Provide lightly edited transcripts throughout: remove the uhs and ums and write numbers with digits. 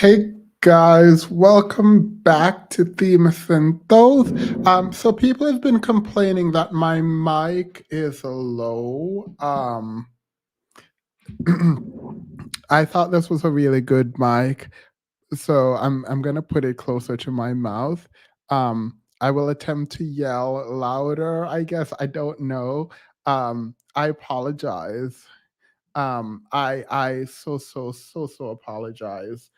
Hey guys, welcome back to Themis and Those. So people have been complaining that my mic is low. I thought this was a really good mic, so I'm gonna put it closer to my mouth. I will attempt to yell louder, I guess. I don't know. I apologize. I so apologize.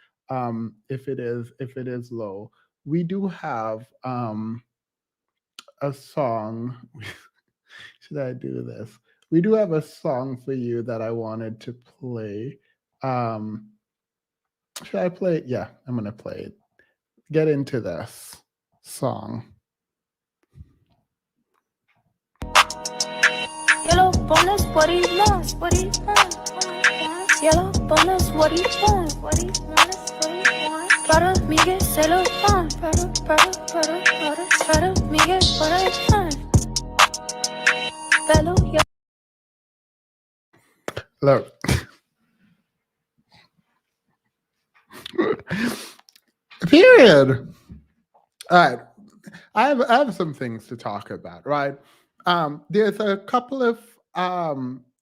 If it is low. We do have a song. Should I do this? We do have a song for you that I wanted to play. Um, should I play it? Yeah, I'm gonna play it. Get into this song. Yellow bonus, what he wants, what he wants, what he wants. Yellow bonus, what he wants, what he wants, what he wants. Para Miguel se lo want, para Miguel what I want. Bello, yeah. Look. Period. All right. I have some things to talk about, right? There's a couple of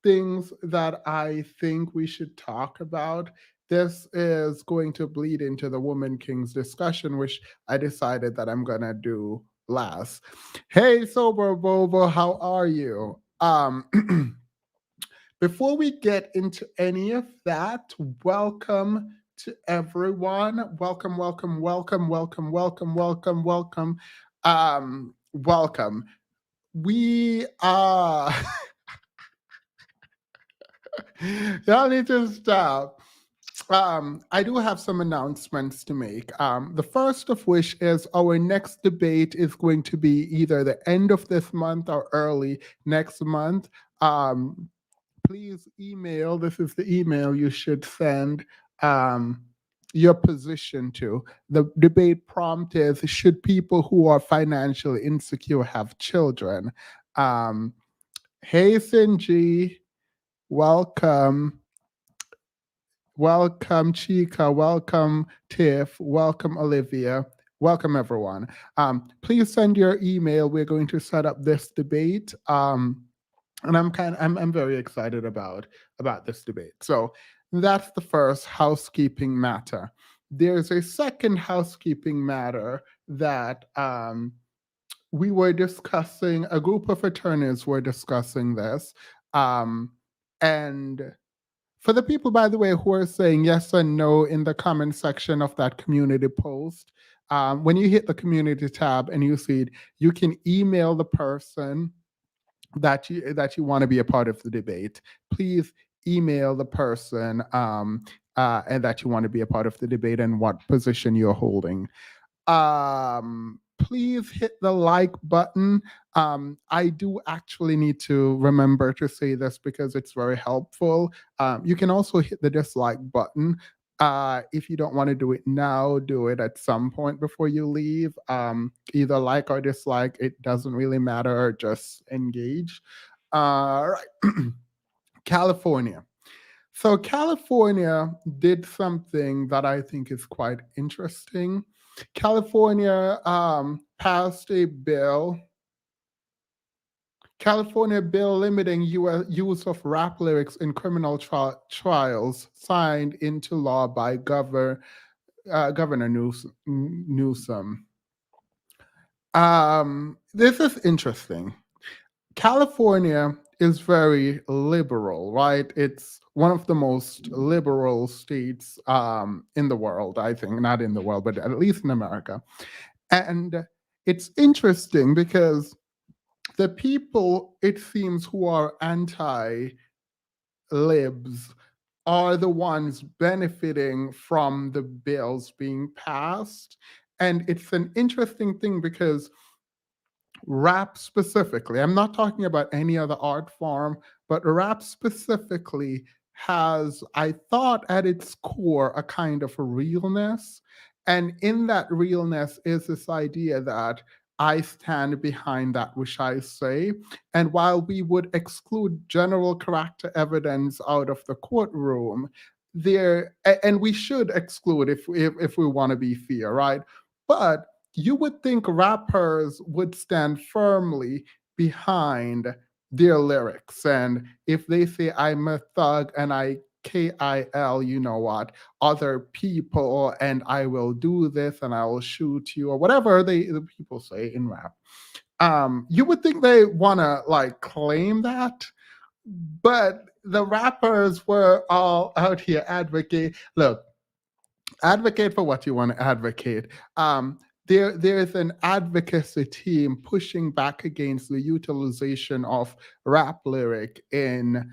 things that I think we should talk about. This is going to bleed into the Woman Kings discussion, which I decided that I'm gonna do last. Hey, Sober Bobo, how are you? Before we get into any of that, welcome to everyone. Welcome. Welcome. We are. Y'all need to stop. I do have some announcements to make. The first of which is our next debate is going to be either the end of this month or early next month. Please email. This is the email you should send your position to. The debate prompt is: should people who are financially insecure have children? Hey, Sinji, welcome. Welcome, Chica. Welcome, Tiff. Welcome, Olivia. Welcome, everyone. Please send your email. We're going to set up this debate. And I'm very excited about this debate. So that's the first housekeeping matter. There's a second housekeeping matter that we were discussing. A group of attorneys were discussing this, and for the people, by the way, who are saying yes and no in the comment section of that community post, when you hit the community tab and you see it, you can email the person that you want to be a part of the debate. Please email the person and that you want to be a part of the debate and what position you're holding. Please hit the like button. I do actually need to remember to say this because it's very helpful. You can also hit the dislike button. If you don't want to do it now, do it at some point before you leave. Either like or dislike, it doesn't really matter. Just engage. Right. California. So California did something that I think is quite interesting. California passed a bill. California bill limiting use of rap lyrics in criminal trials signed into law by Governor Newsom. This is interesting. California is very liberal, right? It's one of the most liberal states in the world, I think. Not in the world, but at least in America. And it's interesting because the people, it seems, who are anti-libs are the ones benefiting from the bills being passed. And it's an interesting thing because rap specifically, I'm not talking about any other art form, but rap specifically has, I thought, at its core, a kind of a realness. And in that realness is this idea that I stand behind that which I say. And while we would exclude general character evidence out of the courtroom, and we should exclude if we want to be fair, right? But you would think rappers would stand firmly behind their lyrics, and if they say I'm a thug and I KIL, you know what, other people, and I will do this and I will shoot you, or whatever the people say in rap. You would think they want to like claim that, but the rappers were all out here advocate. Look, advocate for what you want to advocate. There's an advocacy team pushing back against the utilization of rap lyric in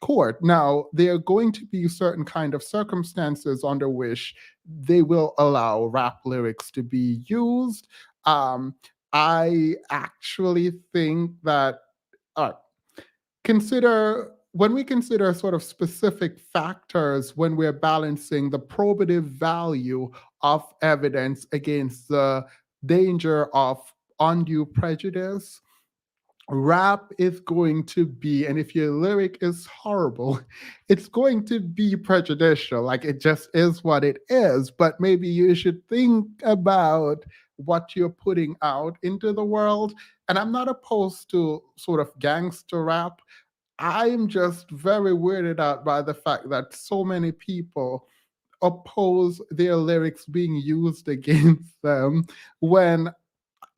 court. Now, there are going to be certain kind of circumstances under which they will allow rap lyrics to be used. Um, I actually think that uh, consider when we consider sort of specific factors when we're balancing the probative value of evidence against the danger of undue prejudice, rap is going to be, and if your lyric is horrible, it's going to be prejudicial. Like it just is what it is. But maybe you should think about what you're putting out into the world. And I'm not opposed to sort of gangster rap. I'm just very weirded out by the fact that so many people oppose their lyrics being used against them when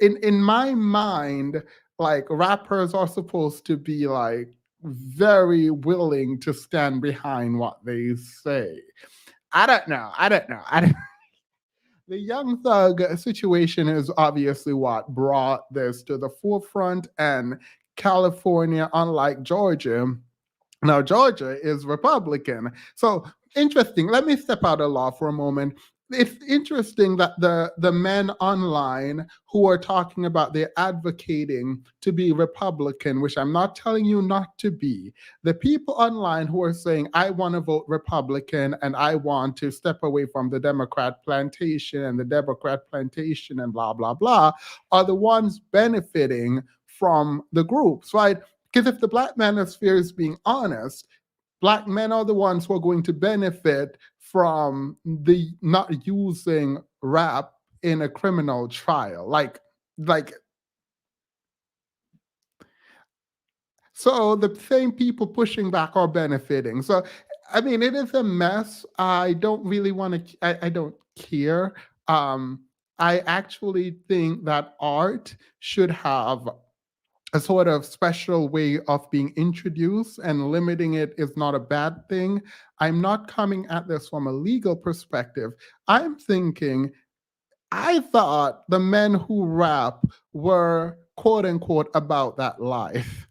in my mind, like rappers are supposed to be like very willing to stand behind what they say. I don't know. I don't know. I don't, the Young Thug situation is obviously what brought this to the forefront, and California, unlike Georgia, now, Georgia is Republican. So interesting. Let me step out of law for a moment. It's interesting that the men online who are talking about they're advocating to be Republican, which I'm not telling you not to be, the people online who are saying, I want to vote Republican and I want to step away from the Democrat plantation and the Democrat plantation and blah, blah, blah, are the ones benefiting from the groups, right? Because if the Black manosphere is being honest, Black men are the ones who are going to benefit from the not using rap in a criminal trial. Like so the same people pushing back are benefiting. So I mean, it is a mess. I don't really want to. I don't care. Um, I actually think that art should have a sort of special way of being introduced, and limiting it is not a bad thing. I'm not coming at this from a legal perspective. I'm thinking, I thought the men who rap were quote unquote about that life.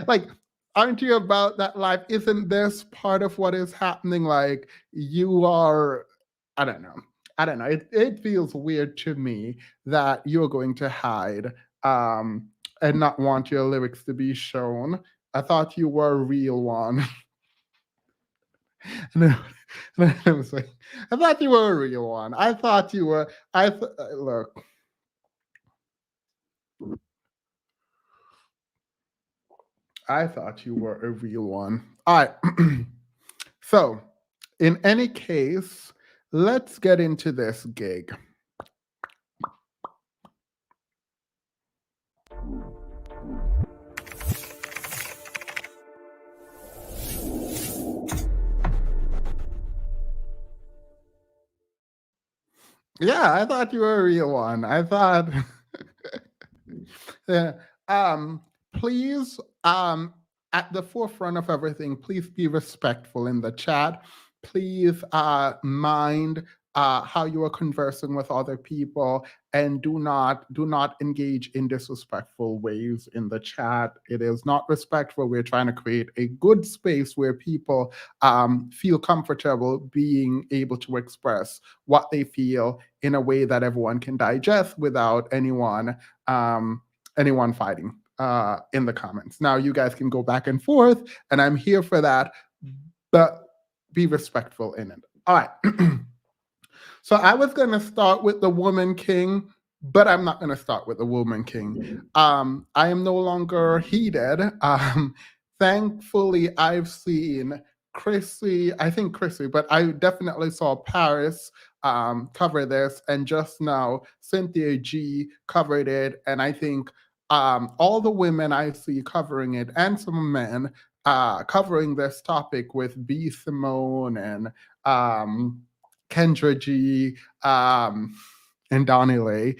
Like, aren't you about that life? Isn't this part of what is happening? Like, you are, I don't know. I don't know. It feels weird to me that you're going to hide and not want your lyrics to be shown. I thought you were a real one. and then, and then I was like, I thought you were a real one. I thought you were. Look. I thought you were a real one. All right. So, in any case, let's get into this gig. Yeah, I thought you were a real one. I thought yeah. Please, at the forefront of everything, please be respectful in the chat. Please mind how you are conversing with other people, and do not engage in disrespectful ways in the chat. It is not respectful. We're trying to create a good space where people feel comfortable being able to express what they feel in a way that everyone can digest without anyone fighting in the comments. Now you guys can go back and forth, and I'm here for that, but be respectful in it. All right. So I was going to start with the Woman King, but I'm not going to start with the Woman King. I am no longer heated. Thankfully, I've seen Chrissy, but I definitely saw Paris cover this, and just now Cynthia G covered it, and I think all the women I see covering it, and some men covering this topic with B. Simone and Kendra G and Donnie Lay,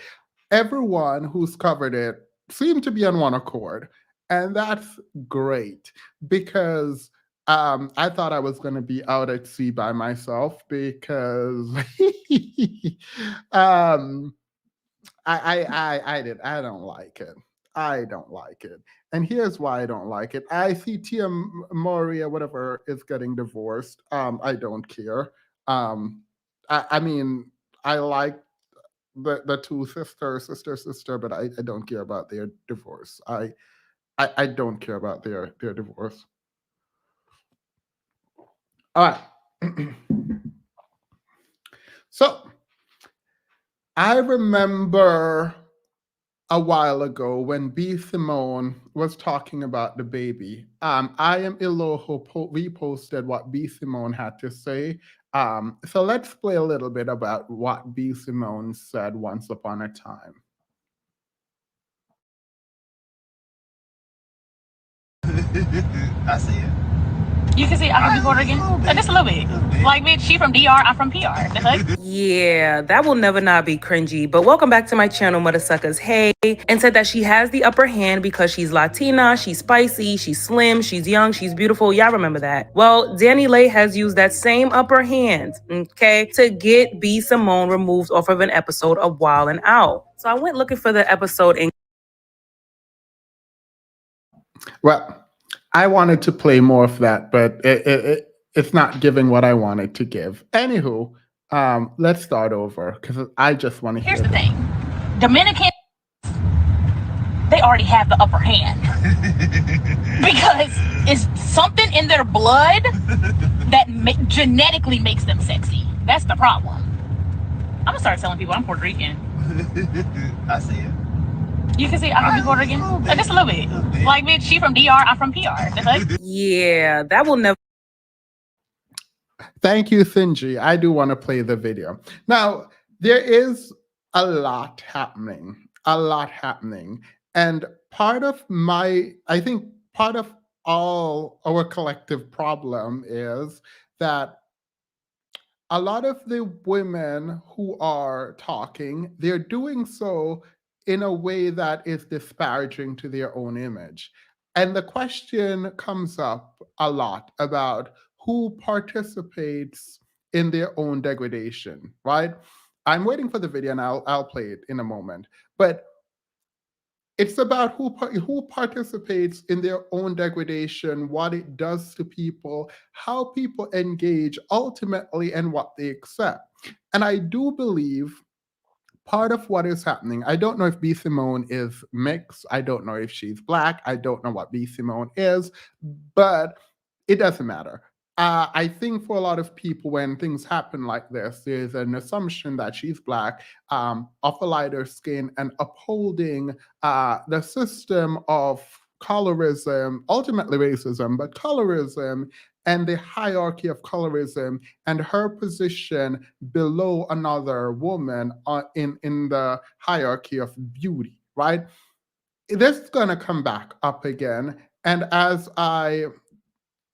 everyone who's covered it seemed to be on one accord. And that's great because I thought I was going to be out at sea by myself because um, I don't like it. I don't like it. And here's why I don't like it. I see Tia Mori or whatever is getting divorced. I don't care. I mean, I like the two sister, but I don't care about their divorce. I don't care about their divorce. All right. So I remember a while ago when B. Simone was talking about the baby. I am Iloho reposted what B. Simone had to say. So let's play a little bit about what B. Simone said once upon a time. I see it. You can see I can be Puerto Rican. Just a little bit. Like, bitch, she from DR, I'm from PR. The heck? Yeah, that will never not be cringy. But welcome back to my channel, Mother Suckers. Hey, and said that she has the upper hand because she's Latina, she's spicy, she's slim, she's young, she's beautiful. Y'all remember that. Well, Danny Lay has used that same upper hand, okay, to get B. Simone removed off of an episode of Wild and Out. So I went looking for the episode and well, I wanted to play more of that, but it's not giving what I wanted to give. Anywho, let's start over because I just want to hear. Here's the thing. Dominican, they already have the upper hand. Because it's something in their blood that genetically makes them sexy. That's the problem. I'm going to start telling people I'm Puerto Rican. I see it. You can see I can be Puerto Rican. Just a little bit. Like, bitch, she from DR, I'm from PR. The heck? yeah, that will never. Thank you, Sinji. I do want to play the video. Now, there is a lot happening. And I think part of all our collective problem is that a lot of the women who are talking, they're doing so in a way that is disparaging to their own image. And the question comes up a lot about who participates in their own degradation, right? I'm waiting for the video and I'll play it in a moment. But it's about who participates in their own degradation, what it does to people, how people engage ultimately, and what they accept. And I do believe part of what is happening, I don't know if B. Simone is mixed. I don't know if she's Black. I don't know what B. Simone is, but it doesn't matter. I think for a lot of people, when things happen like this, there's an assumption that she's Black, of a lighter skin, and upholding the system of colorism, ultimately racism, but colorism and the hierarchy of colorism and her position below another woman in the hierarchy of beauty, right? This is going to come back up again. And as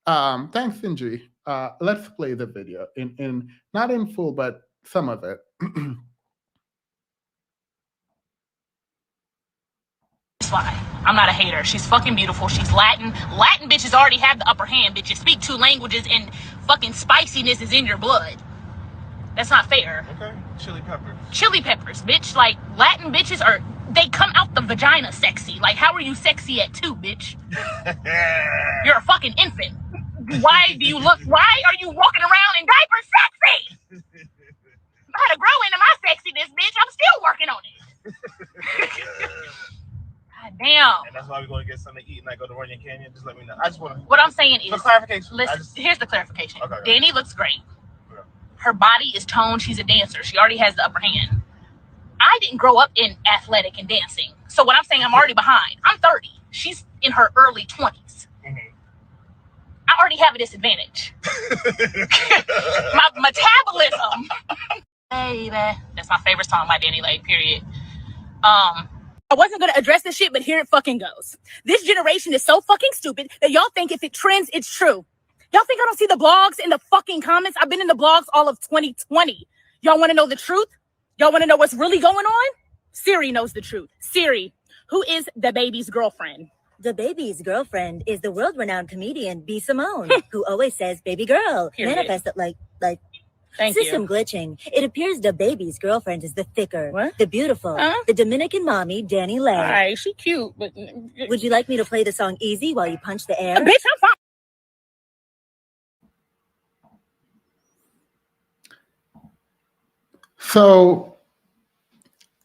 thanks, Sinji. Let's play the video in not in full, but some of it. Fine. I'm not a hater. She's fucking beautiful. She's Latin. Latin bitches already have the upper hand, bitches. Speak 2 languages and fucking spiciness is in your blood. That's not fair. Okay. Chili peppers. Chili peppers, bitch. Like, Latin bitches they come out the vagina sexy. Like, how are you sexy at 2, bitch? You're a fucking infant. Why are you walking around in diapers sexy? I had to grow into my sexiness, bitch. I'm still working on it. God damn. And that's why we're going to get something to eat and I go to Runyon Canyon. Just let me know. I just want to. What I'm saying is, for clarification. Here's the clarification. Okay. Danny looks great. Okay. Her body is toned. She's a dancer. She already has the upper hand. I didn't grow up in athletic and dancing. So what I'm saying, I'm already behind. I'm 30. She's in her early 20s. Mm-hmm. I already have a disadvantage. My metabolism. Baby. That's my favorite song by Danny Lake, period. I wasn't gonna address this shit, but here it fucking goes. This generation is so fucking stupid that y'all think if it trends, it's true. Y'all think I don't see the blogs in the fucking comments? I've been in the blogs all of 2020. Y'all want to know the truth? Y'all want to know what's really going on? Siri knows the truth. Siri, who is the baby's girlfriend? The baby's girlfriend is the world-renowned comedian B. Simone, who always says, "Baby girl," Period. manifest it like. Thank System you. glitching. It appears the baby's girlfriend is the thicker, What? the beautiful, the Dominican mommy, Danny Lay. All right, she cute, but Would you like me to play the song Easy while you punch the air? bitch, I'm fine. So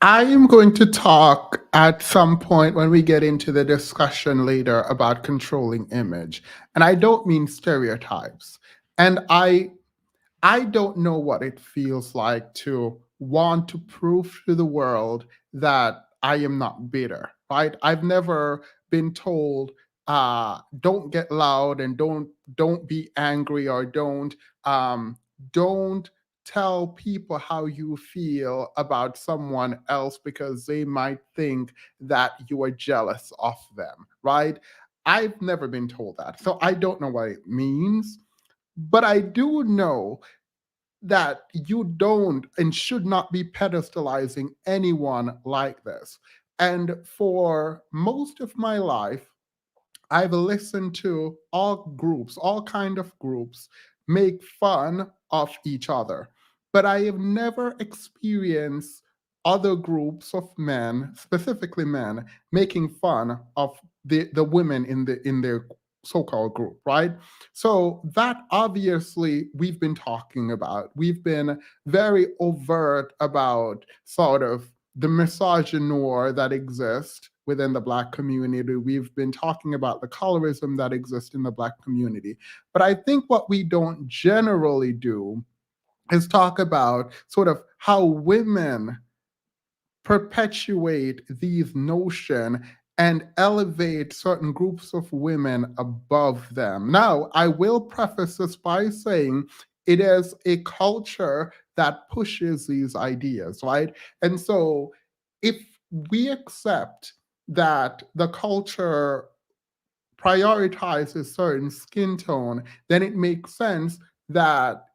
I am going to talk at some point when we get into the discussion later about controlling image. And I don't mean stereotypes. And I don't know what it feels like to want to prove to the world that I am not bitter, right? I've never been told, don't get loud and don't be angry, or don't tell people how you feel about someone else because they might think that you are jealous of them, right? I've never been told that. So I don't know what it means, but I do know that you don't and should not be pedestalizing anyone like this. And for most of my life, I've listened to all kind of groups make fun of each other. But I have never experienced other groups of men, specifically men, making fun of the women in their so-called group, right? So that obviously we've been talking about. We've been very overt about sort of the misogynoir that exists within the Black community. We've been talking about the colorism that exists in the Black community. But I think what we don't generally do is talk about sort of how women perpetuate these notions and elevate certain groups of women above them. Now, I will preface this by saying it is a culture that pushes these ideas, right? And so if we accept that the culture prioritizes certain skin tone, then it makes sense that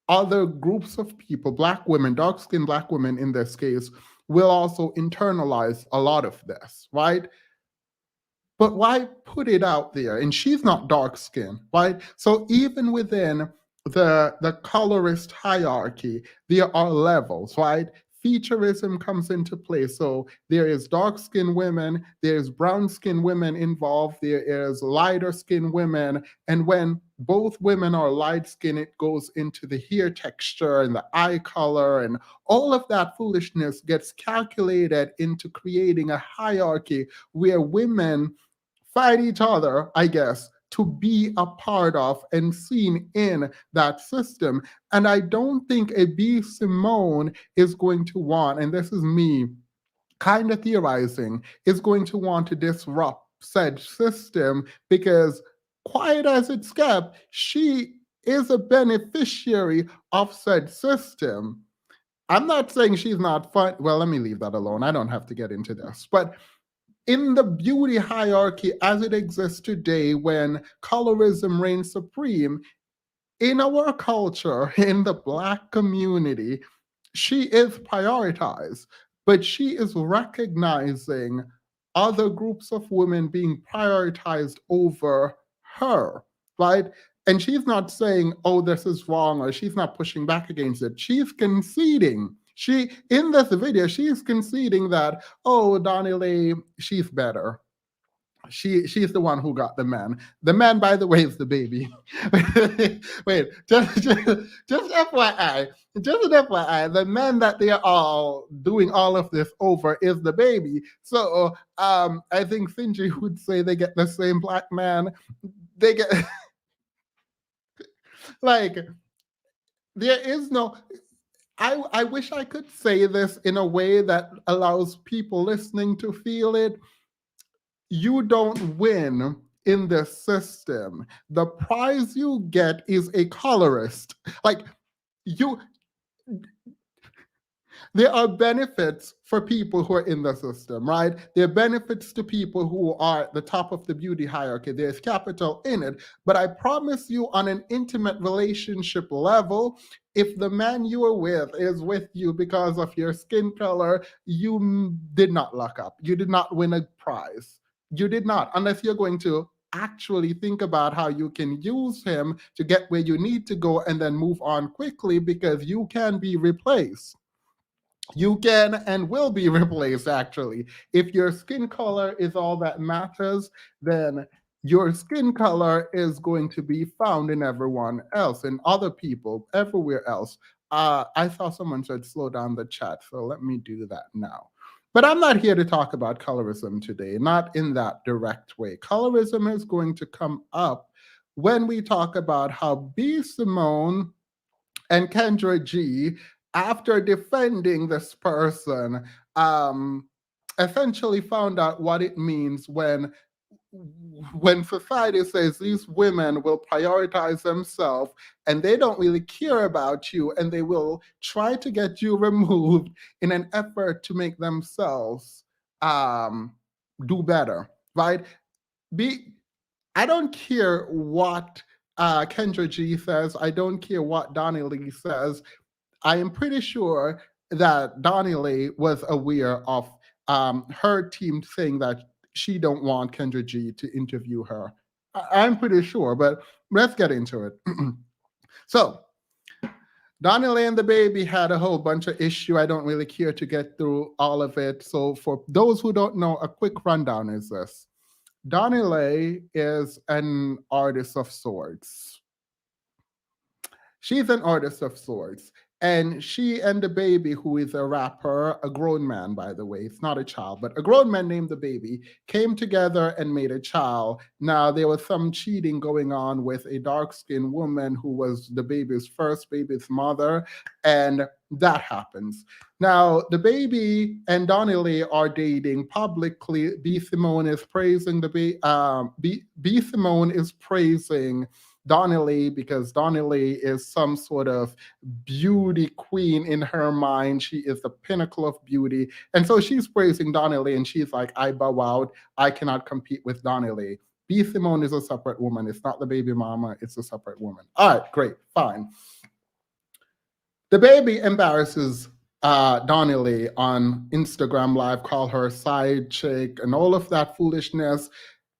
other groups of people, Black women, dark skinned Black women in this case, will also internalize a lot of this, right? But why put it out there? And she's not dark skinned, right? So even within the colorist hierarchy, there are levels, right? Featureism comes into play. So there is dark skinned women, there's brown skinned women involved, there is lighter skinned women. And when both women are light skinned, it goes into the hair texture and the eye color, and all of that foolishness gets calculated into creating a hierarchy where women fight each other, I guess, to be a part of and seen in that system. And I don't think a B. Simone is going to want, and this is me kind of theorizing, is going to want to disrupt said system because, quiet as it's kept, she is a beneficiary of said system. I'm not saying she's not fun. Well, let me leave that alone. I don't have to get into this. But in the beauty hierarchy as it exists today, when colorism reigns supreme, in our culture, in the Black community, she is prioritized, but she is recognizing other groups of women being prioritized over her, right? And she's not saying, oh, this is wrong, or she's not pushing back against it. She's conceding. She, in this video, she's conceding that, oh, Donnie, she's better. She's the one who got the man. The man, by the way, is the baby. Wait, just FYI, just an FYI, the man that they are all doing all of this over is the baby. So I think Sinji would say they get the same Black man. They get like there is no. I wish I could say this in a way that allows people listening to feel it. You don't win in the system, the prize you get is a colorist. Like, you there are benefits for people who are in the system, right? There are benefits to people who are at the top of the beauty hierarchy. There's capital in it. But I promise you, on an intimate relationship level, if the man you are with is with you because of your skin color, you did not luck up. You did not win a prize. You did not, unless you're going to actually think about how you can use him to get where you need to go and then move on quickly, because you can be replaced. You can and will be replaced, actually. If your skin color is all that matters, then your skin color is going to be found in everyone else, in other people, everywhere else. I saw someone said slow down the chat, so let me do that now. But I'm not here to talk about colorism today, not in that direct way. Colorism is going to come up when we talk about how B. Simone and Kendra G, after defending this person, um, essentially found out what it means when society says these women will prioritize themselves and they don't really care about you, and they will try to get you removed in an effort to make themselves do better, right? Be I don't care what Kendra G says. I don't care what Donnie Lee says. I am pretty sure that Donnie Lee was aware of her team saying that she don't want Kendra G to interview her. I'm pretty sure, but let's get into it. So, Donnie Lee and the baby had a whole bunch of issue. I don't really care to get through all of it. So, for those who don't know, a quick rundown is this. Donnie Lee is an artist of sorts. She's an artist of sorts. And she and the baby, who is a rapper, a grown man, by the way, it's not a child, but a grown man named the baby, came together and made a child. Now, there was some cheating going on with a dark skinned woman who was the baby's mother, and that happens. Now, the baby and Donnie Lee are dating publicly. B. Simone is praising B. Simone is praising Donnie Lee because Donnie Lee is some sort of beauty queen in her mind. She is the pinnacle of beauty. And so she's praising Donnie Lee, and she's like, I bow out. I cannot compete with Donnie Lee. B. Simone is a separate woman. It's not the baby mama. It's a separate woman. All right, great, fine. The baby embarrasses Donnie Lee on Instagram Live, call her side chick and all of that foolishness.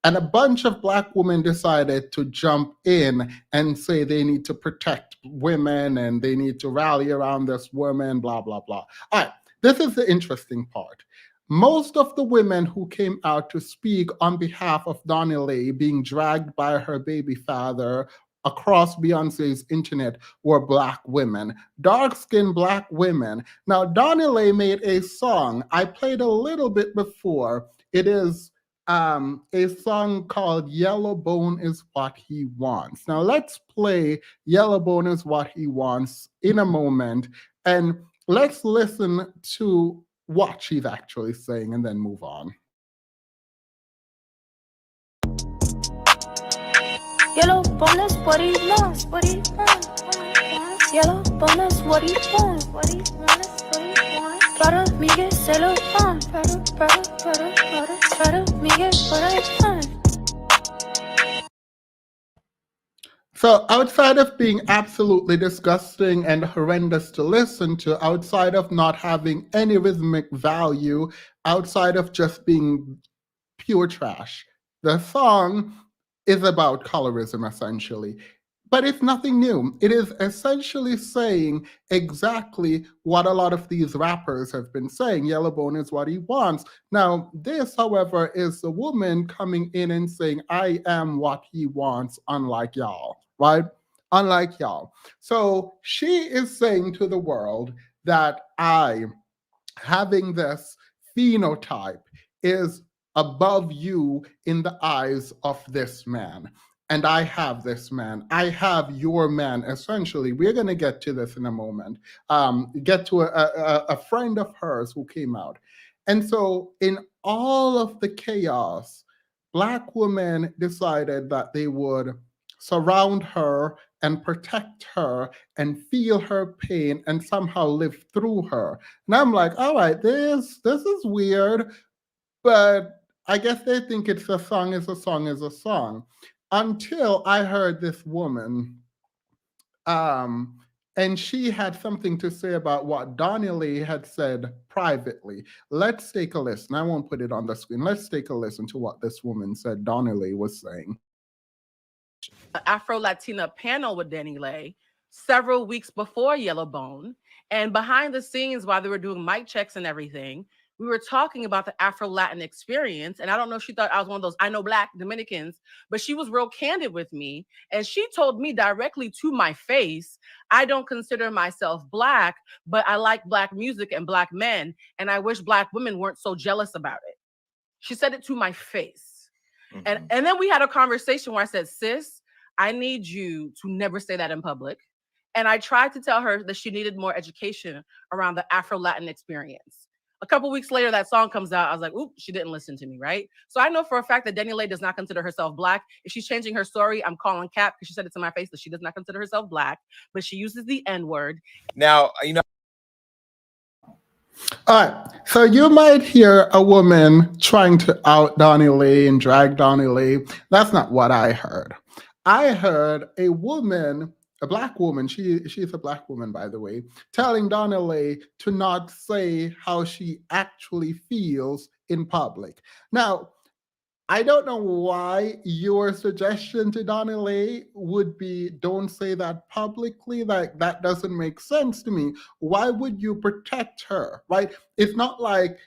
And a bunch of Black women decided to jump in and say they need to protect women and they need to rally around this woman, blah, blah, blah. All right, this is the interesting part. Most of the women who came out to speak on behalf of Donnie Lee being dragged by her baby father across Beyonce's internet were Black women, dark-skinned Black women. Now, Donnie Lee made a song. I played a little bit before. It is a song called Yellow Bone is What He Wants. Now let's play Yellow Bone is What He Wants in a moment, and let's listen to what she's actually saying and then move on. Yellow bone is what he wants, what he wants. Yellow bone is what he wants, what he wants, what he wants. Para Miguel se lo van, para Miguel what I want. So outside of being absolutely disgusting and horrendous to listen to, outside of not having any rhythmic value, outside of just being pure trash, the song is about colorism, essentially. But it's nothing new. It is essentially saying exactly what a lot of these rappers have been saying. Yellowbone is what he wants. Now, this, however, is a woman coming in and saying, I am what he wants, unlike y'all, right? Unlike y'all. So she is saying to the world that having this phenotype, is above you in the eyes of this man. And I have this man. I have your man, essentially. We're going to get to this in a moment. Get to a friend of hers who came out. And so in all of the chaos, Black women decided that they would surround her and protect her and feel her pain and somehow live through her. And I'm like, all right, this is weird, but I guess they think it's a song is a song is a song. Until I heard this woman, um, and she had something to say about what Donnelly had said privately. Let's take a listen. I won't put it on the screen. Let's take a listen to what this woman said Donnelly was saying. Afro-Latina panel with Danny Lay several weeks before Yellowbone. And behind the scenes, while they were doing mic checks and everything, we were talking about the Afro-Latin experience. And I don't know if she thought I was one of those I know Black Dominicans, but she was real candid with me. And she told me directly to my face, I don't consider myself Black, but I like Black music and Black men. And I wish Black women weren't so jealous about it. She said it to my face. And then we had a conversation where I said, sis, I need you to never say that in public. And I tried to tell her that she needed more education around the Afro-Latin experience. A couple weeks later, that song comes out. I was like, oop, she didn't listen to me, right? So I know for a fact that Danny Lay does not consider herself Black. If she's changing her story, I'm calling cap because she said it to my face that she does not consider herself Black, but she uses the N-word. Now, All right, so you might hear a woman trying to out Donnie Lee and drag Donnie Lee. That's not what I heard. I heard a woman, a Black woman, she's a Black woman, by the way, telling Donnie Lee to not say how she actually feels in public. Now, I don't know why your suggestion to Donnie Lee would be don't say that publicly. Like, that doesn't make sense to me. Why would you protect her, right? It's not like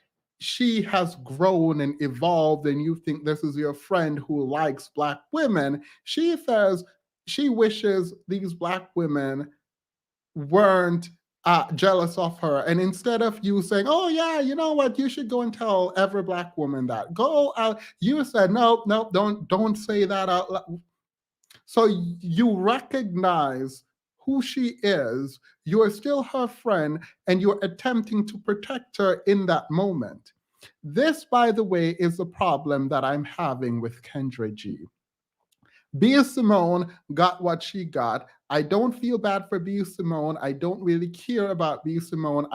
she has grown and evolved and you think this is your friend who likes Black women. She says she wishes these Black women weren't jealous of her. And instead of you saying, oh yeah, you know what, you should go and tell every Black woman that. Go out. You said, no, don't say that out loud. So you recognize who she is. You're still her friend and you're attempting to protect her in that moment. This, by the way, is the problem that I'm having with Kendra G. B. Simone got what she got. I don't feel bad for B. Simone. I don't really care about B. Simone.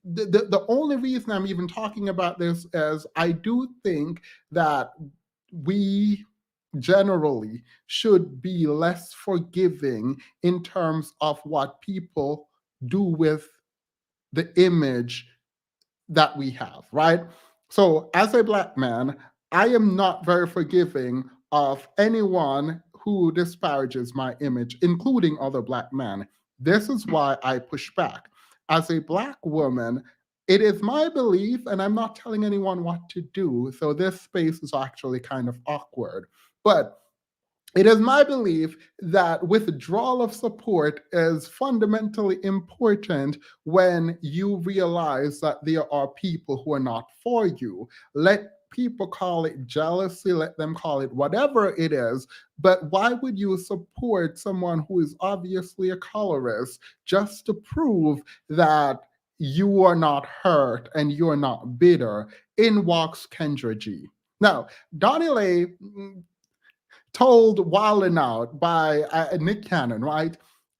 The only reason I'm even talking about this is I do think that we generally should be less forgiving in terms of what people do with the image that we have, right? So as a Black man, I am not very forgiving of anyone who disparages my image, including other Black men. This is why I push back. As a Black woman, it is my belief, and I'm not telling anyone what to do, so this space is actually kind of awkward, but it is my belief that withdrawal of support is fundamentally important when you realize that there are people who are not for you. Let people call it jealousy, let them call it whatever it is, but why would you support someone who is obviously a colorist just to prove that you are not hurt and you're not bitter? In walks Kendra G. Now, Donnie Lay told Wildin' Out by Nick Cannon, right,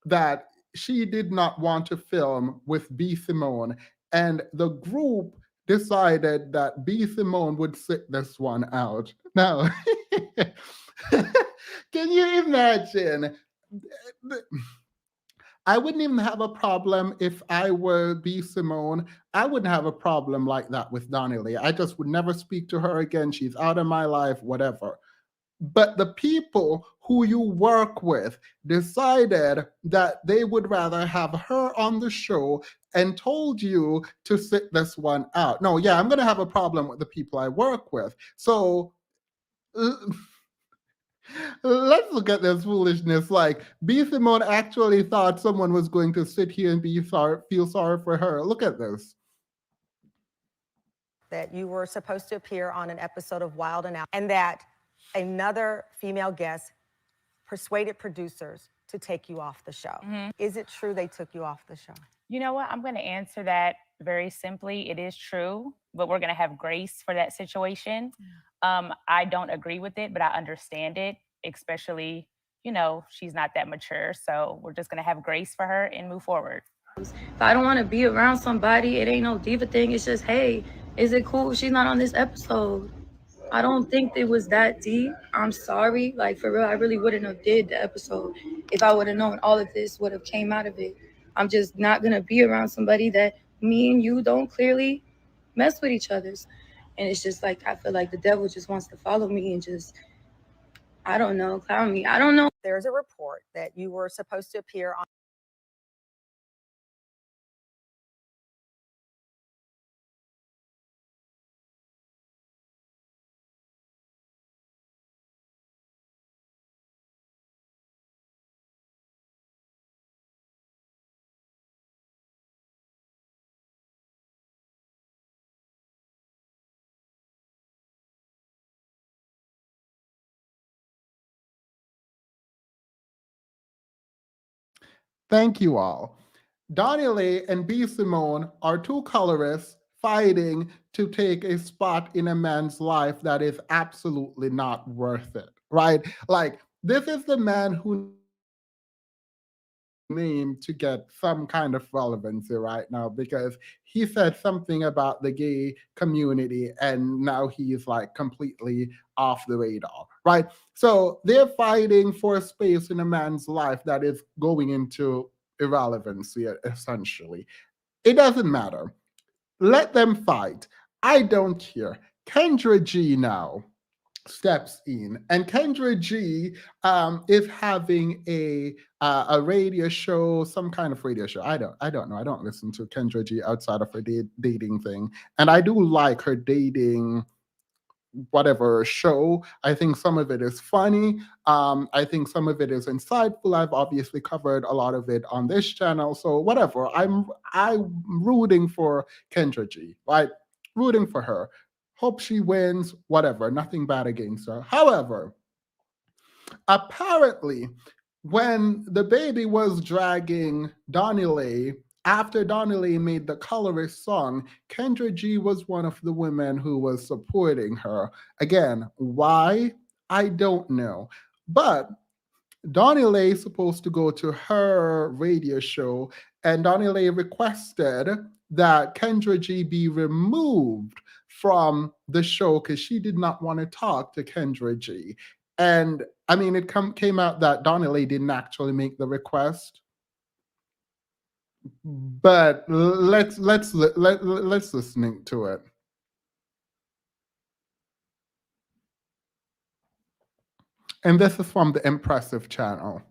that she did not want to film with B. Simone, and the group decided that B. Simone would sit this one out. Now, can you imagine? I wouldn't even have a problem if I were B. Simone. I wouldn't have a problem like that with Donnie Lee. I just would never speak to her again. She's out of my life, whatever. But the people who you work with decided that they would rather have her on the show and told you to sit this one out. No, yeah, I'm going to have a problem with the people I work with. So let's look at this foolishness. Like, B. Simone actually thought someone was going to sit here and feel sorry for her. Look at this. That you were supposed to appear on an episode of Wild and Out, and that another female guest persuaded producers to take you off the show. Is it true they took you off the show? You know what? I'm going to answer that very simply. It is true, but we're going to have grace for that situation. I don't agree with it, but I understand it, especially, she's not that mature. So we're just going to have grace for her and move forward. If I don't want to be around somebody, it ain't no diva thing. It's just, hey, is it cool if she's not on this episode? I don't think it was that deep. I'm sorry. Like, for real, I really wouldn't have did the episode if I would have known all of this would have came out of it. I'm just not going to be around somebody that me and you don't clearly mess with each other's. And it's just like, I feel like the devil just wants to follow me and just, I don't know, clown me. I don't know. There's a report that you were supposed to appear on. Thank you all. Donnie Lee and B. Simone are two colorists fighting to take a spot in a man's life that is absolutely not worth it, right? Like, this is the man who name to get some kind of relevancy right now because he said something about the gay community and now he's like completely off the radar, right? So they're fighting for a space in a man's life that is going into irrelevancy, essentially. It doesn't matter. Let them fight. I don't care. Kendra G now steps in, and Kendra G is having a radio show, some kind of radio show. I don't know. I don't listen to Kendra G outside of her dating thing, and I do like her dating whatever show. I think some of it is funny. I think some of it is insightful. I've obviously covered a lot of it on this channel, so whatever. I'm rooting for Kendra G, right? Rooting for her. Hope she wins, whatever, nothing bad against her. However, apparently, when the baby was dragging Donnie Lee, after Donnie Lee made the colorist song, Kendra G was one of the women who was supporting her. Again, why? I don't know. But Donnie Lee is supposed to go to her radio show, and Donnie Lee requested that Kendra G be removed from the show because she did not want to talk to Kendra G. And I mean, it came out that Donnie Lee didn't actually make the request. But let's listen to it. And this is from the Impressive channel.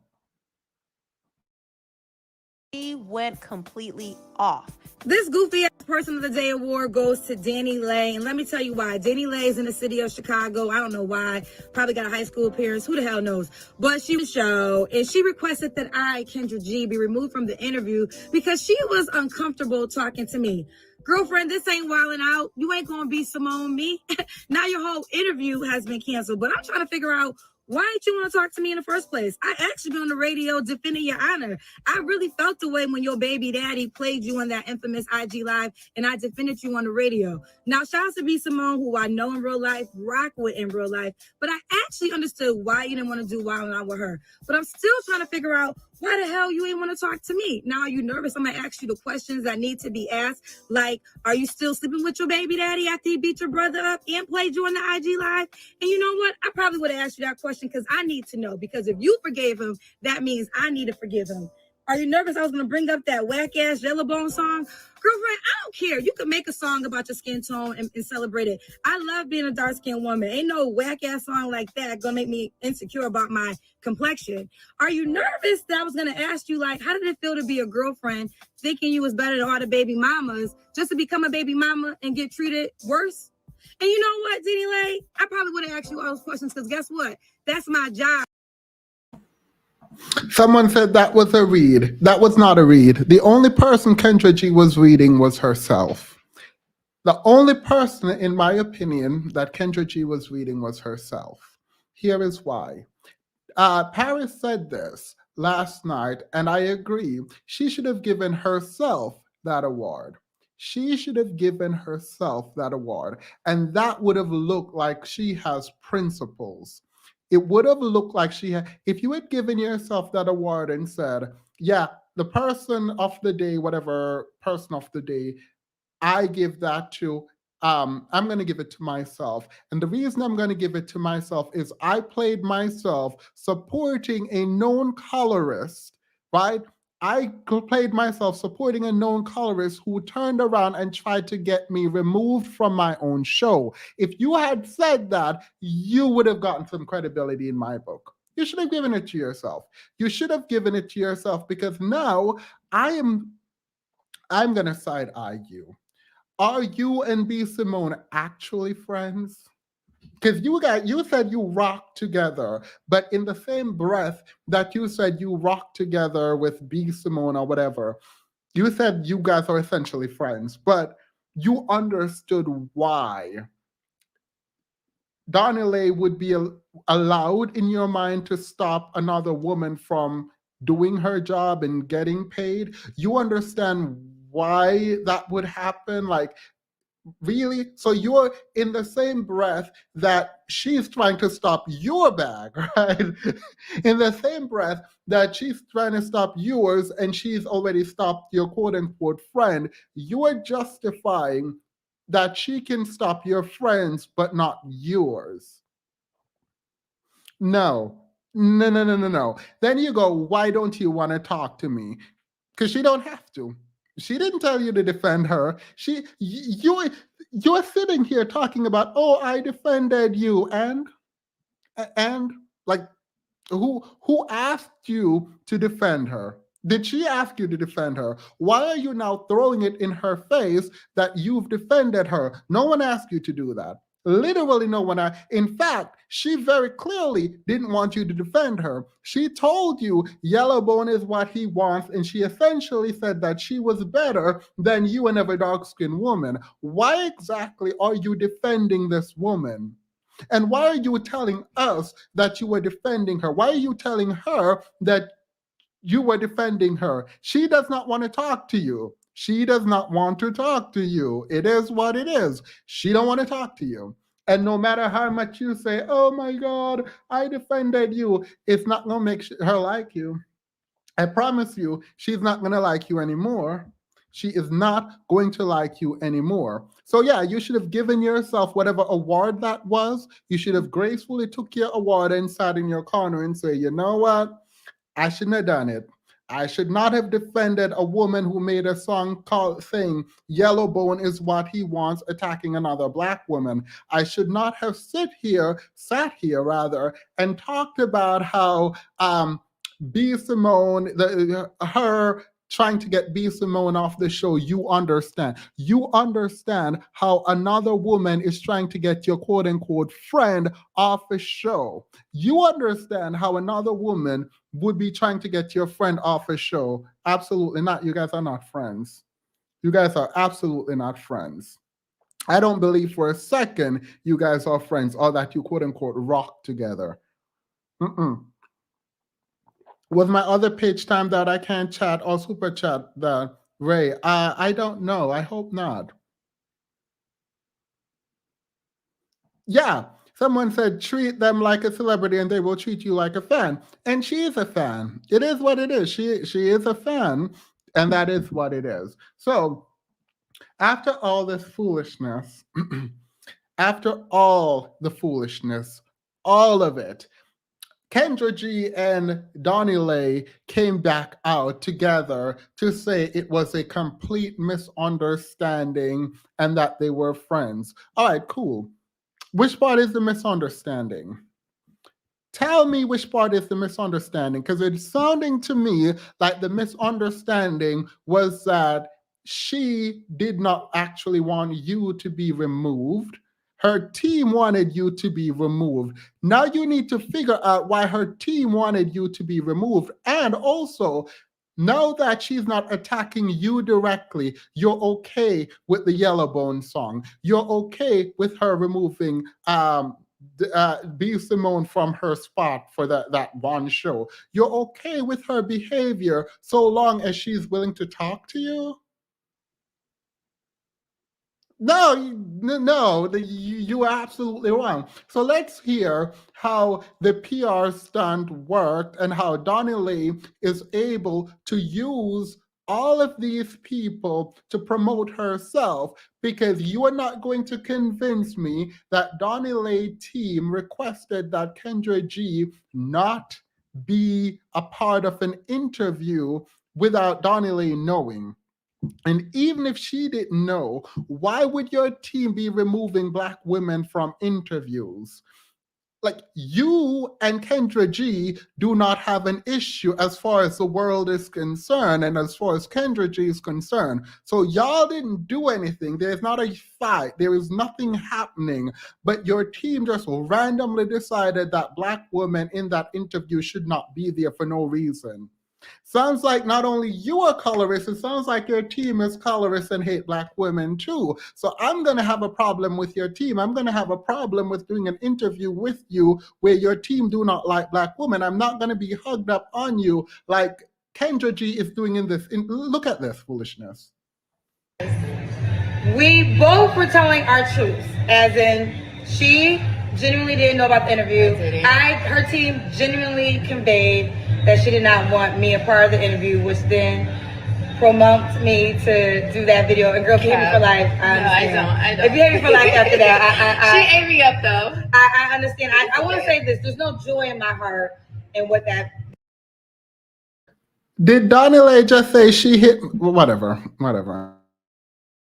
He went completely off. This goofy ass person of the day award goes to Danny Lay, and let me tell you why. Danny Lay is in the city of Chicago. I don't know why. Probably got a high school appearance. Who the hell knows? But she was show, and she requested that I, Kendra G, be removed from the interview because she was uncomfortable talking to me. Girlfriend, this ain't wilding out. You ain't gonna be Simone me. Now your whole interview has been canceled. But I'm trying to figure out, why didn't you want to talk to me in the first place? I actually been on the radio defending your honor. I really felt the way when your baby daddy played you on that infamous IG Live and I defended you on the radio. Now, shout out to B. Simone, who I know in real life, rock with in real life, but I actually understood why you didn't want to do Wild Out with her. But I'm still trying to figure out why the hell you ain't want to talk to me. Now, are you nervous? I'm going to ask you the questions that need to be asked. Like, are you still sleeping with your baby daddy after he beat your brother up and played you on the IG Live? And you know what? I probably would have asked you that question because I need to know. Because if you forgave him, that means I need to forgive him. Are you nervous I was going to bring up that whack-ass Yellowbone song? Girlfriend, I don't care. You can make a song about your skin tone and celebrate it. I love being a dark-skinned woman. Ain't no whack-ass song like that going to make me insecure about my complexion. Are you nervous that I was going to ask you, like, how did it feel to be a girlfriend thinking you was better than all the baby mamas just to become a baby mama and get treated worse? And you know what, Denny Lay? I probably would have asked you all those questions because guess what? That's my job. Someone said that was a read. That was not a read. The only person Kendra G was reading was herself. The only person, in my opinion, that Kendra G was reading was herself. Here is why. Paris said this last night, and I agree. She should have given herself that award. she should have given herself that award. And that would have looked like she has principles. It would have looked like she had, if you had given yourself that award and said, yeah, the person of the day, whatever person of the day, I give that to, I'm going to give it to myself. And the reason I'm going to give it to myself is I played myself supporting a known colorist, right? I played myself supporting a known colorist who turned around and tried to get me removed from my own show. If you had said that, you would have gotten some credibility in my book. You should have given it to yourself. You should have given it to yourself because now I'm going to side eye you. Are you and B. Simone actually friends? Because you said you rocked together, but in the same breath that you said you rocked together with B. Simone or whatever, you said you guys are essentially friends, but you understood why Donnie would be allowed in your mind to stop another woman from doing her job and getting paid. You understand why that would happen? Like, really? So you're in the same breath that she's trying to stop your bag, right? In the same breath that she's trying to stop yours and she's already stopped your quote unquote friend, you are justifying that she can stop your friends but not yours. No. No. Then you go, why don't you want to talk to me? Because she don't have to. She didn't tell you to defend her. You're sitting here talking about, oh, I defended you, and like, who asked you to defend her? Did she ask you to defend her? Why are you now throwing it in her face that you've defended her? No one asked you to do that. Literally no one. In fact, she very clearly didn't want you to defend her. She told you Yellowbone is what he wants, and she essentially said that she was better than you and every dark-skinned woman. Why exactly are you defending this woman? And why are you telling us that you were defending her? Why are you telling her that you were defending her? She does not want to talk to you. She does not want to talk to you. It is what it is. She don't want to talk to you. And no matter how much you say, oh my God, I defended you, it's not going to make her like you. I promise you, she's not going to like you anymore. She is not going to like you anymore. So yeah, you should have given yourself whatever award that was. You should have gracefully took your award and sat in your corner and say, you know what? I shouldn't have done it. I should not have defended a woman who made a song saying Yellowbone is what he wants, attacking another Black woman. I should not have sat here and talked about how B. Simone, her trying to get B. Simone off the show. You understand how another woman is trying to get your quote unquote friend off the show. You understand how another woman would be trying to get your friend off a show. Absolutely not. You guys are not friends. You guys are absolutely not friends. I don't believe for a second you guys are friends or that you quote unquote rock together. Was my other page time that I can't chat or super chat that Ray? I don't know. I hope not. Yeah. Someone said, treat them like a celebrity and they will treat you like a fan. And she is a fan. It is what it is. She is a fan, and that is what it is. So after all this foolishness, after all the foolishness, all of it, Kendra G and Donnie Lay came back out together to say it was a complete misunderstanding and that they were friends. All right, cool. Which part is the misunderstanding? Tell me which part is the misunderstanding, because it's sounding to me like the misunderstanding was that she did not actually want you to be removed. Her team wanted you to be removed. Now you need to figure out why her team wanted you to be removed. And also, now that she's not attacking you directly, you're okay with the Yellowbone song. You're okay with her removing B. Simone from her spot for that one show. You're okay with her behavior so long as she's willing to talk to you? No, you are absolutely wrong. So let's hear how the PR stunt worked and how Donnie Lee is able to use all of these people to promote herself, because you are not going to convince me that Donnie Lee team requested that Kendra G not be a part of an interview without Donnie Lee knowing. And even if she didn't know, why would your team be removing Black women from interviews? Like, you and Kendra G do not have an issue as far as the world is concerned and as far as Kendra G is concerned. So y'all didn't do anything. There's not a fight. There is nothing happening. But your team just randomly decided that Black women in that interview should not be there for no reason. Sounds like not only you are colorist, it sounds like your team is colorist and hate Black women too. So I'm going to have a problem with your team. I'm going to have a problem with doing an interview with you where your team do not like Black women. I'm not going to be hugged up on you like Kendra G is doing in this. Look at this foolishness. We both were telling our truths, as in she genuinely didn't know about the interview. Her team genuinely conveyed that she did not want me a part of the interview, which then promoted me to do that video. And girl, if you hate me for life, I don't. If you hate me for life after that, she ate me up though. I understand. I want to say this: there's no joy in my heart in what that. Did Donnie just say she hit? Whatever.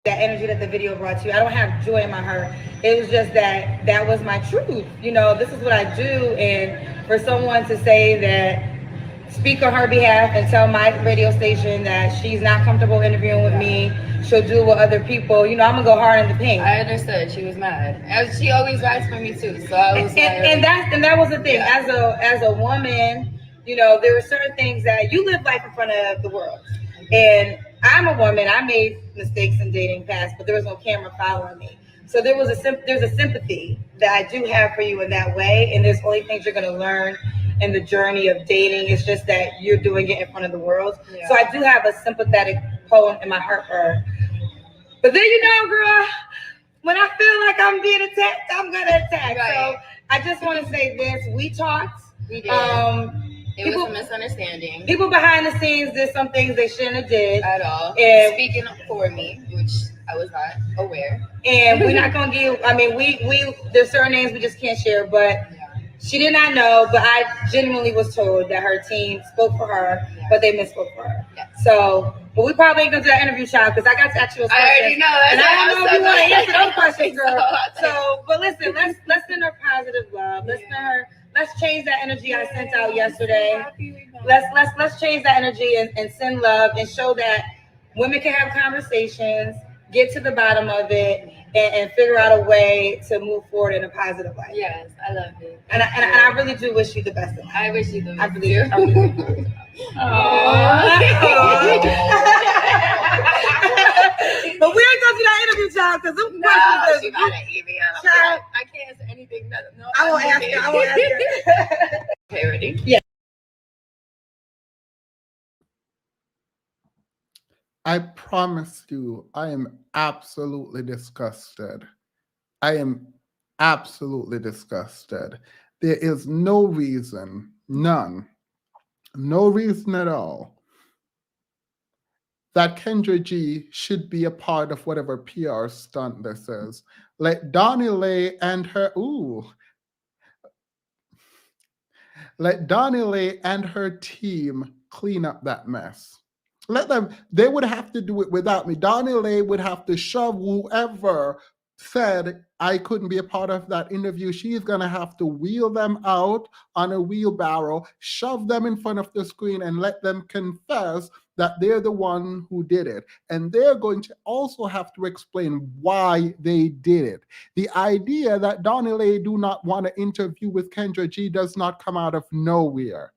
That energy that the video brought to you. I don't have joy in my heart. It was just that was my truth. You know, this is what I do. And for someone to say that, speak on her behalf and tell my radio station that she's not comfortable interviewing with me, she'll do it with other people, you know, I'm gonna go hard in the paint. I understood. She was mad. She always rides for me too. So I was and that was the thing. Yeah. As a woman, you know, there were certain things that you live life in front of the world. And I'm a woman. I made mistakes in dating past, but there was no camera following me. So there's a sympathy that I do have for you in that way. And there's only things you're going to learn in the journey of dating. It's just that you're doing it in front of the world. Yeah. So I do have a sympathetic poem in my heart for her. But then, you know, girl, when I feel like I'm being attacked, I'm going to attack. Right. So I just want to say this. We talked. We did. It was a misunderstanding. People behind the scenes did some things they shouldn't have did. At all. And speaking for me, which I was not aware. And we're not going to give, I mean, we there's certain names we just can't share, but she did not know, but I genuinely was told that her team spoke for her, but they misspoke for her. Yeah. So, but we probably ain't going to do that interview, child, because I got to ask you a question. I already know. And I don't know if you want to answer those questions, girl. So, but listen, let's send her positive love. Let's change that energy I sent out yesterday. Let's change that energy and send love and show that women can have conversations, get to the bottom of it, and figure out a way to move forward in a positive light. Yes, I love it. And I really do wish you the best in life. I wish you the best. I really do. But we ain't gonna do that interview, child, because them questions she gotta eat me up. Child, I can't answer anything. No, I won't ask her. Okay, ready? Yeah. I promise you, I am absolutely disgusted. I am absolutely disgusted. There is no reason, no reason at all, that Kendra G should be a part of whatever PR stunt this is. Let Donnie Lee and her, let Donnie Lee and her team clean up that mess. Let them, they would have to do it without me. Donnie Lee would have to shove whoever said I couldn't be a part of that interview. She's going to have to wheel them out on a wheelbarrow, shove them in front of the screen, and let them confess that they're the one who did it. And they're going to also have to explain why they did it. The idea that Donnie Lee do not want to interview with Kendra G does not come out of nowhere.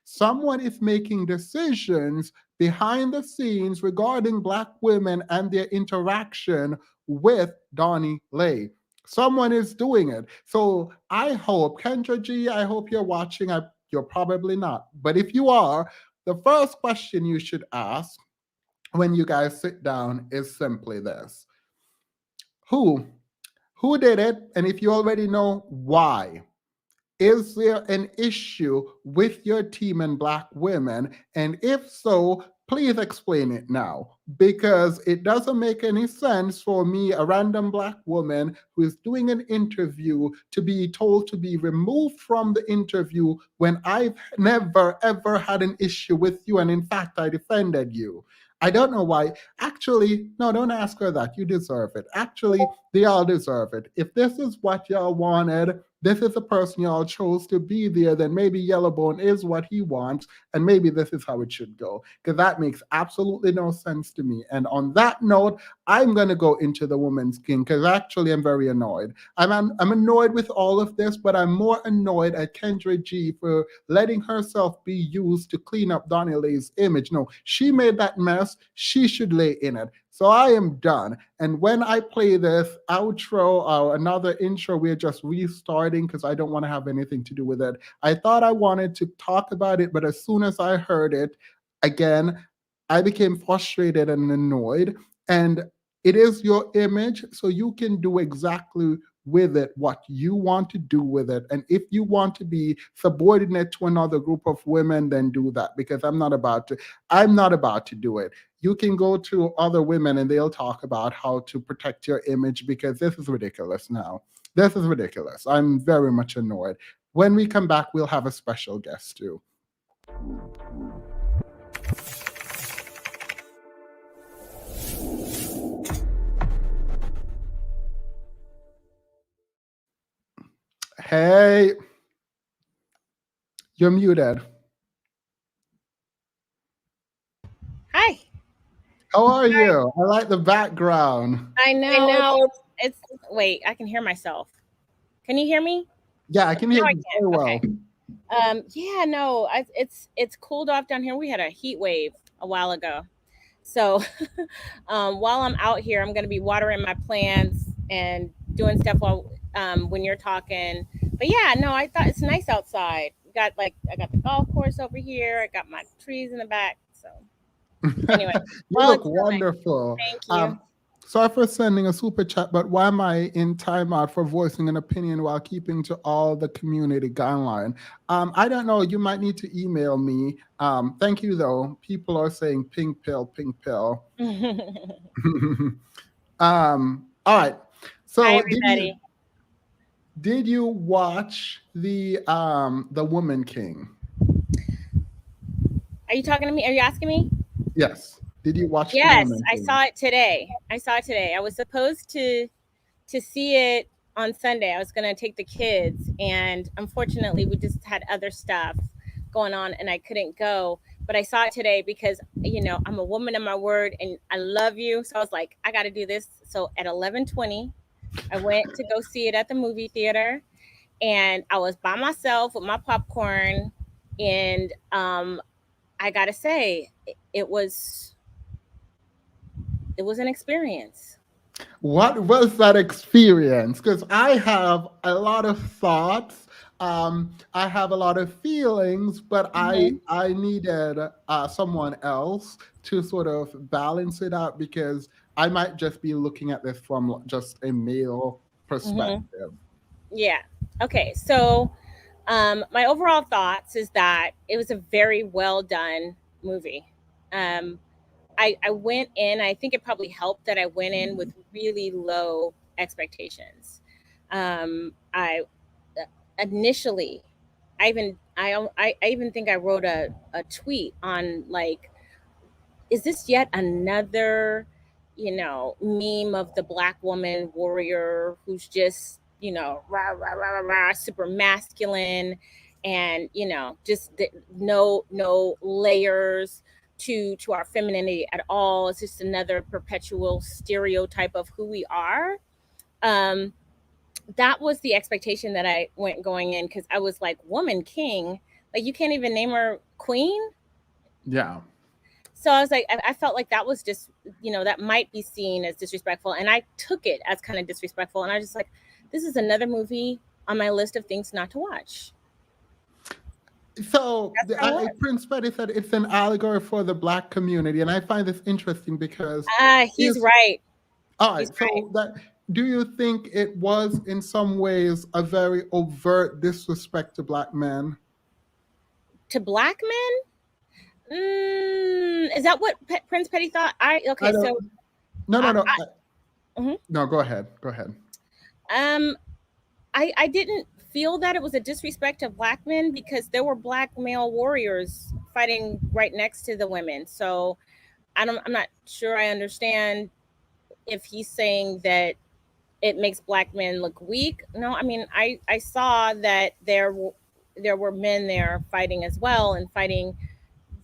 Someone is making decisions behind the scenes regarding Black women and their interaction with Donnie Lee. Someone is doing it. So I hope, Kendra G, I hope you're watching. You're probably not. But if you are, the first question you should ask when you guys sit down is simply this. Who? Who did it? And if you already know, why? Is there an issue with your team and Black women? And if so, please explain it now, because it doesn't make any sense for me, a random Black woman who is doing an interview, to be told to be removed from the interview when I've never ever had an issue with you. And in fact, I defended you. I don't know why. Actually, no, don't ask her that. You deserve it. Actually, they all deserve it. If this is what y'all wanted, this is the person y'all chose to be there, then maybe Yellowbone is what he wants, and maybe this is how it should go. Because that makes absolutely no sense to me. And on that note, I'm going to go into the Woman's King, because actually I'm very annoyed. I'm annoyed with all of this, but I'm more annoyed at Kendra G for letting herself be used to clean up Donnie Lay's image. No, she made that mess. She should lay in it. So I am done. And when I play this outro or another intro, we're just restarting because I don't want to have anything to do with it. I thought I wanted to talk about it, but as soon as I heard it, again, I became frustrated and annoyed. And it is your image, so you can do exactly with it what you want to do with it. And if you want to be subordinate to another group of women, then do that, because I'm not about to do it. You can go to other women and they'll talk about how to protect your image, because this is ridiculous now. This is ridiculous. I'm very much annoyed. When we come back, we'll have a special guest too. Hey, you're muted. Hi. How are you? I like the background. I know. It's wait, I can hear myself. Can you hear me? Yeah, I can hear you very well. Okay. Yeah, no, it's cooled off down here. We had a heat wave a while ago. So while I'm out here, I'm gonna be watering my plants and doing stuff while when you're talking. But yeah, no, I thought it's nice outside. I got the golf course over here. I got my trees in the back. So anyway, you look wonderful. Thank you. Sorry for sending a super chat, but why am I in timeout for voicing an opinion while keeping to all the community guideline? I don't know. You might need to email me. Thank you, though. People are saying pink pill, pink pill. All right. So hi, everybody. Did you watch the Woman King? Are you talking to me? Are you asking me? Yes. Did you watch? Yes, I saw it today. I was supposed to see it on Sunday. I was going to take the kids, and unfortunately, we just had other stuff going on, and I couldn't go. But I saw it today because, you know, I'm a woman of my word, and I love you. So I was like, I got to do this. So at 11:20, I went to go see it at the movie theater, and I was by myself with my popcorn, and I got to say, it was an experience. What was that experience? Because I have a lot of thoughts. I have a lot of feelings, but I needed someone else to sort of balance it out, because I might just be looking at this from just a male perspective. Yeah. Okay. So my overall thoughts is that it was a very well done movie. I went in, I think it probably helped that I went in with really low expectations. I initially, I even think I wrote a tweet on like, is this yet another, you know, meme of the Black woman warrior who's just, you know, rah, rah, rah, rah, rah, super masculine, and, you know, just no layers to our femininity at all. It's just another perpetual stereotype of who we are. That was the expectation that I went going in, because I was like, Woman King, like you can't even name her queen. Yeah. So I was like, I felt like that was just, you know, that might be seen as disrespectful, and I took it as kind of disrespectful, and I was just like, this is another movie on my list of things not to watch. So Prince Petty said it's an allegory for the Black community, and I find this interesting because he's right. All right, so that do you think it was in some ways a very overt disrespect to Black men? To Black men? Is that what Prince Petty thought? I don't. No, no, no. Mhm. No, go ahead. Go ahead. I didn't feel that it was a disrespect of Black men because there were Black male warriors fighting right next to the women. So I'm not sure I understand if he's saying that it makes Black men look weak. No, I mean I saw that there were men there fighting as well and fighting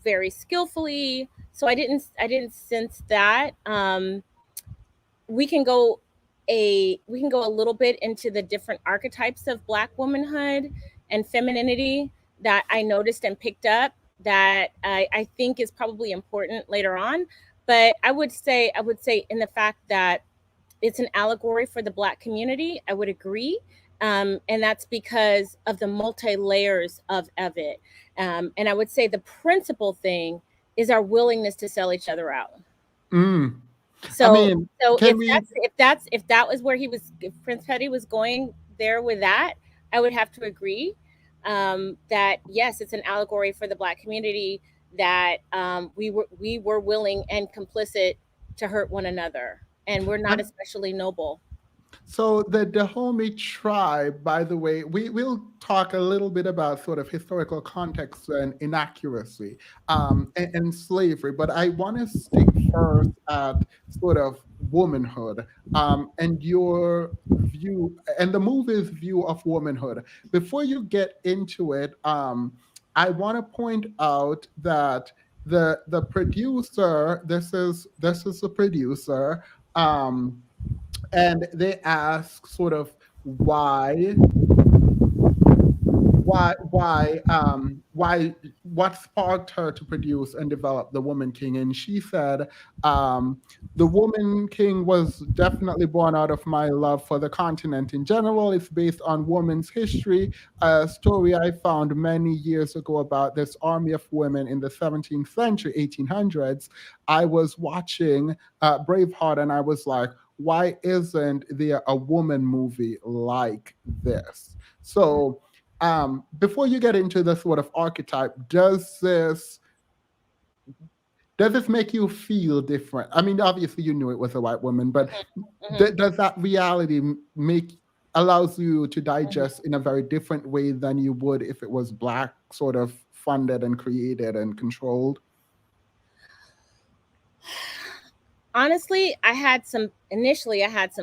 very skillfully. So I didn't sense that. We can go a little bit into the different archetypes of Black womanhood and femininity that I noticed and picked up that I think is probably important later on. But I would say in the fact that it's an allegory for the Black community, I would agree. And that's because of the multi-layers of it. And I would say the principal thing is our willingness to sell each other out. Mm. So, I mean, if that was where if Prince Petty was going there with that, I would have to agree that yes, it's an allegory for the Black community that we were willing and complicit to hurt one another, and we're not especially noble. So the Dahomey tribe, by the way, we will talk a little bit about sort of historical context and inaccuracy and slavery, but I want to stick first at sort of womanhood and your view and the movie's view of womanhood. Before you get into it, I want to point out that the producer, this is the producer. And they ask sort of why what sparked her to produce and develop The Woman King. And she said, The Woman King was definitely born out of my love for the continent in general. It's based on women's history, a story I found many years ago about this army of women in the 17th century, 1800s. I was watching Braveheart and I was like, why isn't there a woman movie like this? So before you get into the sort of archetype, does this make you feel different? I mean, obviously you knew it was a white woman, but does that reality allows you to digest in a very different way than you would if it was Black sort of funded and created and controlled? Honestly, I had some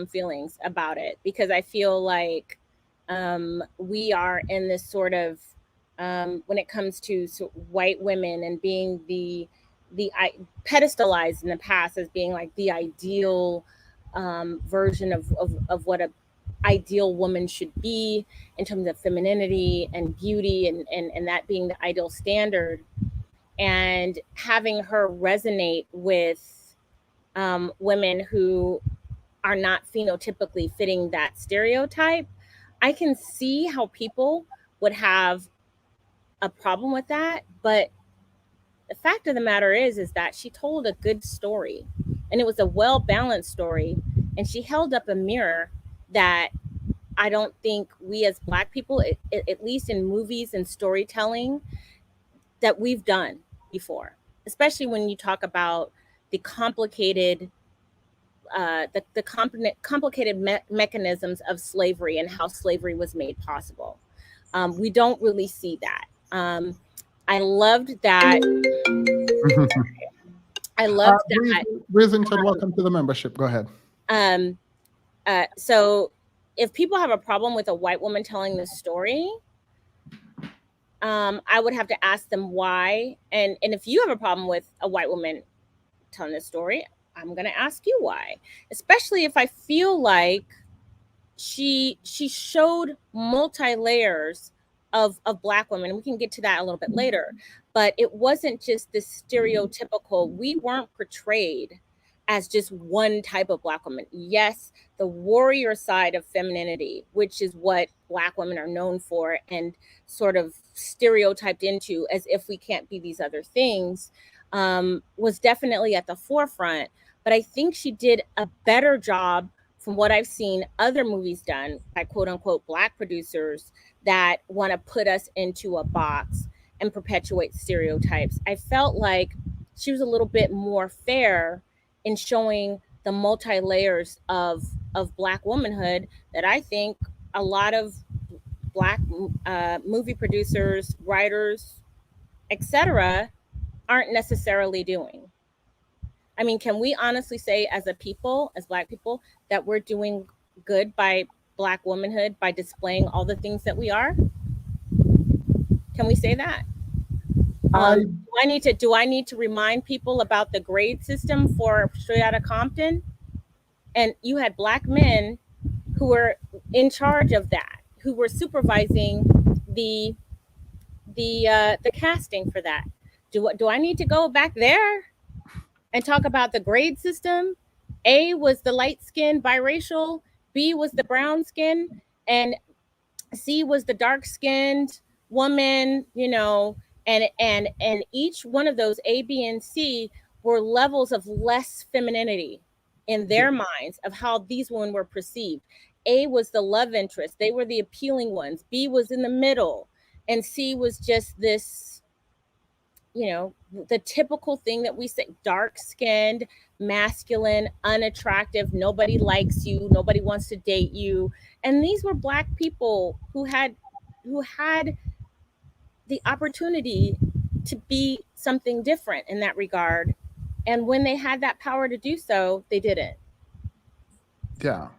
feelings about it because I feel like we are in this sort of when it comes to white women and being the pedestalized in the past as being like the ideal version of what a ideal woman should be in terms of femininity and beauty and that being the ideal standard, and having her resonate with women who are not phenotypically fitting that stereotype. I can see how people would have a problem with that, but the fact of the matter is that she told a good story, and it was a well-balanced story, and she held up a mirror that I don't think we as Black people, at least in movies and storytelling, that we've done before, especially when you talk about the complicated mechanisms of slavery and how slavery was made possible. We don't really see that. I loved that. Brizington, welcome to the membership. Go ahead. So if people have a problem with a white woman telling this story, I would have to ask them why. And if you have a problem with a white woman telling this story, I'm going to ask you why, especially if I feel like she showed multi-layers of Black women. We can get to that a little bit later, but it wasn't just this stereotypical, we weren't portrayed as just one type of Black woman. Yes, the warrior side of femininity, which is what Black women are known for and sort of stereotyped into as if we can't be these other things, was definitely at the forefront. But I think she did a better job from what I've seen other movies done by quote unquote Black producers that want to put us into a box and perpetuate stereotypes, I felt like she was a little bit more fair in showing the multi layers of Black womanhood that I think a lot of Black movie producers, writers, etc., aren't necessarily doing. I mean, can we honestly say as a people, as Black people, that we're doing good by Black womanhood by displaying all the things that we are? Can we say that? Do I need to remind people about the grade system for Straight Outta Compton? And you had Black men who were in charge of that, who were supervising the casting for that. Do I need to go back there and talk about the grade system? A was the light skin biracial, B was the brown skin, and C was the dark skinned woman, you know, and each one of those A, B, and C were levels of less femininity in their minds of how these women were perceived. A was the love interest, they were the appealing ones. B was in the middle, and C was just this, you know, the typical thing that we say: dark skinned, masculine, unattractive, nobody likes you, nobody wants to date you. And these were Black people who had the opportunity to be something different in that regard. And when they had that power to do so, they didn't. Yeah.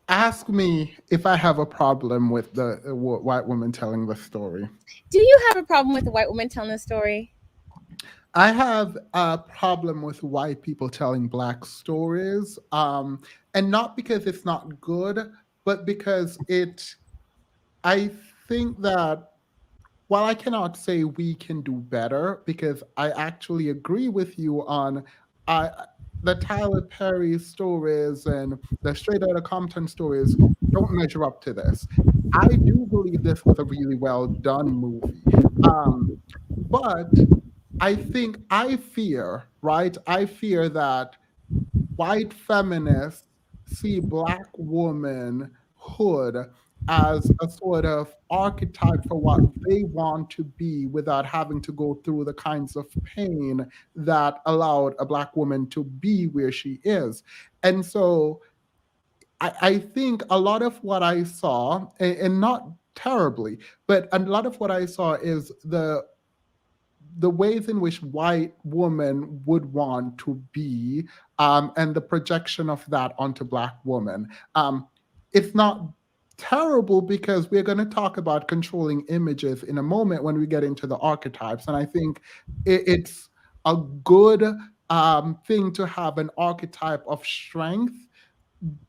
Ask me if I have a problem with the white woman telling the story. Do you have a problem with the white woman telling the story? I have a problem with white people telling Black stories, and not because it's not good, but because I think that while I cannot say we can do better, because I actually agree with you on the Tyler Perry stories and the Straight Outta Compton stories don't measure up to this. I do believe this was a really well done movie. But I fear that white feminists see Black womanhood as a sort of archetype for what they want to be without having to go through the kinds of pain that allowed a Black woman to be where she is. And so I think a lot of what I saw, and not terribly, but a lot of what I saw is the ways in which white women would want to be, and the projection of that onto Black women. It's not terrible because we're going to talk about controlling images in a moment when we get into the archetypes. And I think it's a good thing to have an archetype of strength,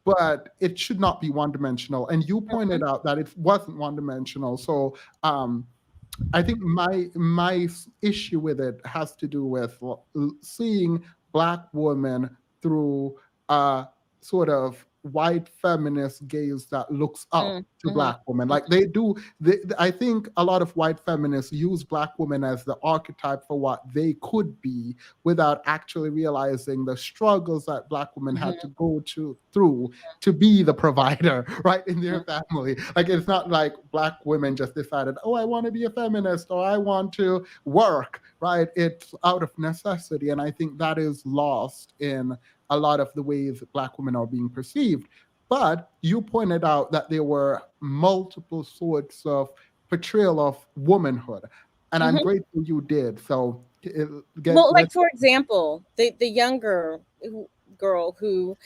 but it should not be one-dimensional. And you pointed out that it wasn't one-dimensional. So I think my issue with it has to do with seeing Black women through a sort of white feminist gaze that looks up to Black women. Like I think a lot of white feminists use Black women as the archetype for what they could be without actually realizing the struggles that Black women had to go through to be the provider, right, in their family. Like, it's not like Black women just decided, oh, I want to be a feminist or I want to work, right? It's out of necessity. And I think that is lost in a lot of the ways Black women are being perceived. But you pointed out that there were multiple sorts of portrayal of womanhood. And I'm grateful you did. So, like, for example, the younger girl who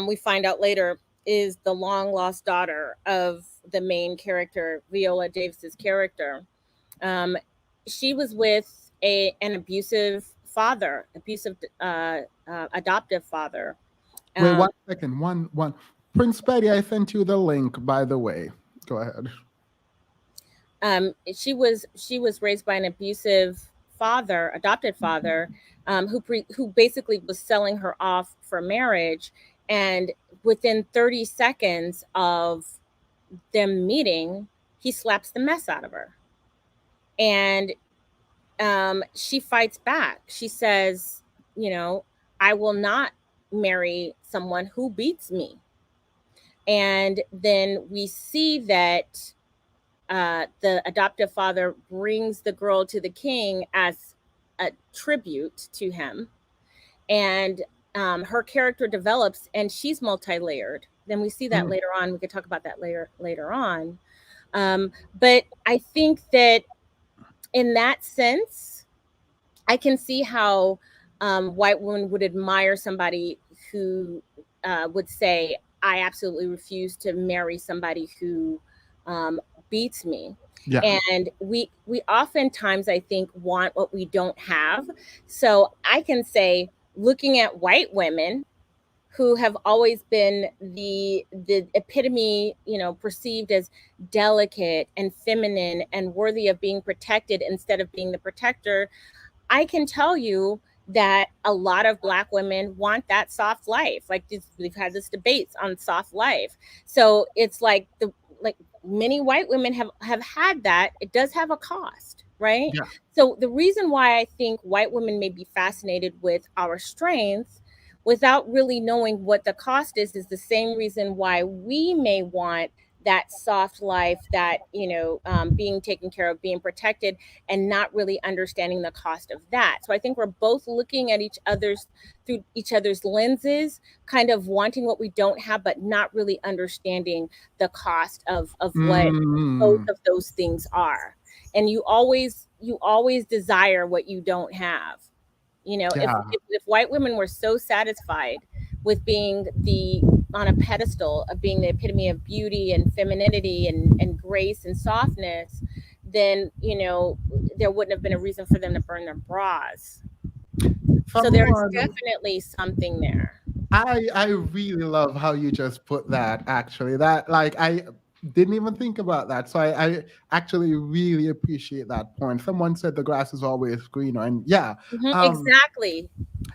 we find out later is the long lost daughter of the main character, Viola Davis's character. She was with an abusive father, adoptive father. Wait 1 second. One. Prince Betty, I sent you the link, by the way. Go ahead. She was raised by an abusive father, adopted father, who basically was selling her off for marriage. And within 30 seconds of them meeting, he slaps the mess out of her. And she fights back. She says, you know, I will not marry someone who beats me. And then we see that the adoptive father brings the girl to the king as a tribute to him. And her character develops and she's multi-layered. Then we see that later on. We could talk about that later on. But I think that in that sense, I can see how white women would admire somebody who would say, I absolutely refuse to marry somebody who beats me. Yeah. And we oftentimes, I think, want what we don't have. So I can say, looking at white women who have always been the epitome, perceived as delicate and feminine and worthy of being protected instead of being the protector, I can tell you that a lot of Black women want that soft life. Like we've had this debates on soft life. So it's like many white women have had that. It does have a cost, right? Yeah. So the reason why I think white women may be fascinated with our strengths without really knowing what the cost is the same reason why we may want that soft life, that being taken care of, being protected, and not really understanding the cost of that. So I think we're both looking at through each other's lenses, kind of wanting what we don't have, but not really understanding the cost of what both of those things are. And you always desire what you don't have. If white women were so satisfied with being on a pedestal of being the epitome of beauty and femininity and grace and softness, then there wouldn't have been a reason for them to burn their bras. So there's definitely something there. I really love how you just put that, actually. That, like, I didn't even think about that. So I actually really appreciate that point. Someone said the grass is always greener. And yeah. Exactly.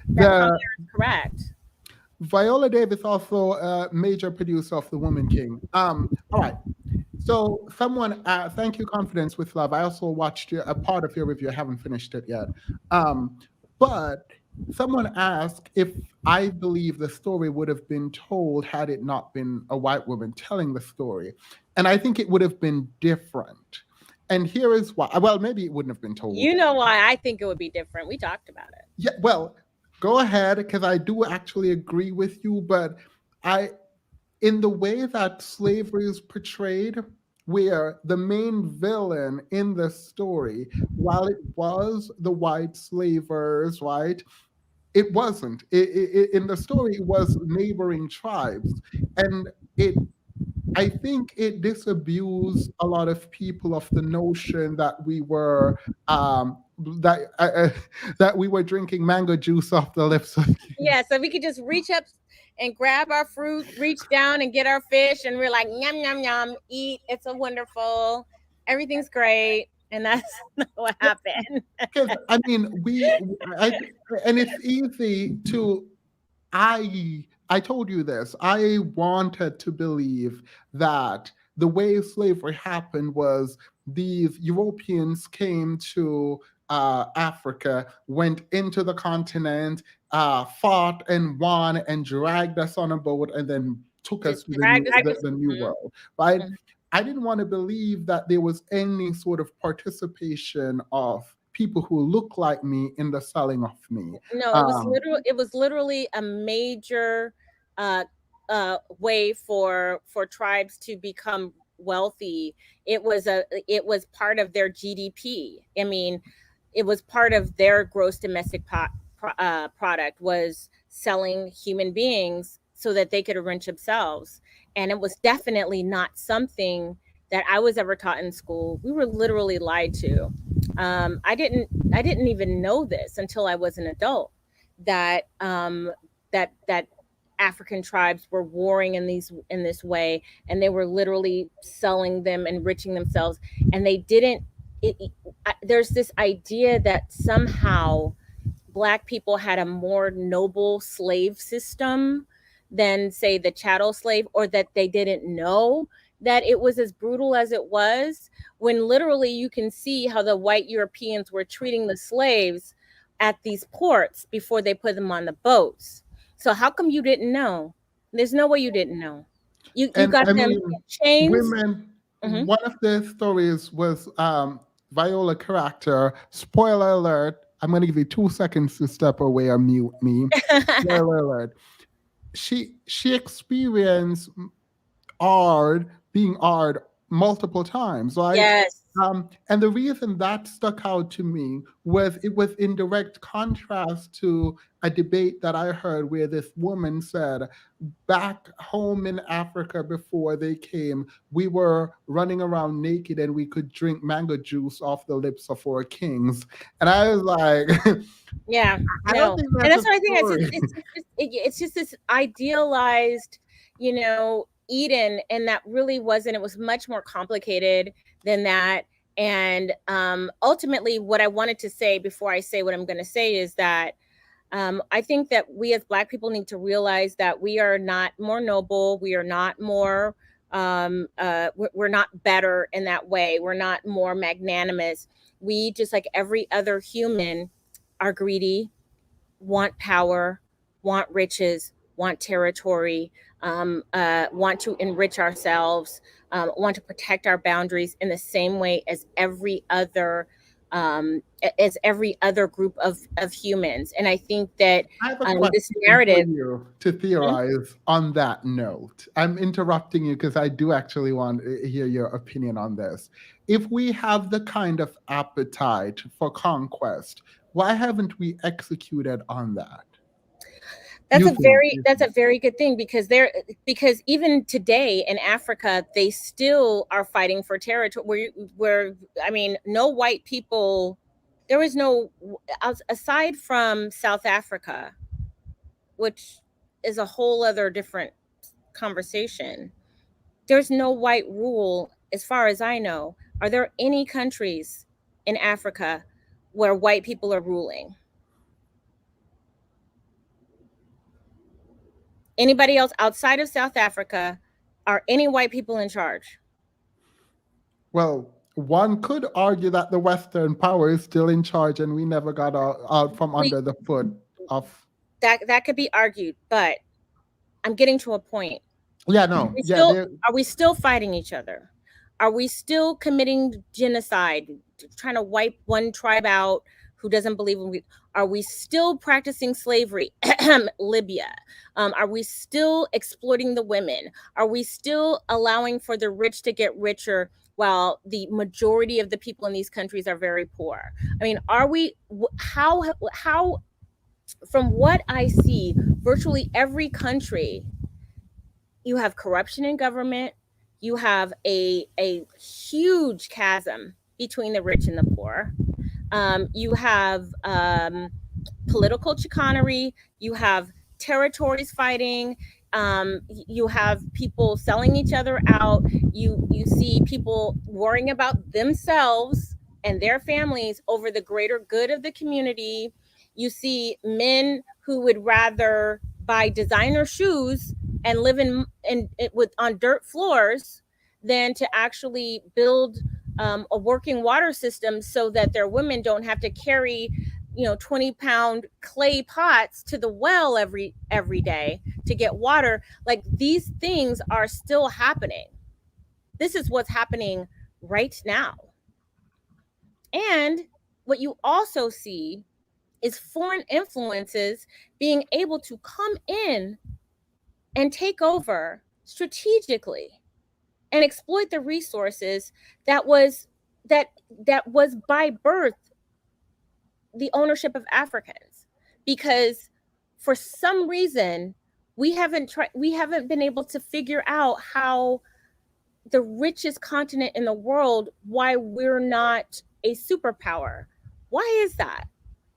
That comment is correct. Viola Davis, also a major producer of The Woman King. All right. So someone, thank you, Confidence with Love. I also watched a part of your review. I haven't finished it yet. But someone asked if I believe the story would have been told had it not been a white woman telling the story. And I think it would have been different. And here is why. Well, maybe it wouldn't have been told. You know why I think it would be different. We talked about it. Yeah, well, go ahead, because I do actually agree with you. But in the way that slavery is portrayed, where the main villain in the story, while it was the white slavers, right, it wasn't. In the story, it was neighboring tribes. And I think it disabused a lot of people of the notion that we were that we were drinking mango juice off the lips of Yeah, so we could just reach up and grab our fruit, reach down and get our fish, and we're like, yum, yum, yum, eat. It's a wonderful, everything's great. And that's not what happened. Because, I mean, and it's easy to, I told you this, I wanted to believe that the way slavery happened was these Europeans came to Africa, went into the continent, fought and won and dragged us on a boat and then took us to the new world, right? I didn't want to believe that there was any sort of participation of people who look like me in the selling of me. No, it was literally a major way for tribes to become wealthy. It was part of their GDP. I mean, it was part of their gross domestic product was selling human beings so that they could enrich themselves. And it was definitely not something that I was ever taught in school. We were literally lied to. I didn't even know this until I was an adult, that African tribes were warring in this way, and they were literally selling them, enriching themselves, and they didn't. There's this idea that somehow Black people had a more noble slave system than, say, the chattel slave, or that they didn't know that it was as brutal as it was, when literally you can see how the white Europeans were treating the slaves at these ports before they put them on the boats. So how come you didn't know? There's no way you didn't know. You And got I them mean, in chains. women, one of the stories was Viola character, spoiler alert, I'm going to give you 2 seconds to step away or mute me. Spoiler alert. She experienced being odd multiple times, right? Yes. And the reason that stuck out to me was it was in direct contrast to a debate that I heard where this woman said, back home in Africa before they came, we were running around naked and we could drink mango juice off the lips of our kings. And I was like, yeah, I no. don't think And that's a what I think. story. It's just this idealized, Eden, and that really wasn't. It was much more complicated than that. And ultimately, what I wanted to say before I say what I'm going to say is that I think that we as Black people need to realize that we are not more noble. We are not more. We're not better in that way. We're not more magnanimous. We, just like every other human, are greedy, want power, want riches, want territory, want to enrich ourselves, want to protect our boundaries in the same way as every other group of humans. And I think that I have a this question narrative for you to theorize on that note. I'm interrupting you because I do actually want to hear your opinion on this. If we have the kind of appetite for conquest, why haven't we executed on that? That's a very good thing, because even today in Africa, they still are fighting for territory where I mean, no white people, there is no, aside from South Africa, which is a whole other different conversation. There's no white rule as far as I know. Are there any countries in Africa where white people are ruling? Anybody else outside of South Africa? Are any white people in charge? Well, one could argue that the Western power is still in charge and we never got out from under the foot of... That could be argued, but I'm getting to a point. Yeah, no. Are we still fighting each other? Are we still committing genocide, trying to wipe one tribe out who doesn't believe in are we still practicing slavery? Libya. Are we still exploiting the women? Are we still allowing for the rich to get richer while the majority of the people in these countries are very poor? I mean, are we, how, from what I see, virtually every country, you have corruption in government, you have a huge chasm between the rich and the poor. You have political chicanery, you have territories fighting, you have people selling each other out, you see people worrying about themselves and their families over the greater good of the community. You see men who would rather buy designer shoes and live on dirt floors than to actually build a working water system so that their women don't have to carry 20-pound clay pots to the well every day to get water. Like, these things are still happening. This is what's happening right now. And what you also see is foreign influences being able to come in and take over strategically and exploit the resources that was by birth the ownership of Africans. Because for some reason we haven't been able to figure out how the richest continent in the world, why we're not a superpower. Why is that?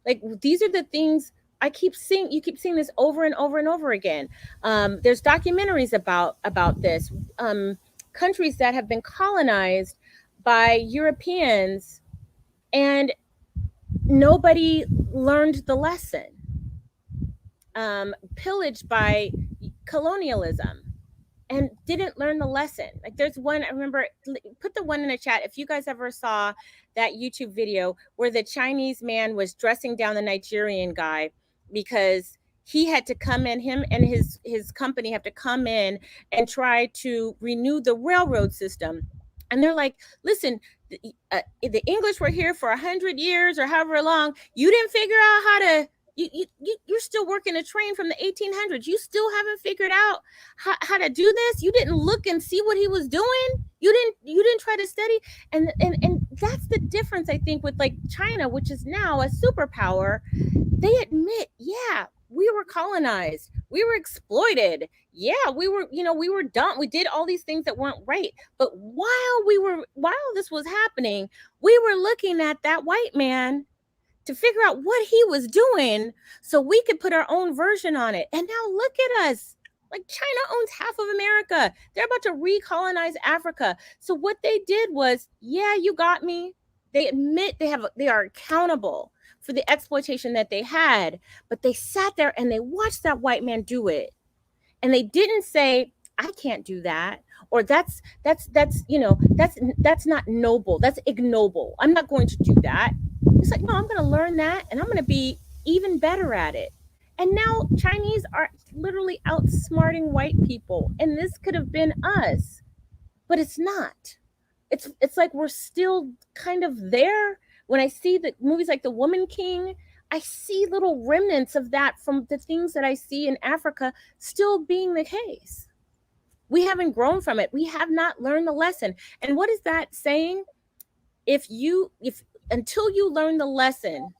Like, these are the things I keep seeing. You keep seeing this over and over and over again. There's documentaries about this. Countries that have been colonized by Europeans and nobody learned the lesson. Pillaged by colonialism and didn't learn the lesson. Like, there's one, I remember, put the one in the chat if you guys ever saw that YouTube video where the Chinese man was dressing down the Nigerian guy because he had to come in, him and his company have to come in and try to renew the railroad system. And they're like, listen, the English were here for 100 years or however long. You didn't figure out how to, you're still working a train from the 1800s. You still haven't figured out how to do this. You didn't look and see what he was doing. You didn't try to study. And that's the difference, I think, with like China, which is now a superpower. They admit, yeah, we were colonized. We were exploited. Yeah, we were done. We did all these things that weren't right. But while this was happening, we were looking at that white man to figure out what he was doing so we could put our own version on it. And now look at us. Like, China owns half of America. They're about to recolonize Africa. So what they did was, yeah, you got me. They admit they are accountable for the exploitation that they had, but they sat there and they watched that white man do it. And they didn't say, I can't do that, or that's not noble. That's ignoble. I'm not going to do that. It's like, no, I'm going to learn that and I'm going to be even better at it. And now Chinese are literally outsmarting white people. And this could have been us, but it's not. It's like we're still kind of there. When I see the movies like The Woman King, I see little remnants of that from the things that I see in Africa still being the case. We haven't grown from it. We have not learned the lesson. And what is that saying? If until you learn the lesson,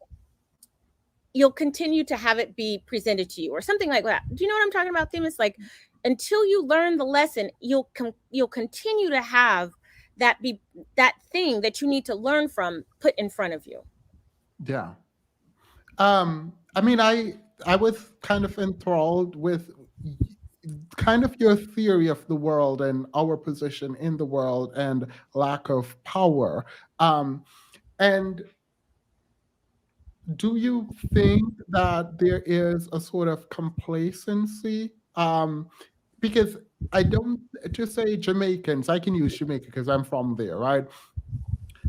you'll continue to have it be presented to you, or something like that. Do you know what I'm talking about, Tim? It's like, until you learn the lesson, you'll continue to have that thing that you need to learn from put in front of you. Yeah. I mean, I was kind of enthralled with kind of your theory of the world and our position in the world and lack of power. And do you think that there is a sort of complacency? Because I don't, to say Jamaicans, I can use Jamaica because I'm from there, right?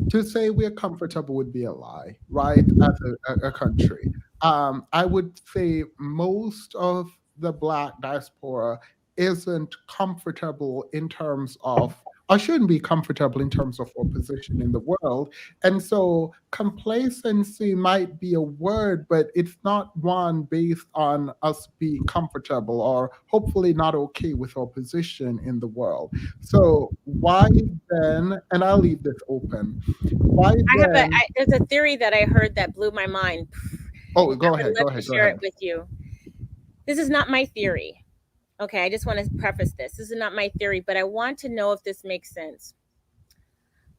To say we're comfortable would be a lie, right? As a country. I would say most of the Black diaspora isn't comfortable in terms of, or shouldn't be comfortable in terms of our position in the world. And so complacency might be a word, but it's not one based on us being comfortable or hopefully not okay with our position in the world. So why then, and I'll leave this open, why then? There's a theory that I heard that blew my mind. Oh, go ahead. Share it with you. This is not my theory. Okay, I just want to preface this. This is not my theory, but I want to know if this makes sense.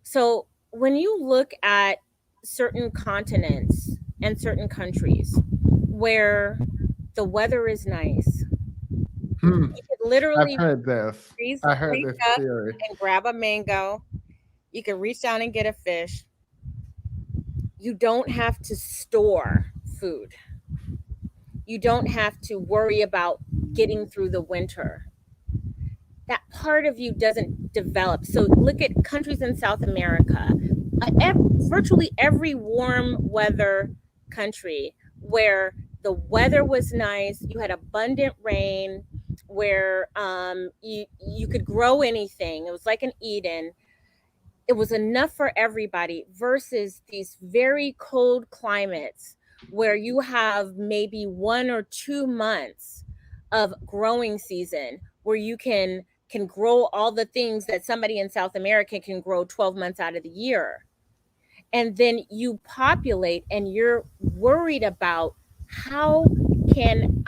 So when you look at certain continents and certain countries where the weather is nice, you could literally freeze up theory and grab a mango. You can reach down and get a fish. You don't have to store food. You don't have to worry about getting through the winter. That part of you doesn't develop. So look at countries in South America. Virtually every warm weather country where the weather was nice, you had abundant rain, where you could grow anything. It was like an Eden. It was enough for everybody, versus these very cold climates where you have maybe 1 or 2 months of growing season where you can grow all the things that somebody in South America can grow 12 months out of the year. And then you populate and you're worried about how am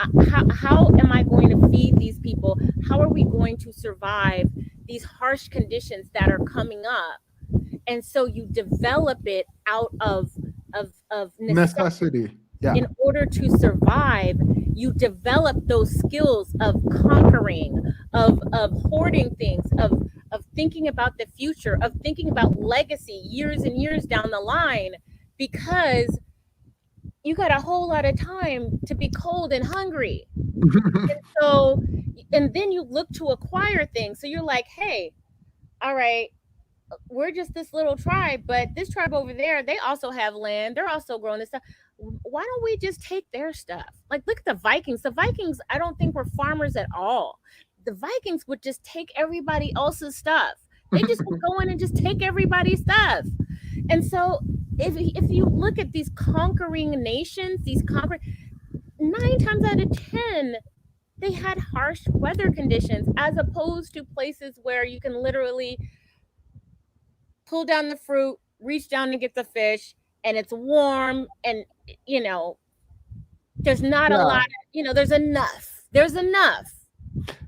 I going to feed these people? How are we going to survive these harsh conditions that are coming up? And so you develop it out of necessity. Yeah. In order to survive, you develop those skills of conquering, of hoarding things, of thinking about the future, of thinking about legacy years and years down the line, because you got a whole lot of time to be cold and hungry. and then you look to acquire things. So you're like, hey, all right, we're just this little tribe, but this tribe over there, they also have land. They're also growing this stuff. why don't we just take their stuff? Like, look at the Vikings. The Vikings, I don't think were farmers at all. The Vikings would just take everybody else's stuff. They just would go in and just take everybody's stuff. And so if you look at these conquering nations, 9 times out of 10, they had harsh weather conditions, as opposed to places where you can literally pull down the fruit, reach down and get the fish, and it's warm, and there's not a lot, there's enough. There's enough.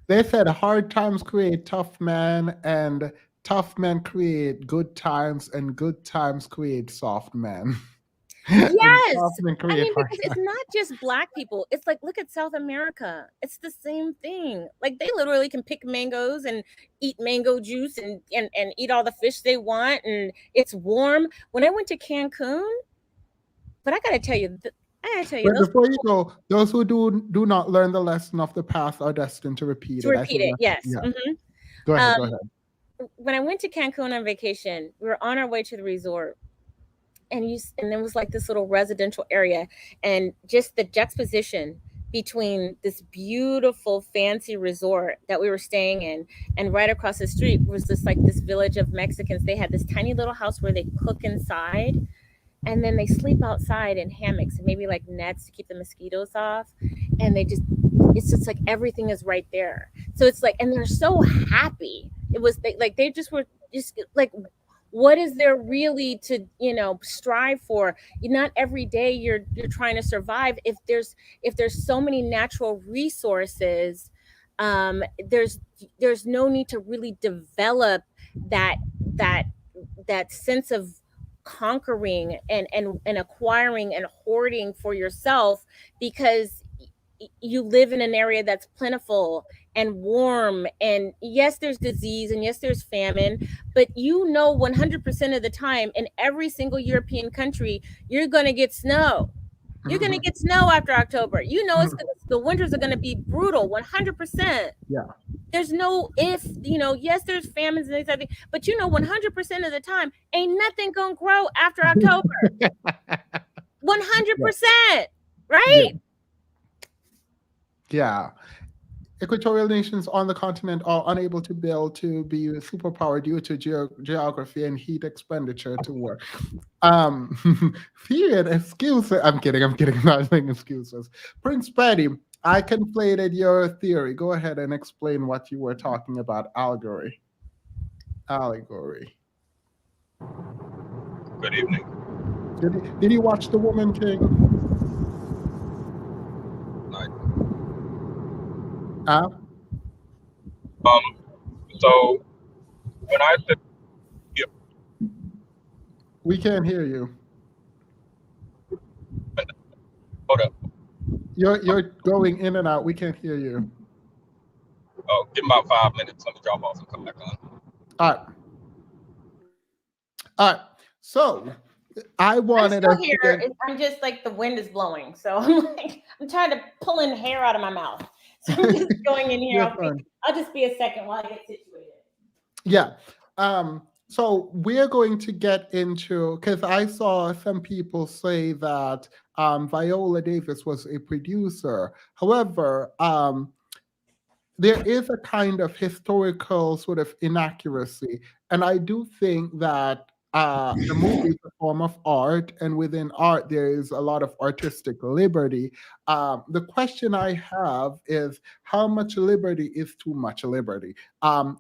They said hard times create tough men, and tough men create good times, and good times create soft men. Yes. Because it's not just Black people. It's like, look at South America. It's the same thing. Like, they literally can pick mangoes and eat mango juice and eat all the fish they want, and it's warm. When I went to Cancun, but I gotta tell you, But before you go, those who do not learn the lesson of the past are destined to repeat it. Yes. Yeah. Mm-hmm. Go ahead. When I went to Cancun on vacation, we were on our way to the resort, and there was like this little residential area, and just the juxtaposition between this beautiful fancy resort that we were staying in, and right across the street was this village of Mexicans. They had this tiny little house where they cook inside, and then they sleep outside in hammocks and maybe like nets to keep the mosquitoes off. And it's just like everything is right there. So it's like, and they're so happy. It was they just were just like, what is there really to strive for? Not every day you're trying to survive. If there's so many natural resources, there's no need to really develop that sense of conquering and acquiring and hoarding for yourself, because you live in an area that's plentiful and warm, and yes, there's disease, and yes, there's famine, but 100% of the time in every single European country, you're going to get snow. You're going to get snow after October. The winters are going to be brutal, 100%. Yeah. There's no yes, there's famines and things, but 100% of the time, ain't nothing going to grow after October. 100%, right? Yeah. Equatorial nations on the continent are unable to build to be a superpower due to geography and heat expenditure to work. Period. Excuses. I'm kidding. Not saying excuses. Prince Patty, I conflated your theory. Go ahead and explain what you were talking about. Allegory. Good evening. Did you watch The Woman King? So when I said, we can't hear you. Hold up. You're going in and out. We can't hear you. Oh, give me about 5 minutes. Let me drop off and come back on. All right. So I wanted I'm still here. I'm just like, the wind is blowing, so I'm trying to pull in hair out of my mouth. So I'm just going in here. I'll just be a second while I get situated. Yeah. So we're going to get into, because I saw some people say that Viola Davis was a producer. However, there is a kind of historical sort of inaccuracy. And I do think that the movie is a form of art, and within art, there is a lot of artistic liberty. The question I have is, how much liberty is too much liberty?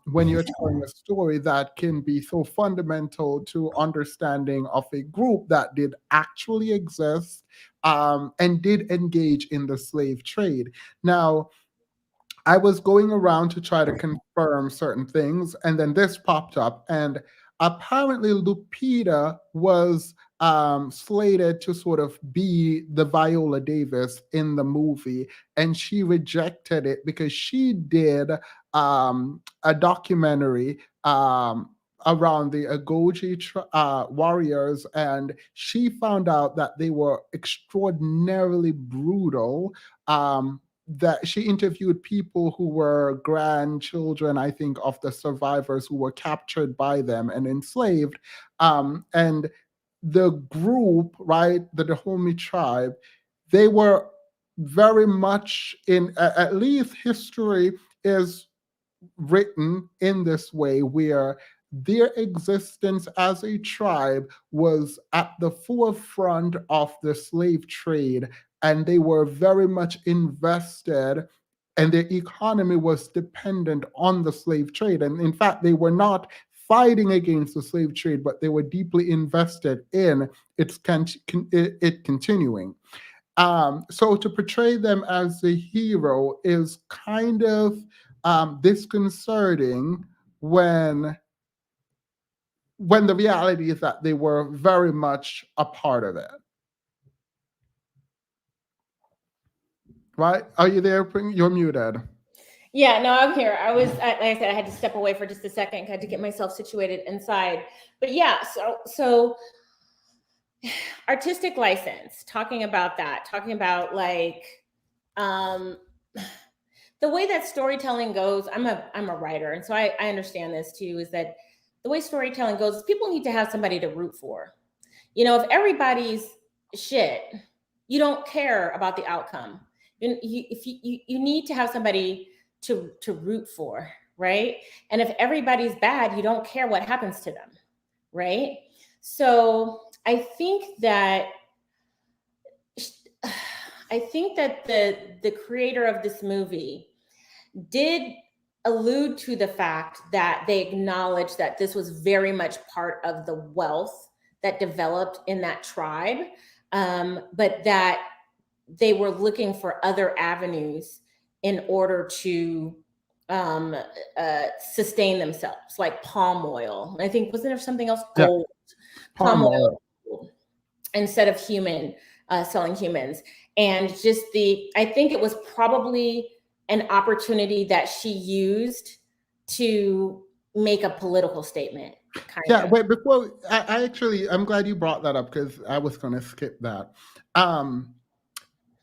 When you're telling a story that can be so fundamental to understanding of a group that did actually exist and did engage in the slave trade. Now, I was going around to try to confirm certain things, and then this popped up, and apparently Lupita was slated to sort of be the Viola Davis in the movie, and she rejected it because she did a documentary around the Agoji warriors, and she found out that they were extraordinarily brutal. That she interviewed people who were grandchildren, I think, of the survivors who were captured by them and enslaved. And the group, right, the Dahomey tribe, they were very much at least history is written in this way, where their existence as a tribe was at the forefront of the slave trade, and they were very much invested, and their economy was dependent on the slave trade. And in fact, they were not fighting against the slave trade, but they were deeply invested in it continuing. So to portray them as a hero is kind of disconcerting when the reality is that they were very much a part of it. Right? Are you there? You're muted. Yeah, no, I'm here. Like I said, I had to step away for just a second. I had to get myself situated inside. But yeah, so artistic license, talking about like the way that storytelling goes. I'm a writer, and so I understand this too, is that the way storytelling goes is people need to have somebody to root for. You know, if everybody's shit, you don't care about the outcome. You need to have somebody to root for, right? And if everybody's bad, you don't care what happens to them, right? So I think that the creator of this movie did allude to the fact that they acknowledged that this was very much part of the wealth that developed in that tribe, but that they were looking for other avenues in order to sustain themselves, like palm oil. I think, wasn't there something else? Gold. Yeah. Palm oil instead of selling humans. And just I think it was probably an opportunity that she used to make a political statement. Wait, before I'm glad you brought that up, because I was going to skip that.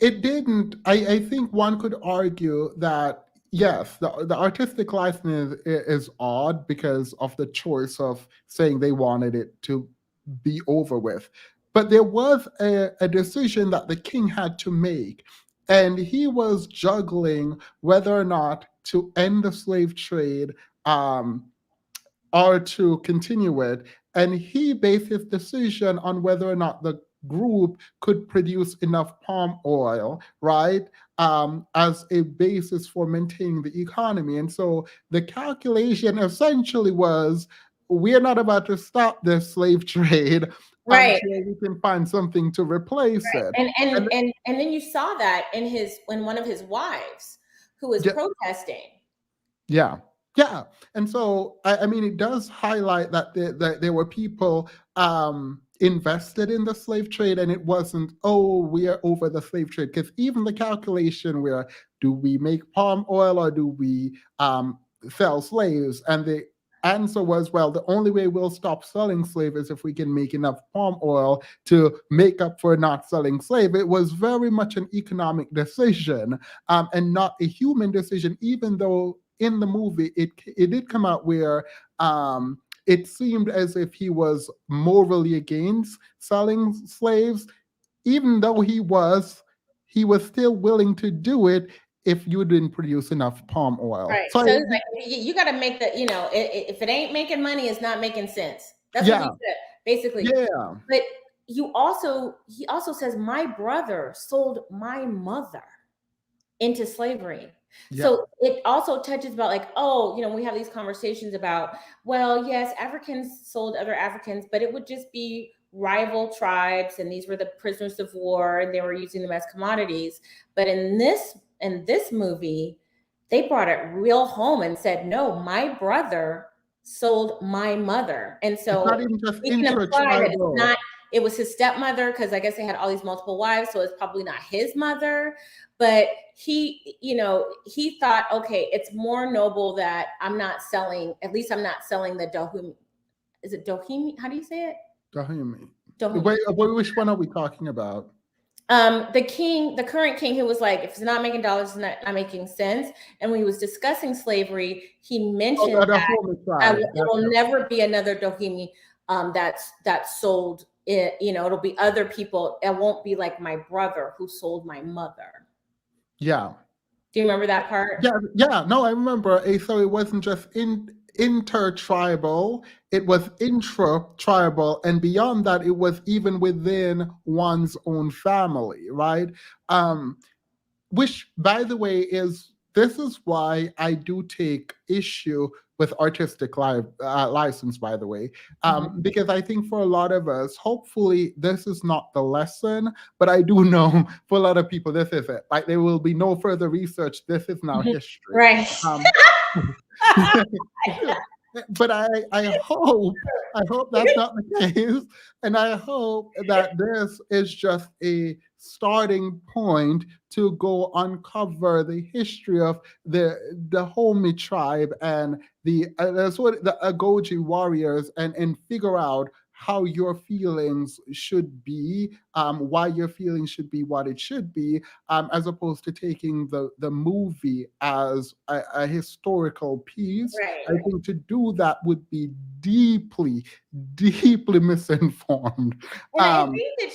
It didn't. I think one could argue that yes, the artistic license is odd because of the choice of saying they wanted it to be over with. But there was a decision that the king had to make, and he was juggling whether or not to end the slave trade or to continue it. And he based his decision on whether or not the group could produce enough palm oil, right, as a basis for maintaining the economy. And so the calculation essentially was, we're not about to stop this slave trade right until we can find something to replace it. And then you saw that in one of his wives who was protesting. Yeah. And so, I mean, it does highlight that there were people invested in the slave trade, and it wasn't, oh, we are over the slave trade. Because even the calculation where, do we make palm oil or do we sell slaves? And the answer was, well, the only way we'll stop selling slave is if we can make enough palm oil to make up for not selling slave. It was very much an economic decision and not a human decision, even though in the movie it did come out where it seemed as if he was morally against selling slaves, even though he was still willing to do it if you didn't produce enough palm oil. Right. So it's like, you got to make if it ain't making money, it's not making sense. That's what he said, basically. Yeah. But he also says, my brother sold my mother into slavery. Yeah. So it also touches about like, we have these conversations about, well, yes, Africans sold other Africans, but it would just be rival tribes, and these were the prisoners of war, and they were using them as commodities. But in this movie, they brought it real home and said, no, my brother sold my mother. And so we can imply that it's not, it was his stepmother, because I guess they had all these multiple wives, so it's probably not his mother. But he thought, okay, it's more noble that I'm not selling the Dahomey. Is it Dahomey? How do you say it? Dahomey. Wait, which one are we talking about? The current king, who was like, if it's not making dollars, it's not making sense. And when he was discussing slavery, he mentioned that it will never be another Dahomey that's sold it'll be other people. It won't be like my brother who sold my mother. Yeah. Do you remember that part? Yeah. No, I remember. So it wasn't just intertribal, it was intra-tribal, and beyond that, it was even within one's own family, right? Which, by the way, this is why I do take issue with artistic license, by the way, because I think for a lot of us, hopefully this is not the lesson, but I do know for a lot of people, this is it. Like there will be no further research. This is now history. Right. But I hope that's not the case, and I hope that this is just a starting point to go uncover the history of the Homie tribe and the Agoji warriors, and figure out how your feelings should be, why your feelings should be what it should be, as opposed to taking the movie as a historical piece. Right. I think to do that would be deeply, deeply misinformed. And I think that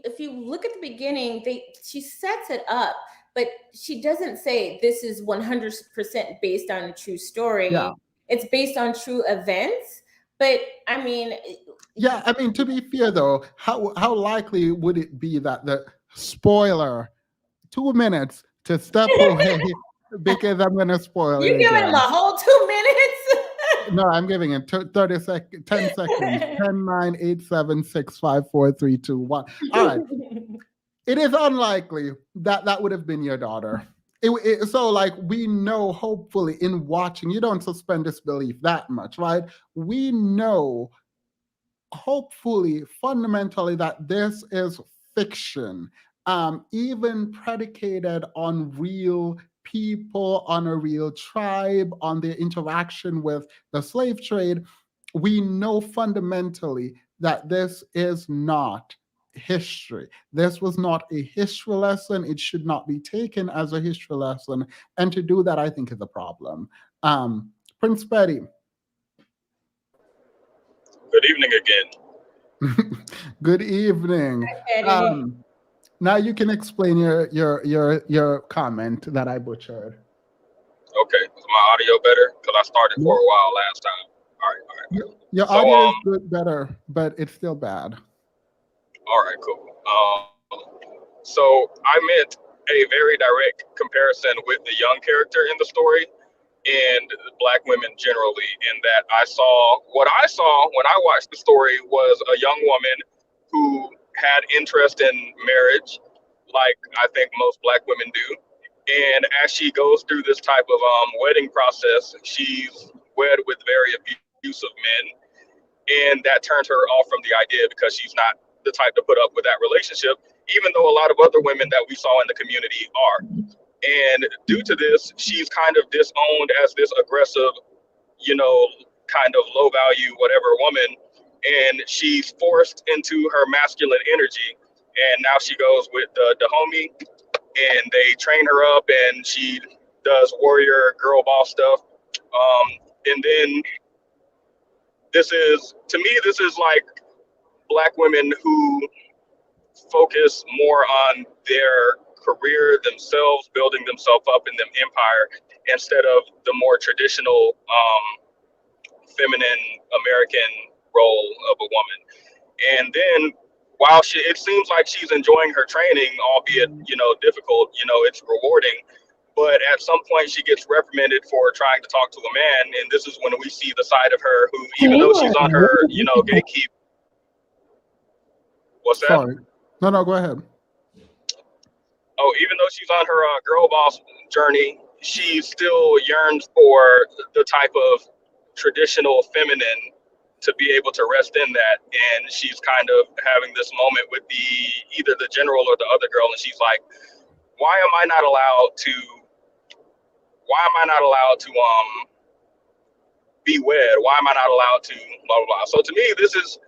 if you look at the beginning, she sets it up, but she doesn't say this is 100% based on a true story. Yeah. It's based on true events. But I mean, to be fair though, how likely would it be that the spoiler 2 minutes to step away because I'm gonna spoil you're it giving again. him a whole 2 minutes? No, I'm giving it 30 seconds, 10 seconds. 10, 9, 8, 7, 6, 5, 4, 3, 2, 1. All right. It is unlikely that would have been your daughter. So like we know, hopefully in watching, you don't suspend disbelief that much, right? We know, hopefully, fundamentally, that this is fiction, even predicated on real people, on a real tribe, on their interaction with the slave trade. We know fundamentally that this is not history. This was not a history lesson. It should not be taken as a history lesson. And to do that, I think, is a problem. Prince Betty. Good evening again. Good evening. Hi, now you can explain your comment that I butchered. Okay, is my audio better? Because I started for a while last time. All right. Your audio is good, better, but it's still bad. All right, cool. So I meant a very direct comparison with the young character in the story and Black women generally, in that what I saw when I watched the story was a young woman who had interest in marriage, like I think most Black women do. And as she goes through this type of wedding process, she's wed with very abusive men. And that turned her off from the idea because she's not the type to put up with that relationship, even though a lot of other women that we saw in the community are. And due to this, she's kind of disowned as this aggressive, kind of low value, whatever woman. And she's forced into her masculine energy. And now she goes with the homie, and they train her up, and she does warrior girl boss stuff. And then this is like Black women who focus more on their career, themselves, building themselves up in the empire, instead of the more traditional feminine American role of a woman. And then while it seems like she's enjoying her training, albeit, difficult, it's rewarding. But at some point she gets reprimanded for trying to talk to a man. And this is when we see the side of her who, even though she's on her, gatekeep. What's that? Sorry. No, go ahead. Oh, even though she's on her girl boss journey, she still yearns for the type of traditional feminine to be able to rest in that. And she's kind of having this moment with either the general or the other girl. And she's like, why am I not allowed to be wed? Why am I not allowed to blah, blah, blah. So to me, this is,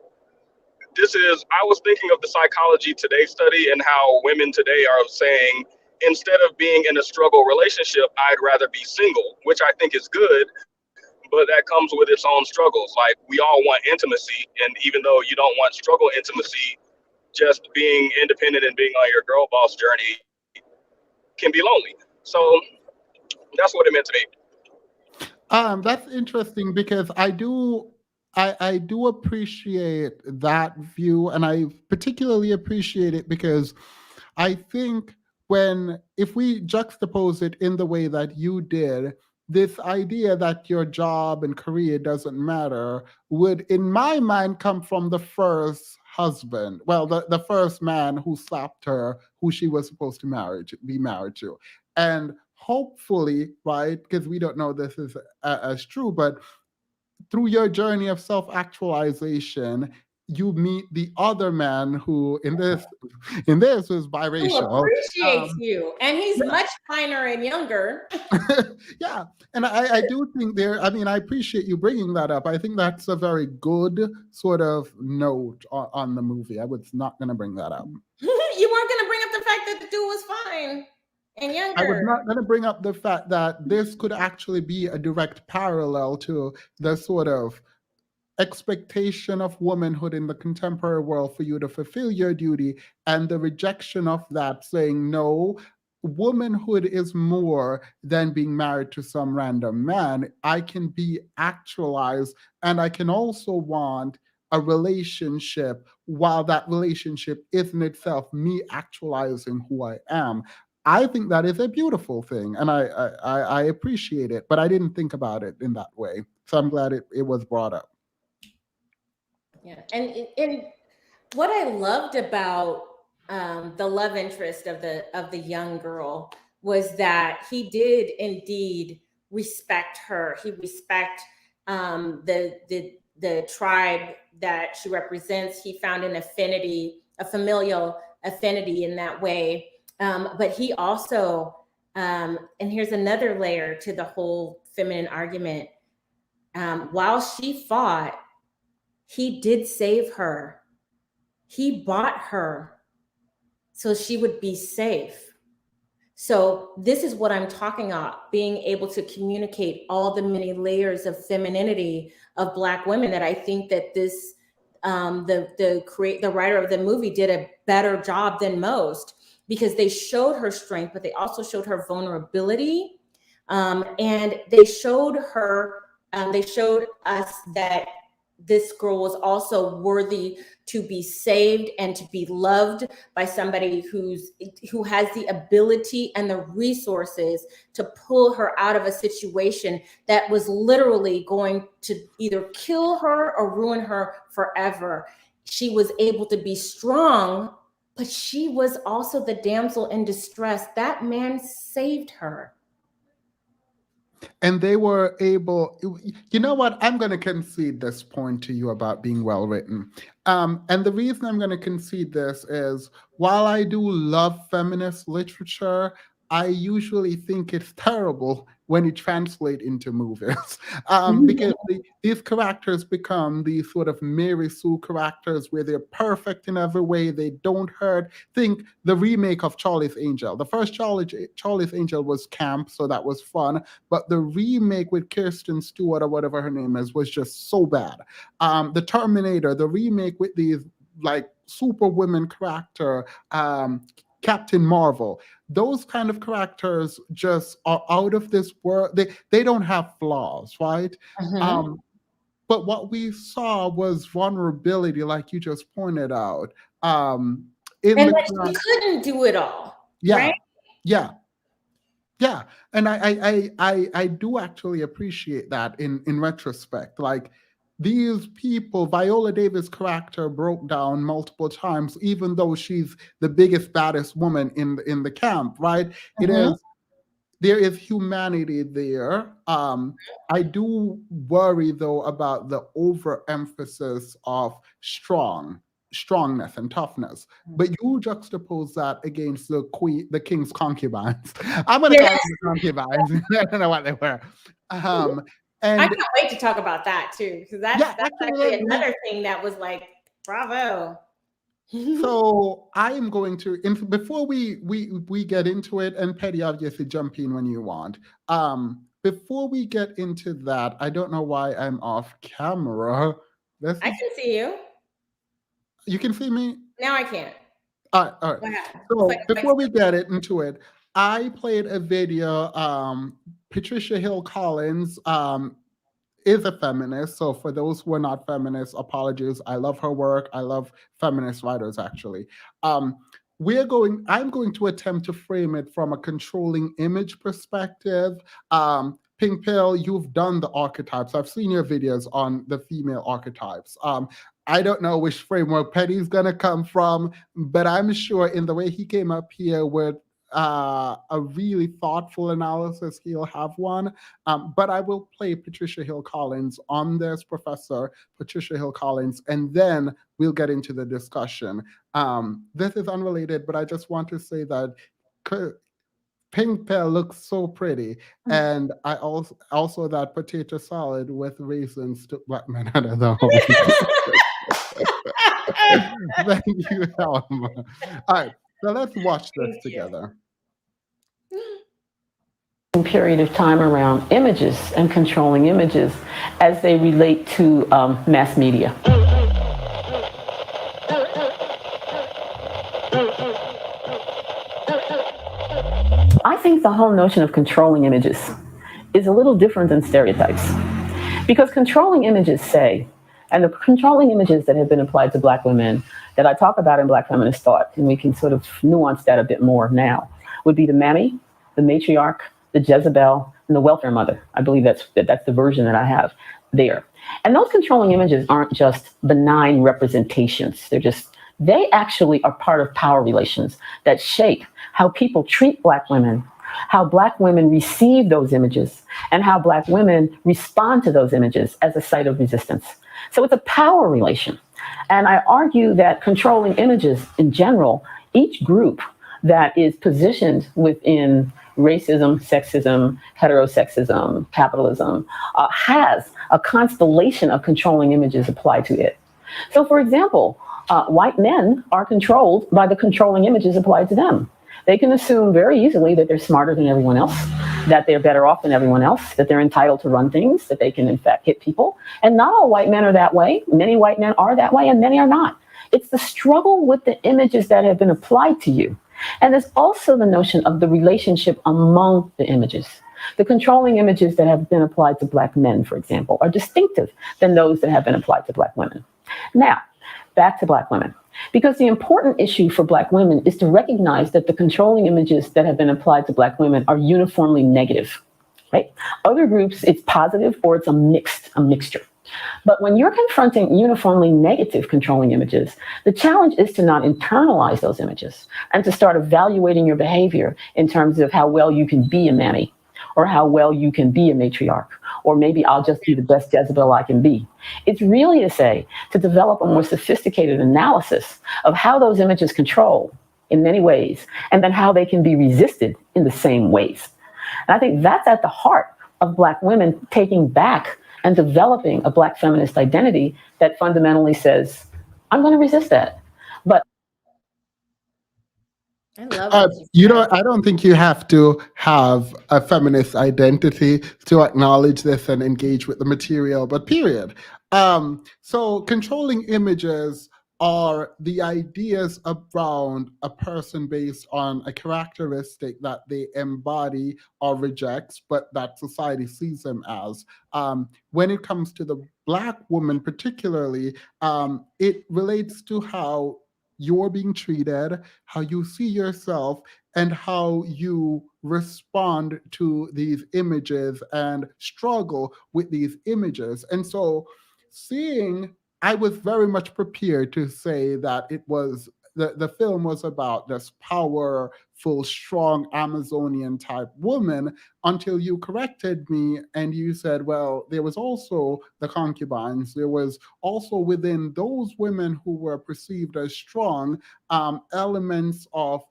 I was thinking of the Psychology Today study and how women today are saying, instead of being in a struggle relationship, I'd rather be single, which I think is good. but that comes with its own struggles. Like, we all want intimacy, and even though you don't want struggle intimacy, just being independent and being on your girl boss journey can be lonely. So that's what it meant to me. That's interesting because I do appreciate that view, and I particularly appreciate it because I think if we juxtapose it in the way that you did, this idea that your job and career doesn't matter would, in my mind, come from the first husband. Well, the first man who slapped her, who she was supposed to be married to. And hopefully, right, because we don't know this is as true, but through your journey of self-actualization, you meet the other man who in this is Who biracial. appreciates you, and he's much finer and younger. Yeah, and I do think I appreciate you bringing that up. I think that's a very good sort of note on the movie. I was not going to bring that up. You weren't going to bring up the fact that the dude was fine and younger. I was not going to bring up the fact that this could actually be a direct parallel to the sort of expectation of womanhood in the contemporary world for you to fulfill your duty, and the rejection of that, saying, no, womanhood is more than being married to some random man. I can be actualized, and I can also want a relationship while that relationship is in itself me actualizing who I am. I think that is a beautiful thing, and I appreciate it, but I didn't think about it in that way. So I'm glad it was brought up. Yeah, and what I loved about the love interest of the young girl was that he did indeed respect her. He respect the tribe that she represents. He found an affinity, a familial affinity in that way. But he also, and here's another layer to the whole feminine argument. While she fought, he did save her. He bought her so she would be safe. So this is what I'm talking about, being able to communicate all the many layers of femininity of Black women, that I think that this, the writer of the movie did a better job than most, because they showed her strength, but they also showed her vulnerability. And they showed us that this girl was also worthy to be saved and to be loved by somebody who has the ability and the resources to pull her out of a situation that was literally going to either kill her or ruin her forever. She was able to be strong, but she was also the damsel in distress. That man saved her. And they were able, you know what? I'm going to concede this point to you about being well written. And the reason I'm going to concede this is, while I do love feminist literature, I usually think it's terrible when it translates into movies, because these characters become these sort of Mary Sue characters where they're perfect in every way. They don't hurt. Think the remake of Charlie's Angel. The first Charlie's Angel was camp, so that was fun. But the remake with Kirsten Stewart, or whatever her name is, was just so bad. The Terminator, the remake with these like superwoman character, Captain Marvel, those kind of characters just are out of this world. They don't have flaws, right? But what we saw was vulnerability, like you just pointed out. And that she couldn't do it all. Yeah, right? yeah. And I do actually appreciate that in retrospect. Like, these people, Viola Davis' character broke down multiple times, even though she's the biggest, baddest woman in the camp, right? There is humanity there. I do worry, though, about the overemphasis of strongness and toughness. But you juxtapose that against the king's concubines. I'm going to call them the concubines. I don't know what they were. And I can't wait to talk about that too, because that's actually another thing that was like, bravo. So I am going to before we get into it, and Petty, obviously jump in when you want. Before we get into that, I don't know why I'm off camera. This I is can see you. You can see me. Now I can't. All right. Go ahead. It's like So a before we get into it, I played a video. Patricia Hill Collins is a feminist. So for those who are not feminists, apologies. I love her work. I love feminist writers actually. Um, I'm going to attempt to frame it from a controlling image perspective. Pink Pill, you've done the archetypes. I've seen your videos on the female archetypes. I don't know which framework Petty's gonna come from, but I'm sure in the way he came up here with a really thoughtful analysis, he'll have one. But I will play Patricia Hill Collins on this, Professor Patricia Hill Collins, and then we'll get into the discussion. This is unrelated, but I just want to say that Pink Pill looks so pretty, and I also that potato salad with raisins to black men out of the home. Thank you, Helma. All right, so let's watch this together. Period of time around images and controlling images as they relate to mass media. I think the whole notion of controlling images is a little different than stereotypes, because controlling images say, and the controlling images that have been applied to Black women that I talk about in Black feminist thought, and we can sort of nuance that a bit more now, would be the mammy, the matriarch, the Jezebel, and the welfare mother. I believe that's the version that I have there. And those controlling images aren't just benign representations. They actually are part of power relations that shape how people treat Black women, how Black women receive those images, and how Black women respond to those images as a site of resistance. So it's a power relation. And I argue that controlling images in general, each group that is positioned within racism, sexism, heterosexism, capitalism, has a constellation of controlling images applied to it. So for example, white men are controlled by the controlling images applied to them. They can assume very easily that they're smarter than everyone else, that they're better off than everyone else, that they're entitled to run things, that they can in fact hit people. And not all white men are that way. Many white men are that way and many are not. It's the struggle with the images that have been applied to you. And there's also the notion of the relationship among the images. The controlling images that have been applied to Black men, for example, are distinctive than those that have been applied to Black women. Now, back to Black women. Because the important issue for Black women is to recognize that the controlling images that have been applied to Black women are uniformly negative, right? Other groups, it's positive or it's a mixture. But when you're confronting uniformly negative controlling images, the challenge is to not internalize those images and to start evaluating your behavior in terms of how well you can be a mammy, or how well you can be a matriarch, or maybe I'll just be the best Jezebel I can be. It's really to develop a more sophisticated analysis of how those images control in many ways, and then how they can be resisted in the same ways. And I think that's at the heart of Black women taking back and developing a Black feminist identity that fundamentally says, I'm going to resist that. But I love I don't think you have to have a feminist identity to acknowledge this and engage with the material, but period. So controlling images are the ideas around a person based on a characteristic that they embody or reject, but that society sees them as. When it comes to the Black woman particularly, it relates to how you're being treated, how you see yourself, and how you respond to these images and struggle with these images. And so I was very much prepared to say that the film was about this powerful, strong Amazonian type woman, until you corrected me and you said, well, there was also the concubines. There was also within those women who were perceived as strong, elements of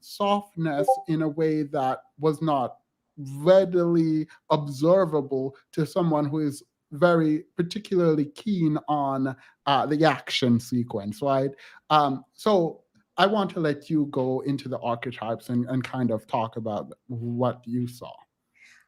softness in a way that was not readily observable to someone who is very particularly keen on the action sequence, right? So I want to let you go into the archetypes and kind of talk about what you saw.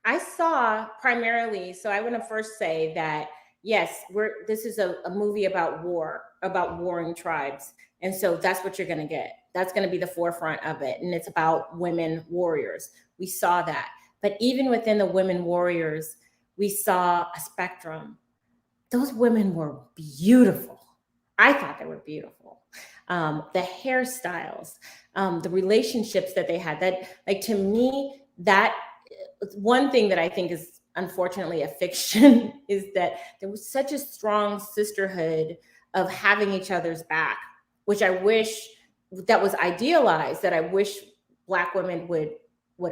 I saw primarily, so I want to first say that yes, this is a movie about war, about warring tribes. And so that's what you're going to get. That's going to be the forefront of it. And it's about women warriors. We saw that. But even within the women warriors, we saw a spectrum. Those women were beautiful. I thought they were beautiful. The hairstyles, the relationships that they had, that, like, to me, that one thing that I think is unfortunately a fiction is that there was such a strong sisterhood of having each other's back, which I wish that was idealized, that I wish Black women would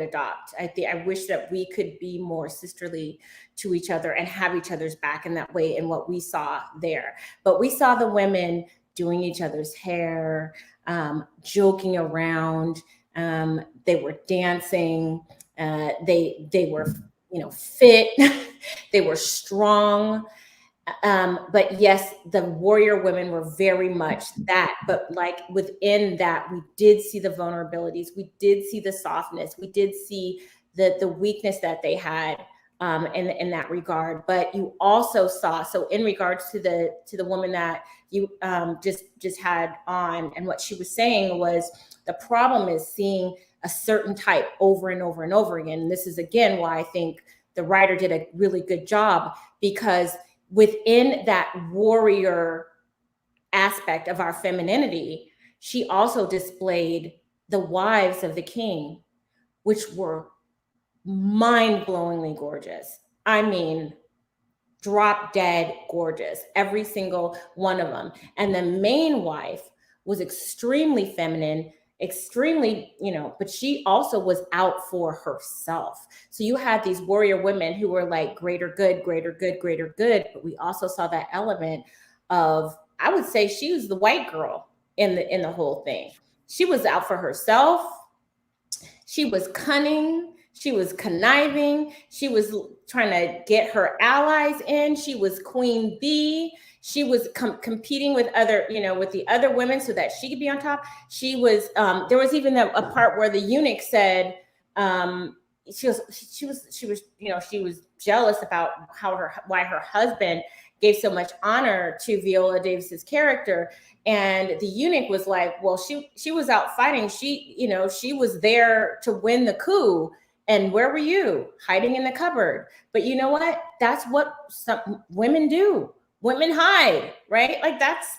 adopt. I wish that we could be more sisterly to each other and have each other's back in that way, in what we saw there. But we saw the women doing each other's hair, joking around. They were dancing. They were, fit. They were strong. But yes, the warrior women were very much that. But like within that, we did see the vulnerabilities. We did see the softness. We did see the weakness that they had in that regard. But you also saw, so in regards to the woman that you just had on, and what she was saying was, the problem is seeing a certain type over and over and over again. And this is again why I think the writer did a really good job, because within that warrior aspect of our femininity, she also displayed the wives of the king, which were mind-blowingly gorgeous. I mean, drop dead gorgeous, every single one of them. And the main wife was extremely feminine, extremely, but she also was out for herself. So you had these warrior women who were like greater good, greater good, greater good. But we also saw that element of, I would say she was the white girl in the whole thing. She was out for herself. She was cunning. She was conniving. She was trying to get her allies in. She was queen bee. She was competing with with the other women so that she could be on top. She was, there was even a part where the eunuch said, she was jealous about why her husband gave so much honor to Viola Davis's character. And the eunuch was like, well, she was out fighting. She was there to win the coup. And where were you? Hiding in the cupboard. But you know what? That's what some women do. Women hide, right? Like that's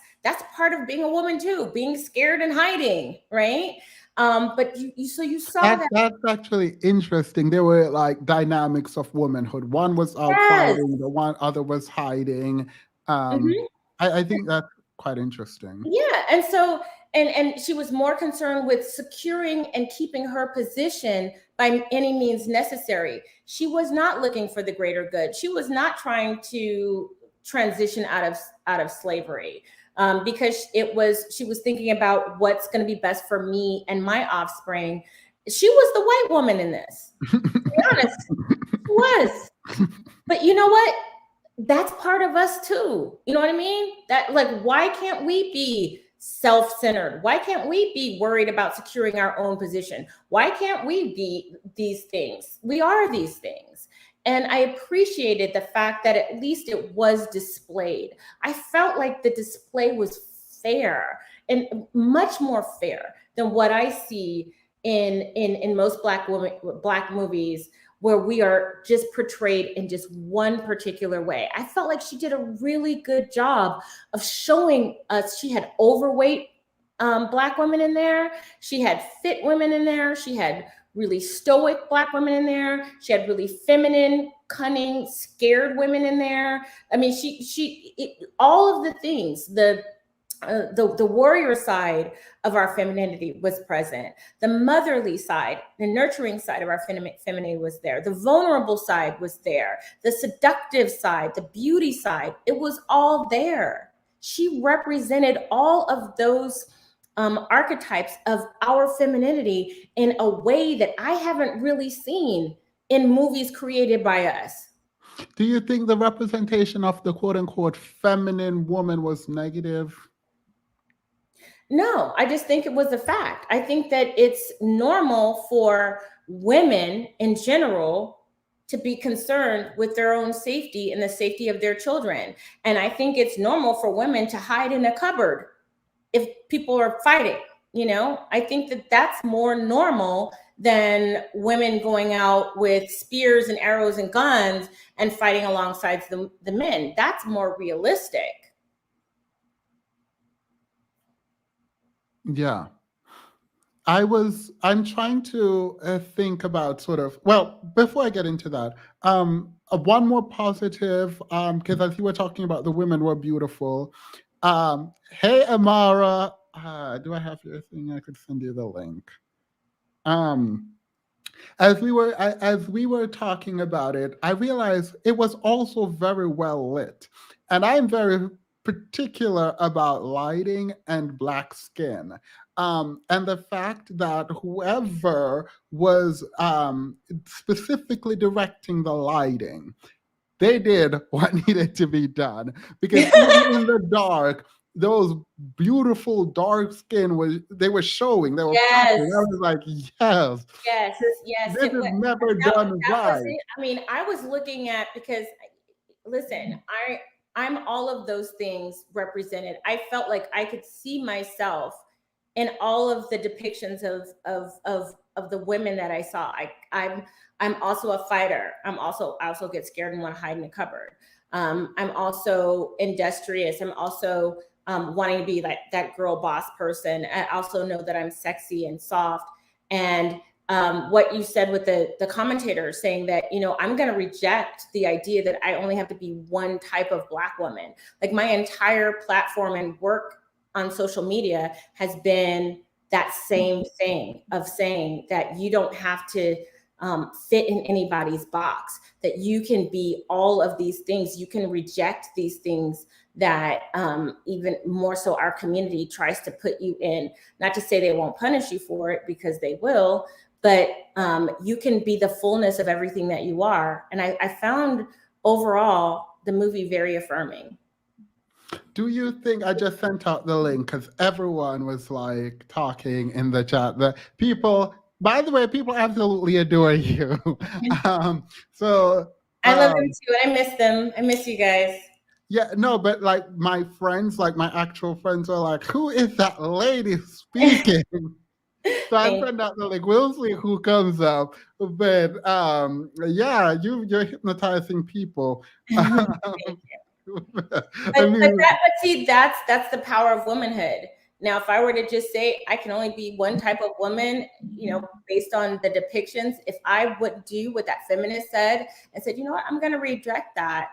part of being a woman too, being scared and hiding, right? But you saw that. That's actually interesting. There were like dynamics of womanhood. One was out fighting, the one other was hiding. I think that's quite interesting. Yeah, and so and she was more concerned with securing and keeping her position by any means necessary. She was not looking for the greater good. She was not trying to transition out of slavery, because she was thinking about what's going to be best for me and my offspring. She was the white woman in this. To be honest, she was. But you know what? That's part of us too. You know what I mean? That, like, why can't we be self-centered? Why can't we be worried about securing our own position? Why can't we be these things? We are these things. And I appreciated the fact that at least it was displayed. I felt like the display was fair, and much more fair than what I see in most Black movies, where we are just portrayed in just one particular way. I felt like she did a really good job of showing us. She had overweight Black women in there. She had fit women in there. She had really stoic Black women in there. She had really feminine, cunning, scared women in there. I mean, all of the things, the warrior side of our femininity was present. The motherly side, the nurturing side of our femininity was there. The vulnerable side was there. The seductive side, the beauty side, it was all there. She represented all of those archetypes of our femininity in a way that I haven't really seen in movies created by us. Do you think the representation of the quote unquote feminine woman was negative? No, I just think it was a fact. I think that it's normal for women in general to be concerned with their own safety and the safety of their children. And I think it's normal for women to hide in a cupboard if people are fighting. I think that that's more normal than women going out with spears and arrows and guns and fighting alongside the men. That's more realistic. Yeah. I'm trying to think about sort of, well, before I get into that, one more positive, because as you were talking about the women were beautiful. Hey, Amara, do I have your thing? I could send you the link. As we were talking about it, I realized it was also very well lit, and I'm very particular about lighting and black skin. And the fact that whoever was specifically directing the lighting, they did what needed to be done, because even in the dark, those beautiful dark skin they were showing, they were popping. I was like, yes, Yes. this is never done That was right. it. I mean, I was looking at, because listen, I'm all of those things represented. I felt like I could see myself in all of the depictions of the women that I saw. I'm also a fighter. I also get scared and want to hide in a cupboard. I'm also industrious. I'm also wanting to be like that girl boss person. I also know that I'm sexy and soft. And what you said with the commentator saying that, I'm going to reject the idea that I only have to be one type of Black woman. Like, my entire platform and work on social media has been that same thing of saying that you don't have to fit in anybody's box, that you can be all of these things. You can reject these things that even more so our community tries to put you in. Not to say they won't punish you for it, because they will, but you can be the fullness of everything that you are. And I found overall the movie very affirming. Do you think, I just sent out the link because everyone was like talking in the chat, that people, by the way, people absolutely adore you. So I love them too, and I miss them. I miss you guys. Yeah, no, but like my friends, like my actual friends, are like, "Who is that lady speaking?" So I send out the link. We'll see who comes up. But yeah, you're hypnotizing people. But see, that's the power of womanhood. Now, if I were to just say I can only be one type of woman, based on the depictions, if I would do what that feminist said and said, you know what, I'm going to reject that,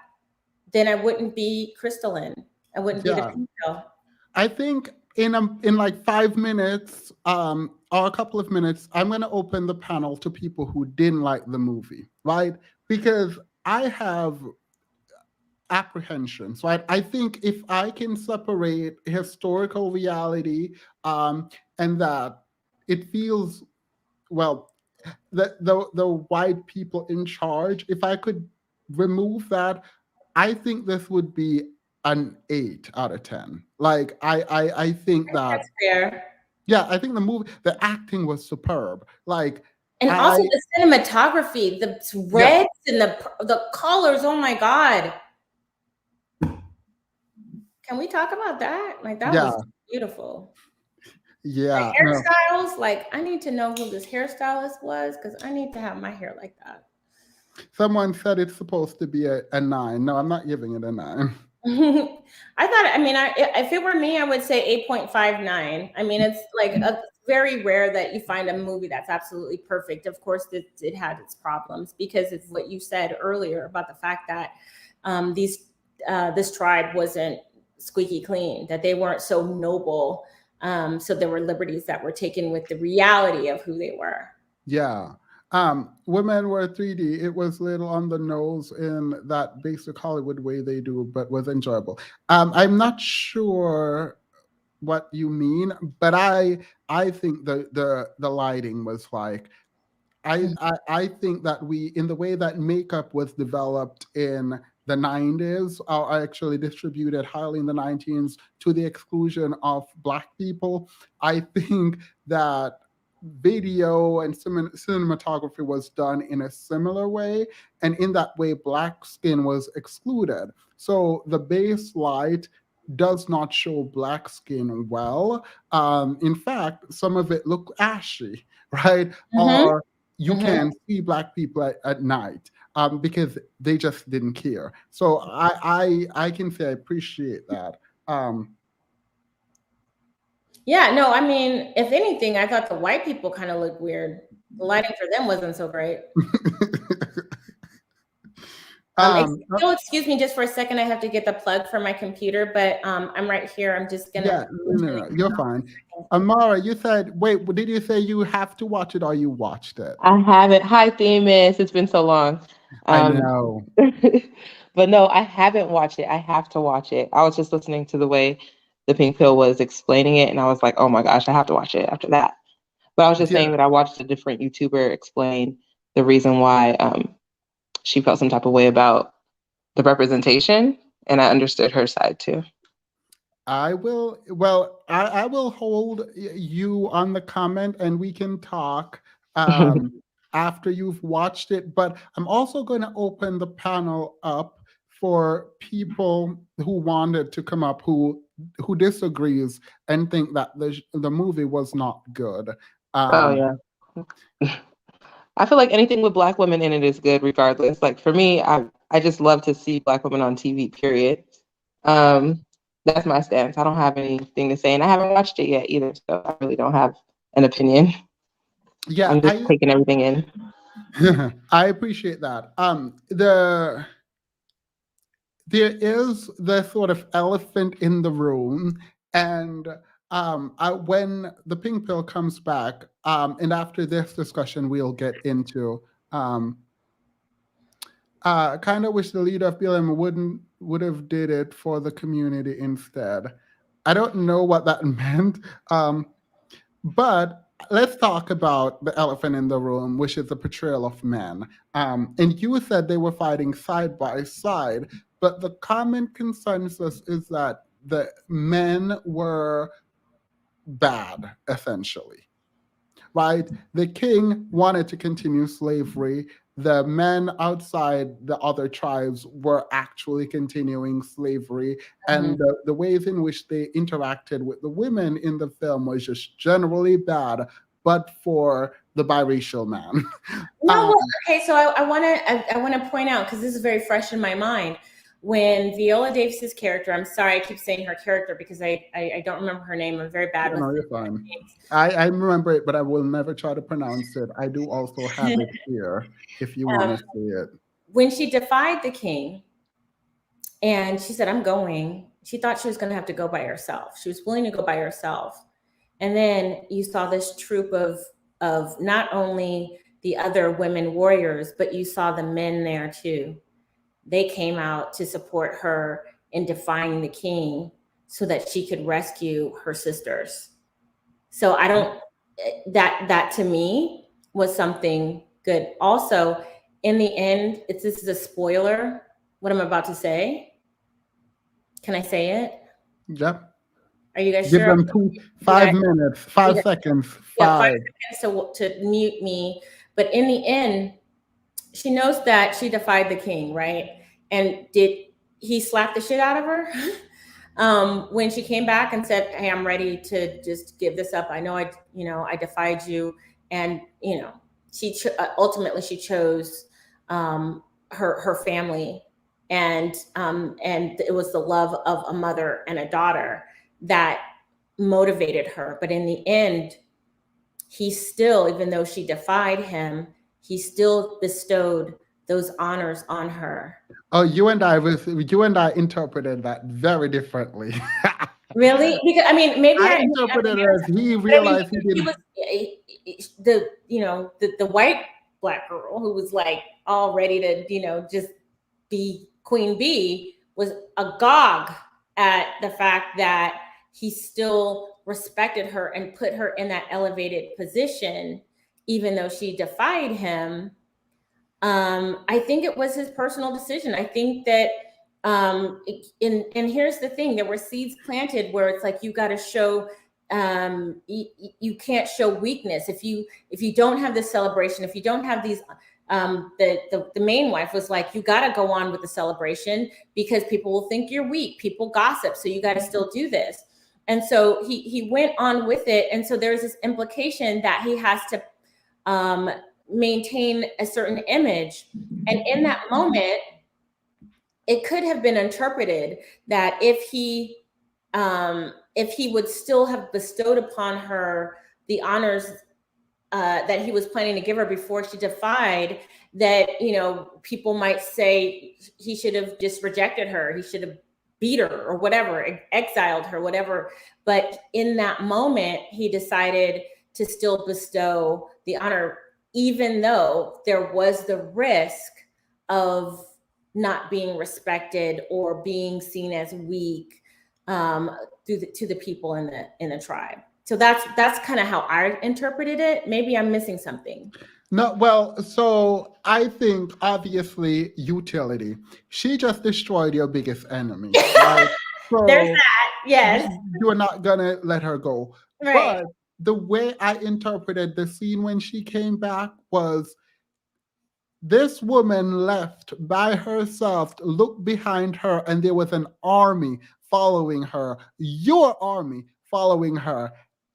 then I wouldn't be crystalline. I wouldn't be the female. I think in like 5 minutes, or a couple of minutes, I'm going to open the panel to people who didn't like the movie, right? Because I have apprehensions, right? I think if I can separate historical reality, and that it feels, well, the white people in charge, if I could remove that, I think this would be an 8 out of 10. Like, I think that's fair. Yeah, I think the acting was superb. Like, and also the cinematography, the reds and the colors. Oh my God. Can we talk about that? Like, that was beautiful. Yeah. The hairstyles, like, I need to know who this hairstylist was, because I need to have my hair like that. Someone said it's supposed to be a 9. No, I'm not giving it a 9. If it were me, I would say 8.59. I mean, it's like very rare that you find a movie that's absolutely perfect. Of course, it had its problems, because it's what you said earlier about the fact that this tribe wasn't squeaky clean, that they weren't so noble. So there were liberties that were taken with the reality of who they were. Yeah. Women were 3D. It was a little on the nose in that basic Hollywood way they do, but was enjoyable. I'm not sure what you mean, but I think the lighting was like, I think that in the way that makeup was developed in the 90s, are actually distributed highly in the 19s to the exclusion of Black people. I think that video and cinematography was done in a similar way, and in that way, Black skin was excluded. So the base light does not show Black skin well. In fact, some of it look ashy, right? Or you can see Black people at night because they just didn't care. So I can say I appreciate that. Yeah, no, I mean, if anything, I thought the white people kind of looked weird. The lighting for them wasn't so great. Excuse me just for a second. I have to get the plug for my computer, but I'm right here. I'm just gonna. Yeah, no, you're fine. Amara, you said, wait, did you say you have to watch it or you watched it? I haven't. Hi, Themis. It's been so long. I know. But no, I haven't watched it. I have to watch it. I was just listening to the way the Pink Pill was explaining it, and I was like, oh my gosh, I have to watch it after that. But I was just saying that I watched a different YouTuber explain the reason why she felt some type of way about the representation, and I understood her side too. I will hold you on the comment and we can talk after you've watched it. But I'm also going to open the panel up for people who wanted to come up who disagrees and think that the movie was not good. Oh yeah. I feel like anything with Black women in it is good regardless. Like for me, I just love to see Black women on TV, period. That's my stance. I don't have anything to say, and I haven't watched it yet either, so I really don't have an opinion. Yeah, I'm just taking everything in. I appreciate that. There is the sort of elephant in the room, and when the Pink Pill comes back, and after this discussion, we'll get into kind of wish the leader of BLM would have did it for the community instead. I don't know what that meant, but let's talk about the elephant in the room, which is the portrayal of men. And you said they were fighting side by side, but the common consensus is that the men were bad, essentially, right? The king wanted to continue slavery. The men outside the other tribes were actually continuing slavery. And the ways in which they interacted with the women in the film was just generally bad, but for the biracial man. Okay, so I want to point out, because this is very fresh in my mind, when Viola Davis's character, I'm sorry, I keep saying her character because I don't remember her name. I'm very bad with No, you're fine. I remember it, but I will never try to pronounce it. I do also have it here if you want to see it. When she defied the king and she said, I'm going, she thought she was going to have to go by herself. She was willing to go by herself. And then you saw this troop of not only the other women warriors, but you saw the men there too. They came out to support her in defying the king so that she could rescue her sisters. So that to me was something good. Also, in the end, this is a spoiler, what I'm about to say. Can I say it? Yep. Are you guys Give sure? them 5 minutes, 5 seconds. Yeah, 5 seconds to mute me. But in the end, she knows that she defied the king, right? And did he slap the shit out of her when she came back and said, "Hey, I'm ready to just give this up. I know I defied you." And she ultimately she chose her family, and it was the love of a mother and a daughter that motivated her. But in the end, he still, even though she defied him, he still bestowed those honors on her. Oh, you and I interpreted that very differently. Really? Because I mean, maybe I interpreted it as he realized he didn't. The white Black girl who was like all ready to just be queen bee was agog at the fact that he still respected her and put her in that elevated position, even though she defied him, I think it was his personal decision. I think that, and here's the thing: there were seeds planted where it's like you got to show, you can't show weakness if you don't have this celebration, if you don't have these. The main wife was like, you got to go on with the celebration because people will think you're weak. People gossip, so you got to still do this. And so he went on with it, and so there's this implication that he has to maintain a certain image. And in that moment, it could have been interpreted that if he would still have bestowed upon her the honors that he was planning to give her before she defied, that, people might say he should have just rejected her. He should have beat her or whatever, exiled her, whatever. But in that moment, he decided to still bestow the honor, even though there was the risk of not being respected or being seen as weak to the people in the tribe. So that's kind of how I interpreted it. Maybe I'm missing something. No, well, so I think obviously utility. She just destroyed your biggest enemy. Right? So there's that, yes. You're not gonna let her go. Right. But the way I interpreted the scene when she came back was this woman left by herself, looked behind her, and there was an army following her, your army following her.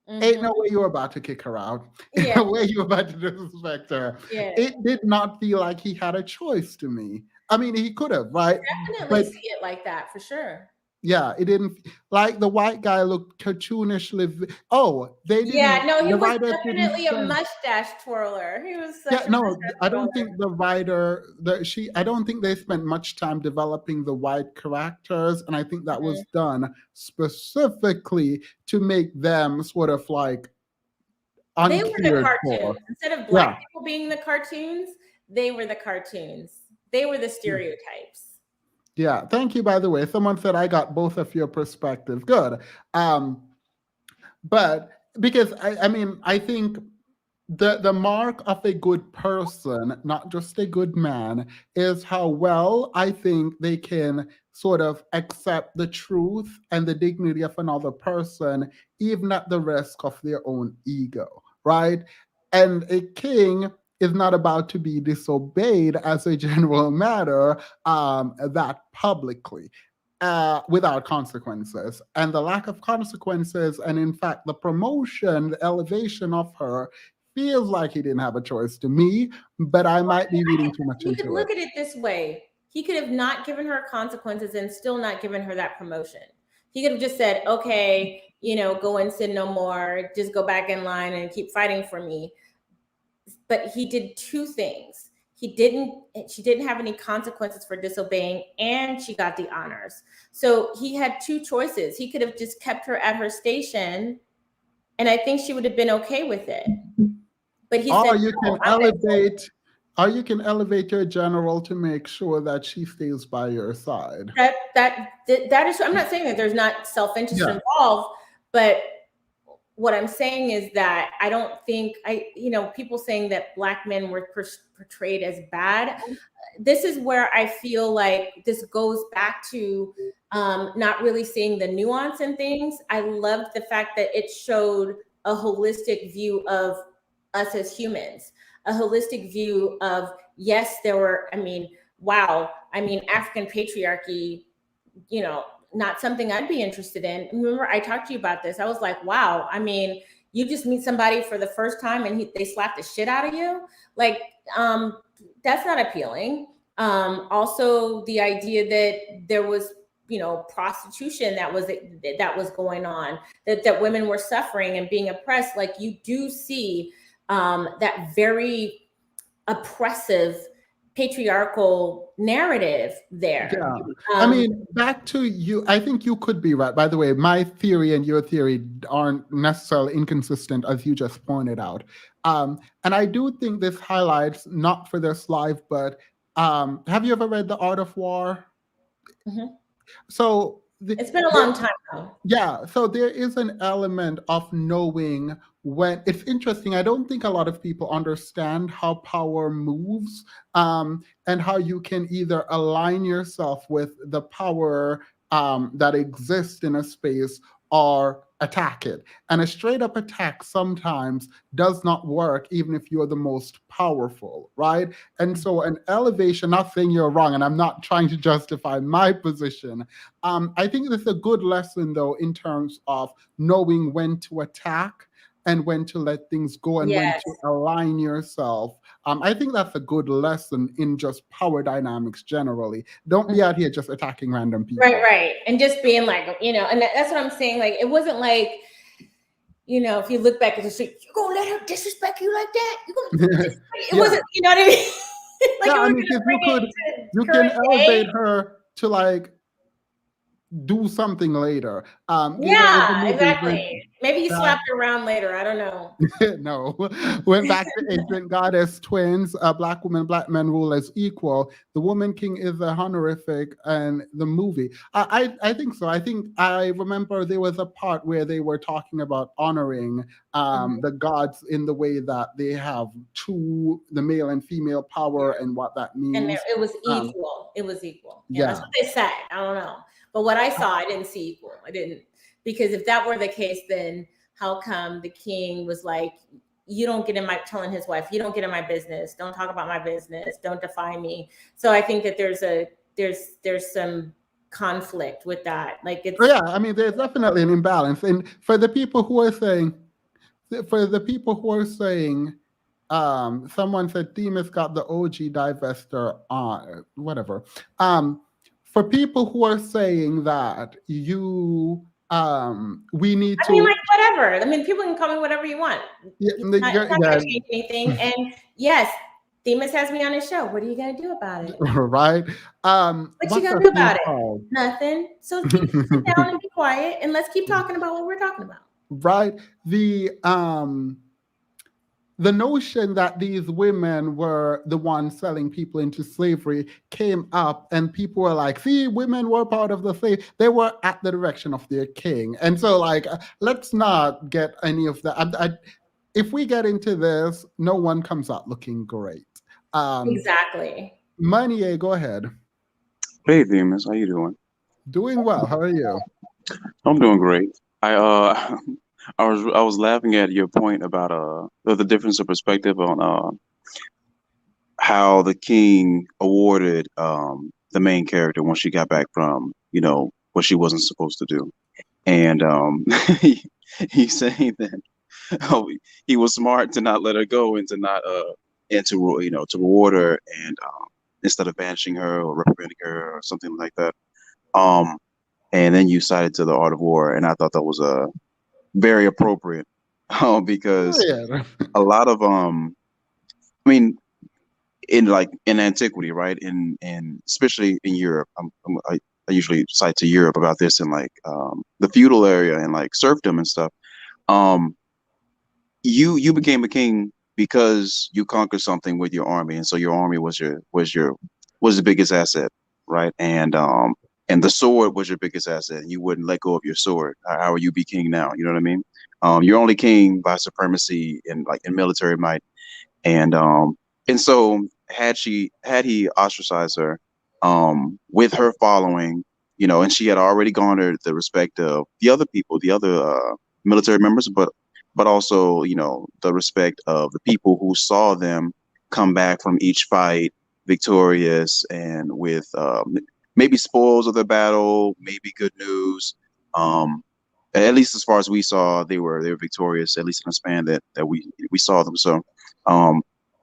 Ain't no way you're about to kick her out. Ain't no way you're about to disrespect her. Yeah. It did not feel like he had a choice to me. I mean, he could have, right? Definitely see it like that, for sure. Yeah, it didn't, like the white guy looked cartoonishly. Oh, they didn't. Yeah, no, he the was writer definitely didn't a say- mustache twirler. He was such Yeah, a no, mustache I don't twirler. think the writer, I don't think they spent much time developing the white characters, and I think that was done specifically to make them sort of like They were the uncared cartoons. for. Instead of black people being the cartoons, they were the cartoons. They were the stereotypes. Yeah, thank you, by the way. Someone said I got both of your perspectives. Good. But because I mean, I think the mark of a good person, not just a good man, is how well I think they can sort of accept the truth and the dignity of another person, even at the risk of their own ego, right? And a king is not about to be disobeyed as a general matter that publicly. Without consequences. And the lack of consequences, and in fact, the promotion, the elevation of her, feels like he didn't have a choice to me, but I might be reading too much You could into look it. at it this way. He could have not given her consequences and still not given her that promotion. He could have just said, okay, go and sin no more, just go back in line and keep fighting for me. But he did two things. She didn't have any consequences for disobeying, and she got the honors. So he had two choices. He could have just kept her at her station, and I think she would have been okay with it. But he Or said, you can elevate your general to make sure that she stays by your side. That is, I'm not saying that there's not self-interest involved, but what I'm saying is that I don't think people saying that Black men were portrayed as bad. This is where I feel like this goes back to not really seeing the nuance in things. I loved the fact that it showed a holistic view of us as humans, a holistic view of, yes, there were, African patriarchy, not something I'd be interested in. Remember, I talked to you about this. I was like, wow, you just meet somebody for the first time and they slap the shit out of you. Like, that's not appealing. Also, the idea that there was, prostitution that was going on, that women were suffering and being oppressed. Like, you do see that very oppressive patriarchal narrative there. Yeah. Back to you, I think you could be right. By the way, my theory and your theory aren't necessarily inconsistent, as you just pointed out. And I do think this highlights, not for this live, but have you ever read The Art of War? Mm-hmm. So It's been a long time though. Yeah, so there is an element of knowing when it's interesting. I don't think a lot of people understand how power moves, and how you can either align yourself with the power that exists in a space or attack it. And a straight up attack sometimes does not work, even if you're the most powerful, right? And so, an elevation, not saying you're wrong, and I'm not trying to justify my position. I think that's a good lesson, though, in terms of knowing when to attack and when to let things go and when Yes. to align yourself. I think that's a good lesson in just power dynamics generally. Don't be out here just attacking random people. Right. And just being like, and that's what I'm saying. Like, it wasn't like, if you look back at the street, you're going to let her disrespect you like that? It wasn't, you know what I mean? Like, Yeah, I mean, because you can elevate her to like do something later. Yeah, exactly. Maybe you slapped her around later. I don't know. No. Went back to Ancient Goddess Twins, Black woman, Black men rule as equal. The Woman King is a honorific, and the movie. I think so. I think I remember there was a part where they were talking about honoring the gods in the way that they have the male and female power and what that means. And it was equal. It was equal. Yeah. That's what they said. I don't know. But what I saw, I didn't see equal. I didn't. Because if that were the case, then how come the king was like, you don't get in my, telling his wife, you don't get in my business. Don't talk about my business. Don't define me. So I think that there's some conflict with that. Like it's. Yeah, I mean, there's definitely an imbalance. And for the people who are saying, someone said Themis got the OG divester on, whatever. For people who are saying that we need to. I mean, like, whatever. I mean, people can call me whatever you want. Yeah, it's not going to change anything. And yes, Themis has me on his show. What are you going to do about it? Right. What you going to do about it? Nothing. So sit down and be quiet, and let's keep talking about what we're talking about. Right. The notion that these women were the ones selling people into slavery came up, and people were like, see, women were part of the slave. They were at the direction of their king. And so, like, let's not get any of that. If we get into this, no one comes out looking great. Exactly. Manier, go ahead. Hey, Themis, how you doing? Doing well. How are you? I'm doing great. I was laughing at your point about the difference of perspective on how the king awarded the main character when she got back from what she wasn't supposed to do, and he's saying that he was smart to not let her go and to not to reward her and instead of banishing her or reprimanding her or something like that. And then you cited to the Art of War, and I thought that was very appropriate because a lot of I mean in antiquity, right, in especially in Europe, I usually cite to Europe about this in like the feudal area and like serfdom and stuff. You became a king because you conquered something with your army, and so your army was the biggest asset, right? And the sword was your biggest asset, and you wouldn't let go of your sword. How are you be king now? You know what I mean? You're only king by supremacy and like in military might. And so had he ostracized her with her following, and she had already garnered the respect of the other people, the other military members, but also, the respect of the people who saw them come back from each fight victorious and with maybe spoils of the battle, maybe good news. At least as far as we saw, they were victorious, at least in the span that we saw them. So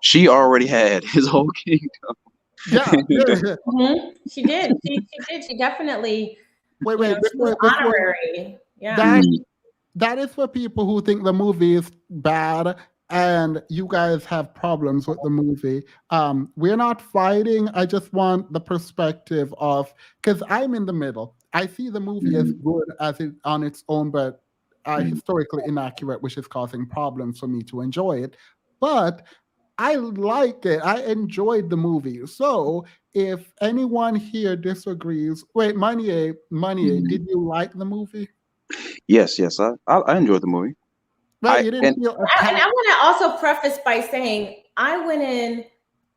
she already had his whole kingdom. Yeah. She did. She did. She definitely. Wait, she was honorary. Yeah. That is for people who think the movie is bad and you guys have problems with the movie. We're not fighting. I just want the perspective of, because I'm in the middle. I see the movie as good as it on its own, but historically inaccurate, which is causing problems for me to enjoy it. But I like it. I enjoyed the movie. So if anyone here disagrees, wait, Manier, did you like the movie? Yes, I enjoyed the movie. Right, you didn't feel And attacked. I want to also preface by saying I went in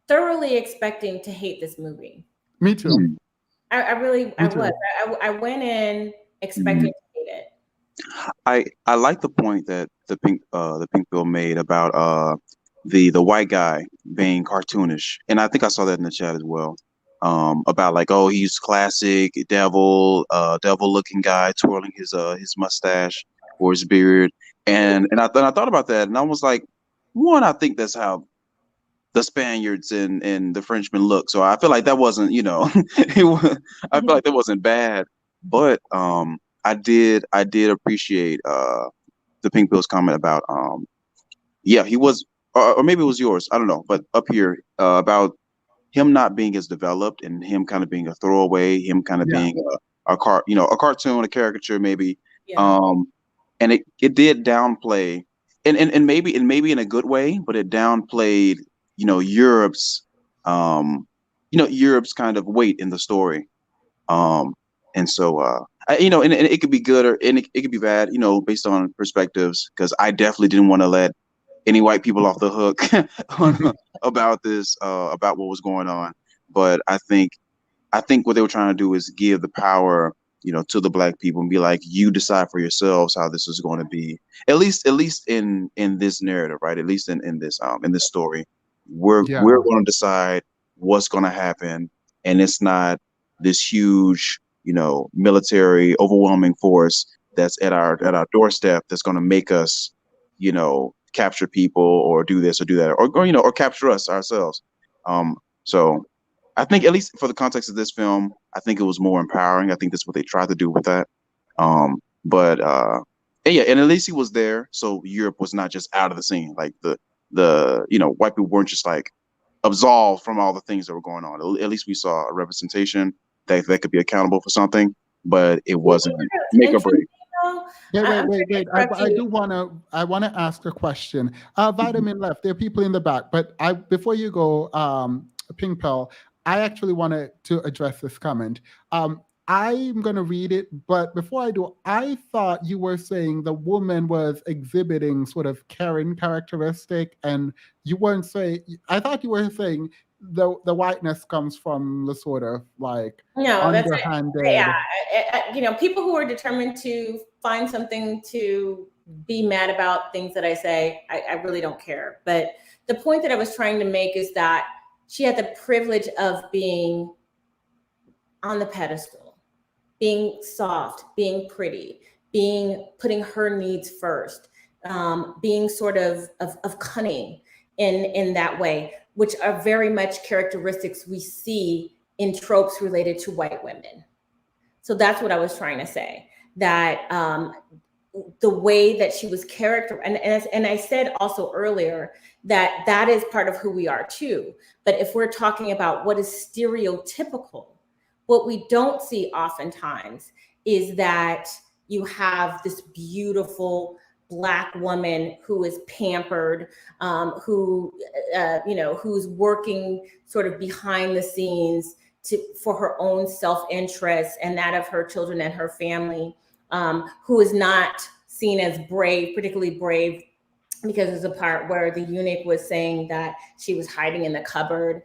thoroughly expecting to hate this movie. Me too. I really, I Me too. was. I went in expecting to hate it. I like the point that the pink pill made about the white guy being cartoonish, and I think I saw that in the chat as well. About like, oh, he's classic devil looking guy twirling his mustache or his beard, and I thought about that, and I was like, one, I think that's how the Spaniards and the Frenchmen look. So I feel like that wasn't, I feel like that wasn't bad. But I did appreciate the Pink Pill's comment about yeah, he was, or maybe it was yours, I don't know, but up here about him not being as developed and him kind of being a throwaway, him kind of being a cartoon, a caricature maybe. And it did downplay and maybe in a good way, but it downplayed Europe's Europe's kind of weight in the story. And so and it could be good or and it could be bad, based on perspectives, because I definitely didn't want to let any white people off the hook about this, about what was going on. But I think what they were trying to do is give the power, to the black people and be like, you decide for yourselves how this is going to be. At least in this narrative, right? At least in this story, we're going to decide what's going to happen, and it's not this huge, military overwhelming force that's at our doorstep that's going to make us, capture people or do this or do that or capture us ourselves. So I think, at least for the context of this film, I think it was more empowering. I think that's what they tried to do with that. But yeah, and at least he was there, so Europe was not just out of the scene. Like the white people weren't just like absolved from all the things that were going on. At least we saw a representation that could be accountable for something, but it wasn't make or break. Wait. I want to ask a question. Vitamin left. There are people in the back, but before you go, Pink Pill, I actually wanted to address this comment. I'm going to read it, but before I do, I thought you were saying the woman was exhibiting sort of Karen characteristic, and you weren't saying. I thought you were saying the whiteness comes from the sort of like underhanded. People who are determined to find something to be mad about things that I say, I really don't care. But the point that I was trying to make is that she had the privilege of being on the pedestal, being soft, being pretty, putting her needs first, being sort of cunning in that way, which are very much characteristics we see in tropes related to white women. So that's what I was trying to say, that the way that she was and I said also earlier that is part of who we are too. But if we're talking about what is stereotypical, what we don't see oftentimes is that you have this beautiful Black woman who is pampered, who's working sort of behind the scenes for her own self-interest and that of her children and her family, who is not seen as brave, particularly brave, because there's a part where the eunuch was saying that she was hiding in the cupboard.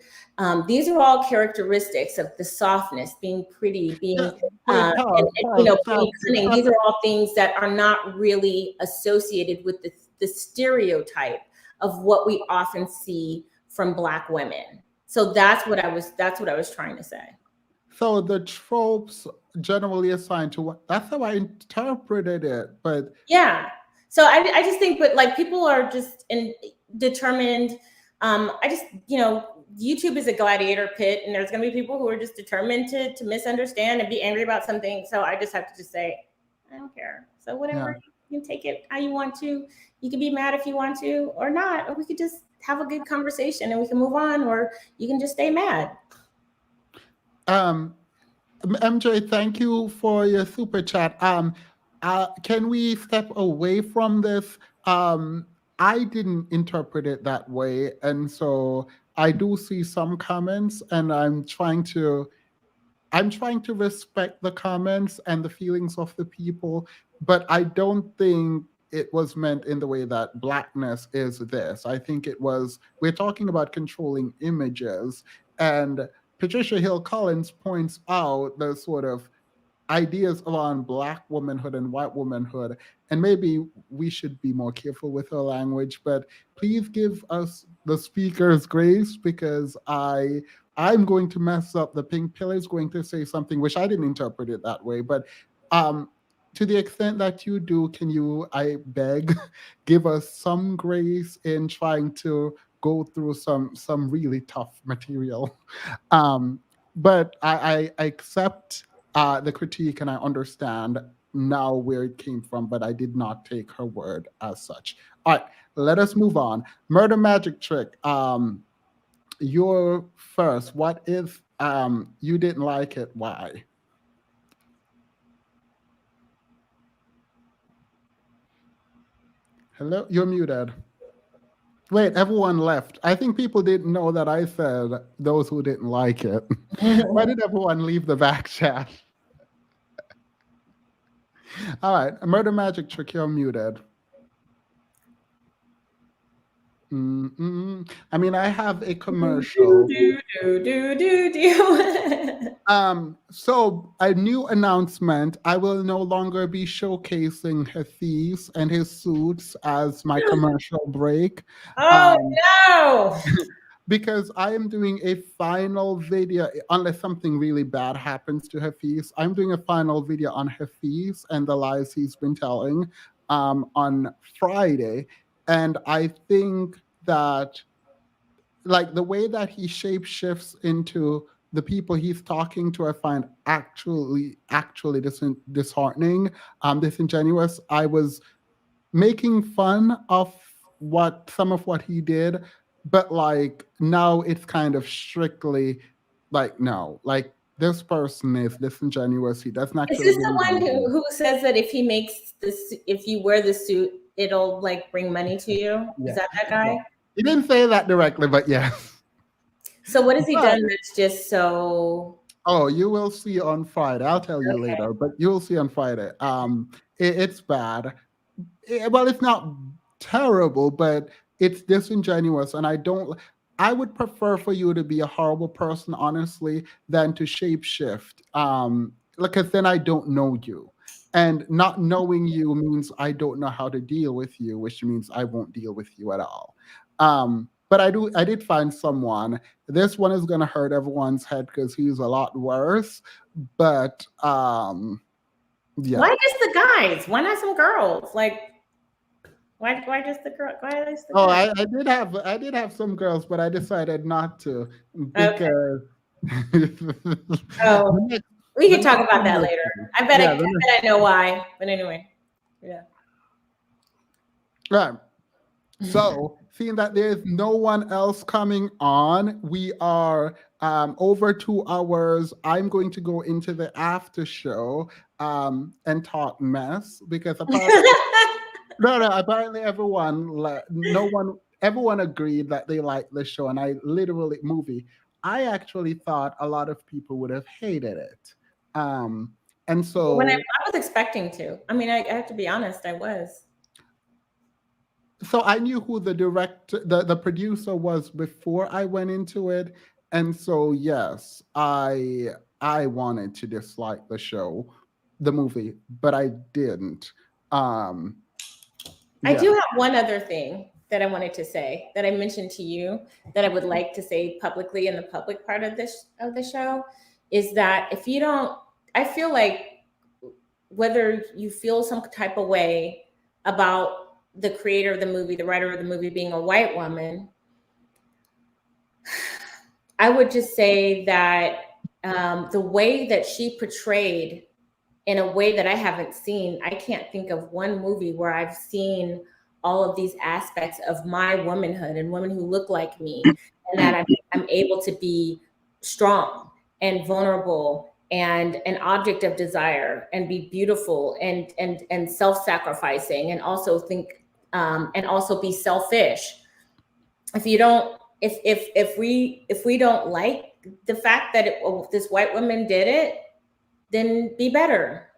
These are all characteristics of the softness, being pretty, being cunning. These are all things that are not really associated with the stereotype of what we often see from Black women. So that's what I was trying to say. So the tropes generally assigned to what? That's how I interpreted it. But yeah. So I just think, but like people are just determined. YouTube is a gladiator pit, and there's going to be people who are just determined to misunderstand and be angry about something. So I just have to just say, I don't care. So whatever, you can take it how you want to. You can be mad if you want to or not, or we could just have a good conversation and we can move on, or you can just stay mad. MJ, thank you for your super chat. Can we step away from this? I didn't interpret it that way. And so I do see some comments, and I'm trying to respect the comments and the feelings of the people, but I don't think it was meant in the way that blackness is this. I think we're talking about controlling images. And Patricia Hill Collins points out the sort of ideas around black womanhood and white womanhood, and maybe we should be more careful with our language, but please give us the speakers grace, because I'm going to mess up. The pink pill is going to say something which I didn't interpret it that way, but um to the extent that you do, can you, I beg, give us some grace in trying to go through some really tough material. um but I accept the critique, and I understand now where it came from, but I did not take her word as such. All right, let us move on. Murder Magic Trick. You're first. What if you didn't like it? Why? Hello, you're muted. Wait, everyone left. I think people didn't know that I said those who didn't like it. Why did everyone leave the back chat? All right, Murder Magic Trick, you're muted. I mean, I have a commercial. So a new announcement. I will no longer be showcasing Hafiz and his suits as my commercial break. No! Because I am doing a final video, unless something really bad happens to Hafiz. I'm doing a final video on Hafiz and the lies he's been telling on Friday. And I think that, like, the way that he shapeshifts into the people he's talking to, I find actually disheartening, disingenuous. I was making fun of some of what he did, but like now it's kind of strictly like, no, like this person is disingenuous. He doesn't Is actually. this the one who says that if he makes this, if you wear the suit, it'll like bring money to you? Yeah. Is that guy? Yeah. He didn't say that directly, but yeah. So what has he done that's just so? Oh, you will see on Friday. I'll tell you later, but you will see on Friday. It's bad. Well, it's not terrible, but it's disingenuous, and I would prefer for you to be a horrible person, honestly, than to shapeshift. Because then I don't know you. And not knowing you means I don't know how to deal with you, which means I won't deal with you at all. But I did find someone. This one is gonna hurt everyone's head because he's a lot worse. But yeah. Why just the guys? Why not some girls? Like, why just the girl? Why just the Oh, girls? I did have some girls, but I decided not to because. Oh, we can talk about that later. I bet I know why. But anyway, yeah. Right. So, seeing that there's no one else coming on, we are over 2 hours. I'm going to go into the after show and talk mess because apparently, apparently everyone agreed that they liked the show, and I actually thought a lot of people would have hated it. And so when I was expecting to. I mean, I have to be honest, I was. So I knew who the director, the producer was before I went into it, and so yes, I wanted to dislike the movie, but I didn't. I do have one other thing that I wanted to say that I mentioned to you that I would like to say publicly in the public part of the show is that if you don't, I feel like whether you feel some type of way about the creator of the movie, the writer of the movie being a white woman, I would just say that the way that she portrayed in a way that I haven't seen, I can't think of one movie where I've seen all of these aspects of my womanhood and women who look like me, and that I'm able to be strong and vulnerable and an object of desire and be beautiful and self-sacrificing and also think and also be selfish. If you don't, if we don't like the fact that this white woman did it, then be better.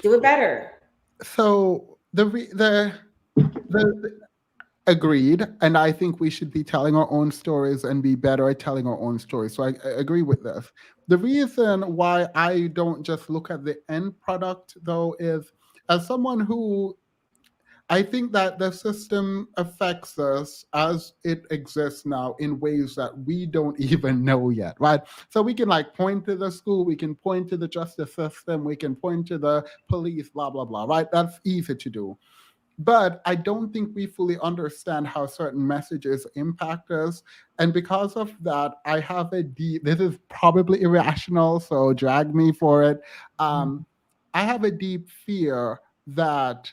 Do it better. So the agreed, and I think we should be telling our own stories and be better at telling our own stories. So I agree with this. The reason why I don't just look at the end product, though, is as someone who I think that the system affects us as it exists now in ways that we don't even know yet, right? So we can like point to the school, we can point to the justice system, we can point to the police, blah, blah, blah, right? That's easy to do. But I don't think we fully understand how certain messages impact us. And because of that, I have a deep, this is probably irrational, so drag me for it. I have a deep fear that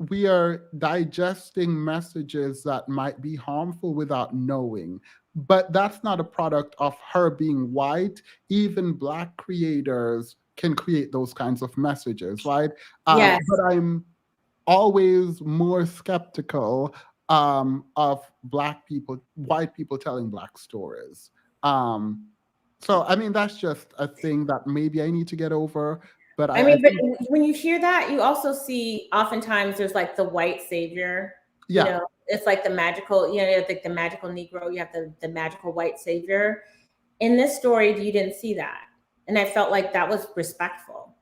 we are digesting messages that might be harmful without knowing. But that's not a product of her being white. Even Black creators can create those kinds of messages, right? Yes. But I'm always more skeptical of Black people, white people telling Black stories. So, I mean, that's just a thing that maybe I need to get over. But I mean, but when you hear that, you also see oftentimes there's like the white savior. Yeah. You know, it's like the magical, you know, like the magical Negro, you have the magical white savior. In this story, you didn't see that. And I felt like that was respectful.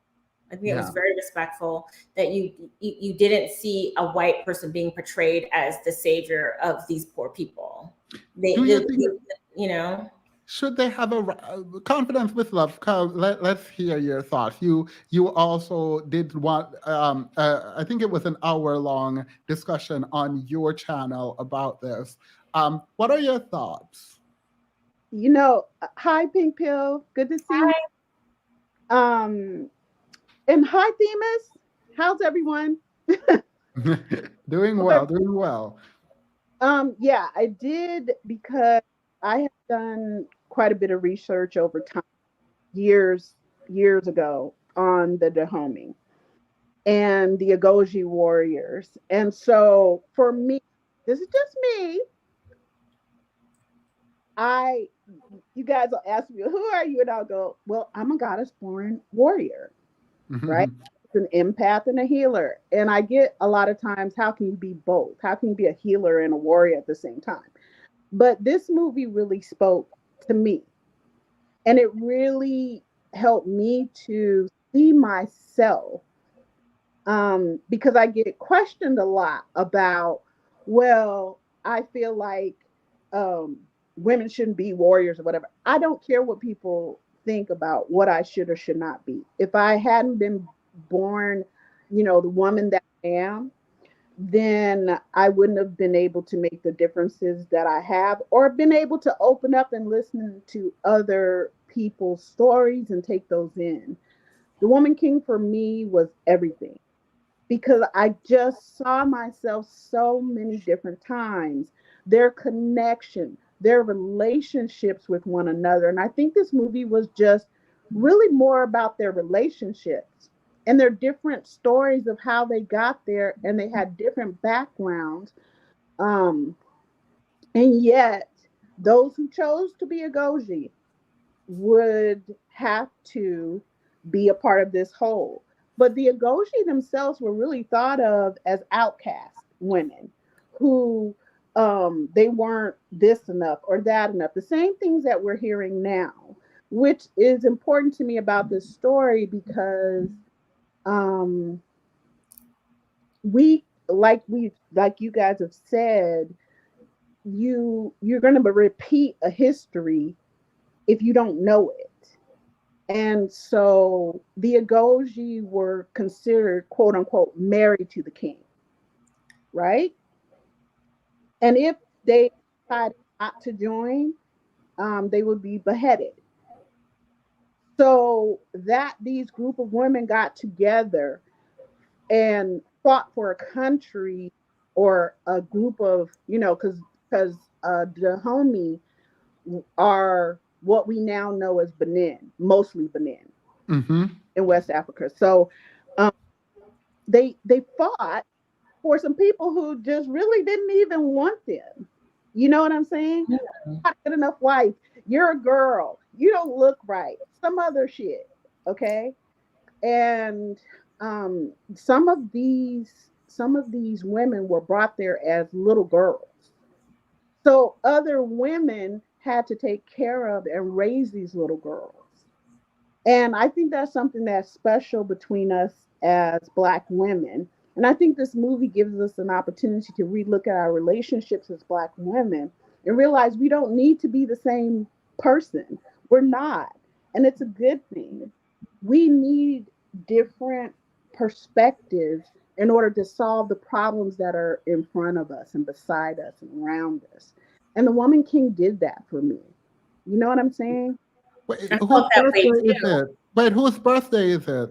I think it was very respectful that you didn't see a white person being portrayed as the savior of these poor people. You know. Should they have a confidence with love? Let's hear your thoughts. You also did one. I think it was an hour-long discussion on your channel about this. What are your thoughts? You know, hi Pink Pill. Good to see you. And hi Themis. How's everyone? Doing well. Doing well. Yeah, I did because I have done quite a bit of research over time, years ago, on the Dahomey and the Agoji warriors. And so for me, this is just me. You guys will ask me, who are you? And I'll go, well, I'm a goddess-born warrior, right? It's an empath and a healer. And I get a lot of times, how can you be both? How can you be a healer and a warrior at the same time? But this movie really spoke to me. And it really helped me to see myself, because I get questioned a lot about, well, I feel like women shouldn't be warriors or whatever. I don't care what people think about what I should or should not be. If I hadn't been born, you know, the woman that I am, then I wouldn't have been able to make the differences that I have, or been able to open up and listen to other people's stories and take those in. The Woman King for me was everything, because I just saw myself so many different times, their connection, their relationships with one another. And I think this movie was just really more about their relationships and their different stories of how they got there, and they had different backgrounds. And yet, those who chose to be a Goji would have to be a part of this whole. But the Agoshi themselves were really thought of as outcast women who they weren't this enough or that enough. The same things that we're hearing now, which is important to me about this story, because we, like you guys have said, you're going to repeat a history if you don't know it. And so the Agoji were considered, quote unquote, married to the king, right? And if they decided not to join, they would be beheaded. So that these group of women got together and fought for a country or a group of, you know, because Dahomey are what we now know as Benin, mostly Benin, in West Africa. So they fought for some people who just really didn't even want them. You know what I'm saying? Not good enough wife. You're a girl. You don't look right. Some other shit. Okay. And some of these women were brought there as little girls. So other women had to take care of and raise these little girls. And I think that's something that's special between us as Black women. And I think this movie gives us an opportunity to relook at our relationships as Black women and realize we don't need to be the same person. We're not. And it's a good thing. We need different perspectives in order to solve the problems that are in front of us and beside us and around us. And The Woman King did that for me. You know what I'm saying? Wait, whose birthday is it? Wait, whose birthday is it?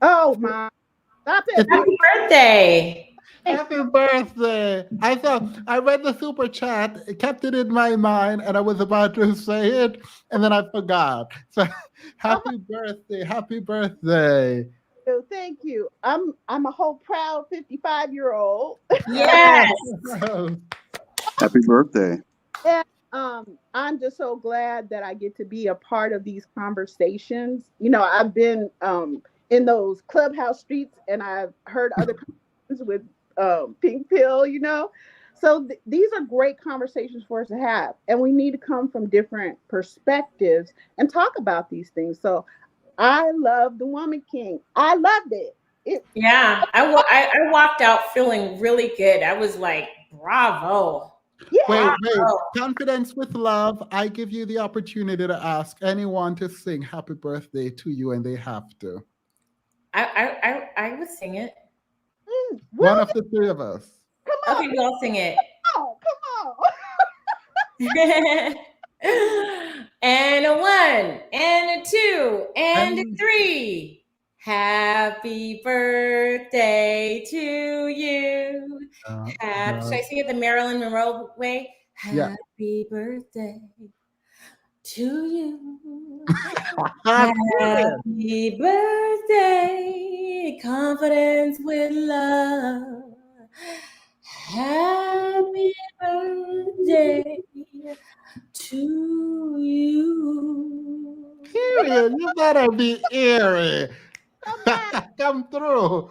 Oh my! Stop it! Happy birthday! Happy birthday! I read the super chat, it kept it in my mind, and I was about to say it, and then I forgot. So, happy birthday! Happy birthday! Thank you. I'm a whole proud 55-year-old. Yes. Happy birthday. And I'm just so glad that I get to be a part of these conversations. You know, I've been in those clubhouse streets, and I've heard other conversations with Pink Pill, you know. So these are great conversations for us to have, and we need to come from different perspectives and talk about these things. So I love The Woman King. I loved it. Yeah, I walked out feeling really good. I was like, bravo. Wait. Confidence with love. I give you the opportunity to ask anyone to sing happy birthday to you, and they have to. I would sing it. One of the three of us. Okay, we all sing it. Come on. And a 1, and a 2, and a 3. Happy birthday to you. Should I sing it the Marilyn Monroe way? Happy birthday to you. Happy birthday, confidence with love. Happy birthday to you. Period. You better be eerie. Come through.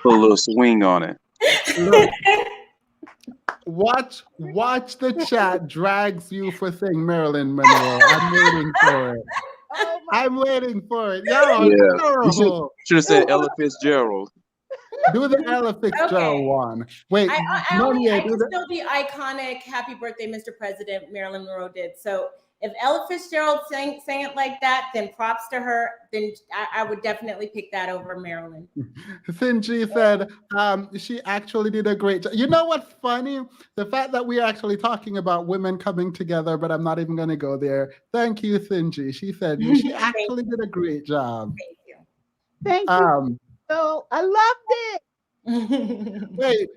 Put a little swing on it. Look, watch the chat drags you for saying Marilyn Monroe. I'm waiting for it. I'm waiting for it. Yo, You should have said Ella Fitzgerald. Do the Ella Fitzgerald one. Wait, I just know the iconic "Happy Birthday, Mr. President" Marilyn Monroe did. So if Ella Fitzgerald sang it like that, then props to her. Then I would definitely pick that over Marilyn. Sinji said she actually did a great job. You know what's funny? The fact that we're actually talking about women coming together, but I'm not even going to go there. Thank you, Sinji. She said she actually did a great job. Thank you. Thank you. So I loved it. Wait,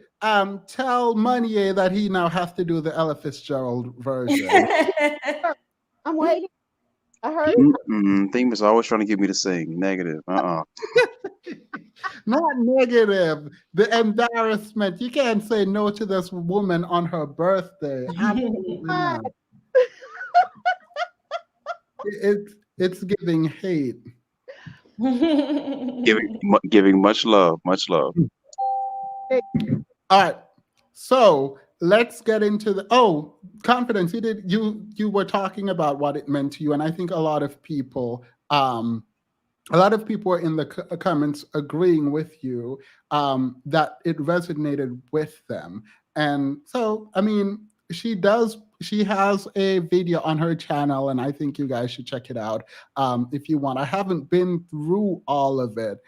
tell Monnier that he now has to do the Ella Fitzgerald version. I'm waiting. I heard. Theme is always trying to get me to sing. Negative. Not negative. The embarrassment. You can't say no to this woman on her birthday. Absolutely not. It's giving hate. Giving much love. Much love. All right. So let's get into the confidence. You were talking about what it meant to you, and I think a lot of people are in the comments agreeing with you that it resonated with them. And so, I mean, she has a video on her channel, and I think you guys should check it out if you want. I haven't been through all of it.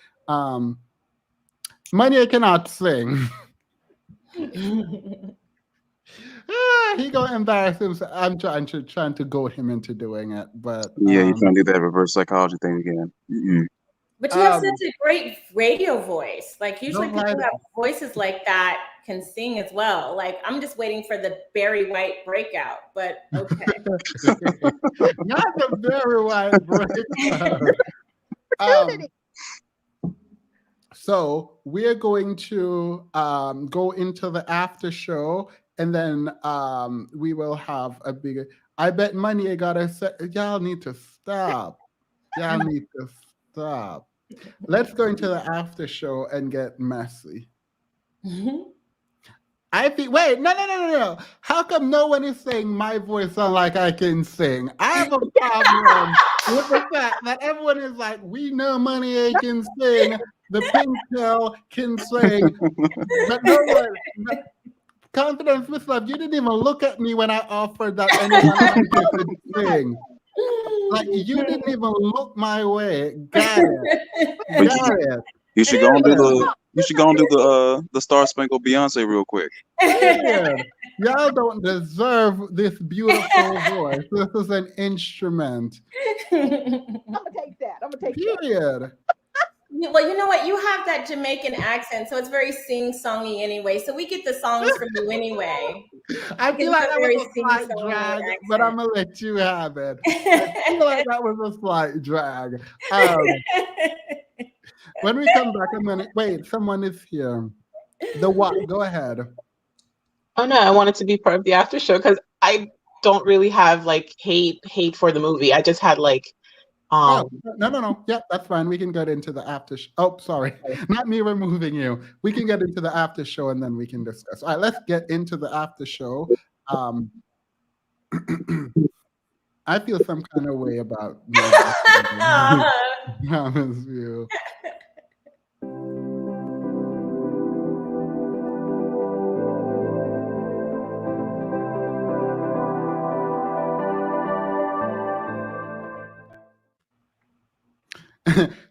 Money cannot sing. He gonna embarrass himself. I'm trying to goad him into doing it, but yeah, you're trying to do that reverse psychology thing again. But you have such a great radio voice. Like usually people who have voices like that can sing as well. Like I'm just waiting for the Barry White breakout, but okay. Not the Barry White breakout. So we're going to go into the after show, and then we will have a bigger. I bet money I gotta say, y'all need to stop. Y'all need to stop. Let's go into the after show and get messy. I think. Wait, no. How come no one is saying my voice sound like I can sing? I have a problem with the fact that everyone is like, we know Money I can sing. The pink pill can sing, but no one. Confidence, Miss Love, you didn't even look at me when I offered that anyone else could sing. Like you didn't even look my way. Got it. You should go and do the Star Spangled Beyonce real quick. Period. Y'all don't deserve this beautiful voice. This is an instrument. I'm gonna take that. Period. Well, you know what? You have that Jamaican accent, so it's very sing-songy anyway. So we get the songs from you anyway. I feel like that was a slight drag, but I'm gonna let you have it. I feel like that was a slight drag. When we come back, I'm gonna wait. Someone is here. The what? Go ahead. Oh no, I wanted to be part of the after show because I don't really have like hate for the movie. I just had like no. Yeah, that's fine. We can get into the after show. Oh, sorry. Not me removing you. We can get into the after show and then we can discuss. All right, let's get into the after show. I feel some kind of way about promise you.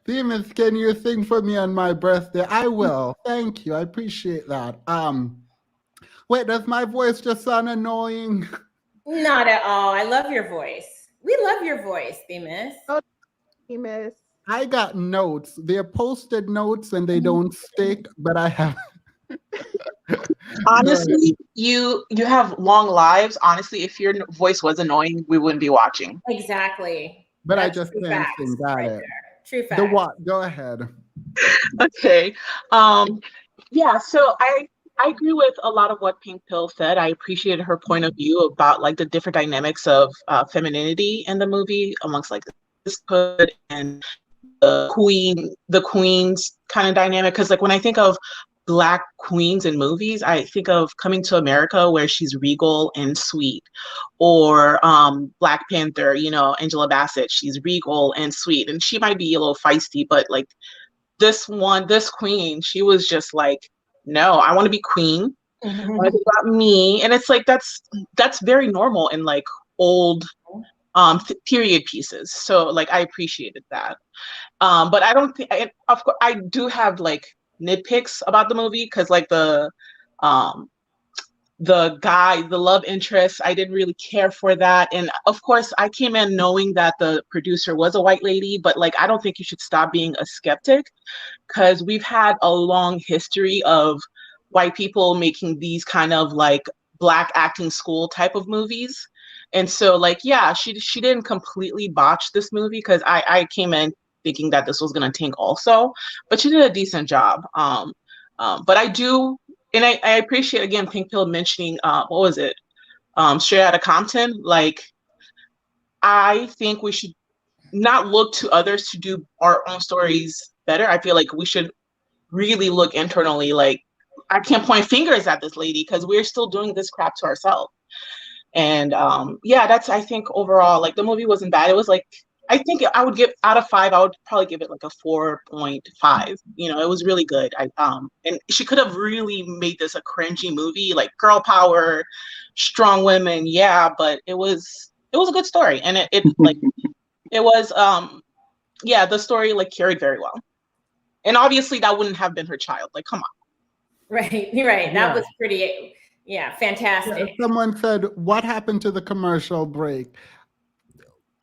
Themis, can you sing for me on my birthday? I will. Thank you. I appreciate that. Wait, does my voice just sound annoying? Not at all. I love your voice. We love your voice, Themis. Oh, Themis. I got notes. They're posted notes and they don't stick, but I have. Honestly, you have long lives. Honestly, if your voice was annoying, we wouldn't be watching. Exactly. But That's I just true can't facts sing. Got right it. there. True facts. The what? Go ahead. Okay. Yeah, so I agree with a lot of what Pink Pill said. I appreciated her point of view about like the different dynamics of femininity in the movie amongst like the sisterhood and the queen's kind of dynamic. Because like when I think of Black queens in movies, I think of Coming to America, where she's regal and sweet, or Black Panther, Angela Bassett, she's regal and sweet, and she might be a little feisty, but like this queen, she was just like, no, I want to be queen. It's about me. And it's like that's very normal in like old period pieces. So like I appreciated that. But I don't think of course I do have like nitpicks about the movie because like the guy, the love interest, I didn't really care for that. And of course I came in knowing that the producer was a white lady, but like I don't think you should stop being a skeptic because we've had a long history of white people making these kind of like Black acting school type of movies. And so like, yeah, she didn't completely botch this movie because I came in thinking that this was going to tank also, but she did a decent job. But I do, and I appreciate again Pink Pill mentioning what was it, Straight Outta Compton. Like I think we should not look to others to do our own stories better. I feel like we should really look internally. Like I can't point fingers at this lady because we're still doing this crap to ourselves. And yeah, that's I think overall like the movie wasn't bad. It was like I think I would give out of 5, I would probably give it like a 4.5. It was really good. And she could have really made this a cringy movie, like girl power, strong women, yeah, but it was a good story. And it like it was yeah, the story like carried very well. And obviously that wouldn't have been her child. Like, come on. Right, you're right. That was pretty fantastic. Yeah, someone said, what happened to the commercial break?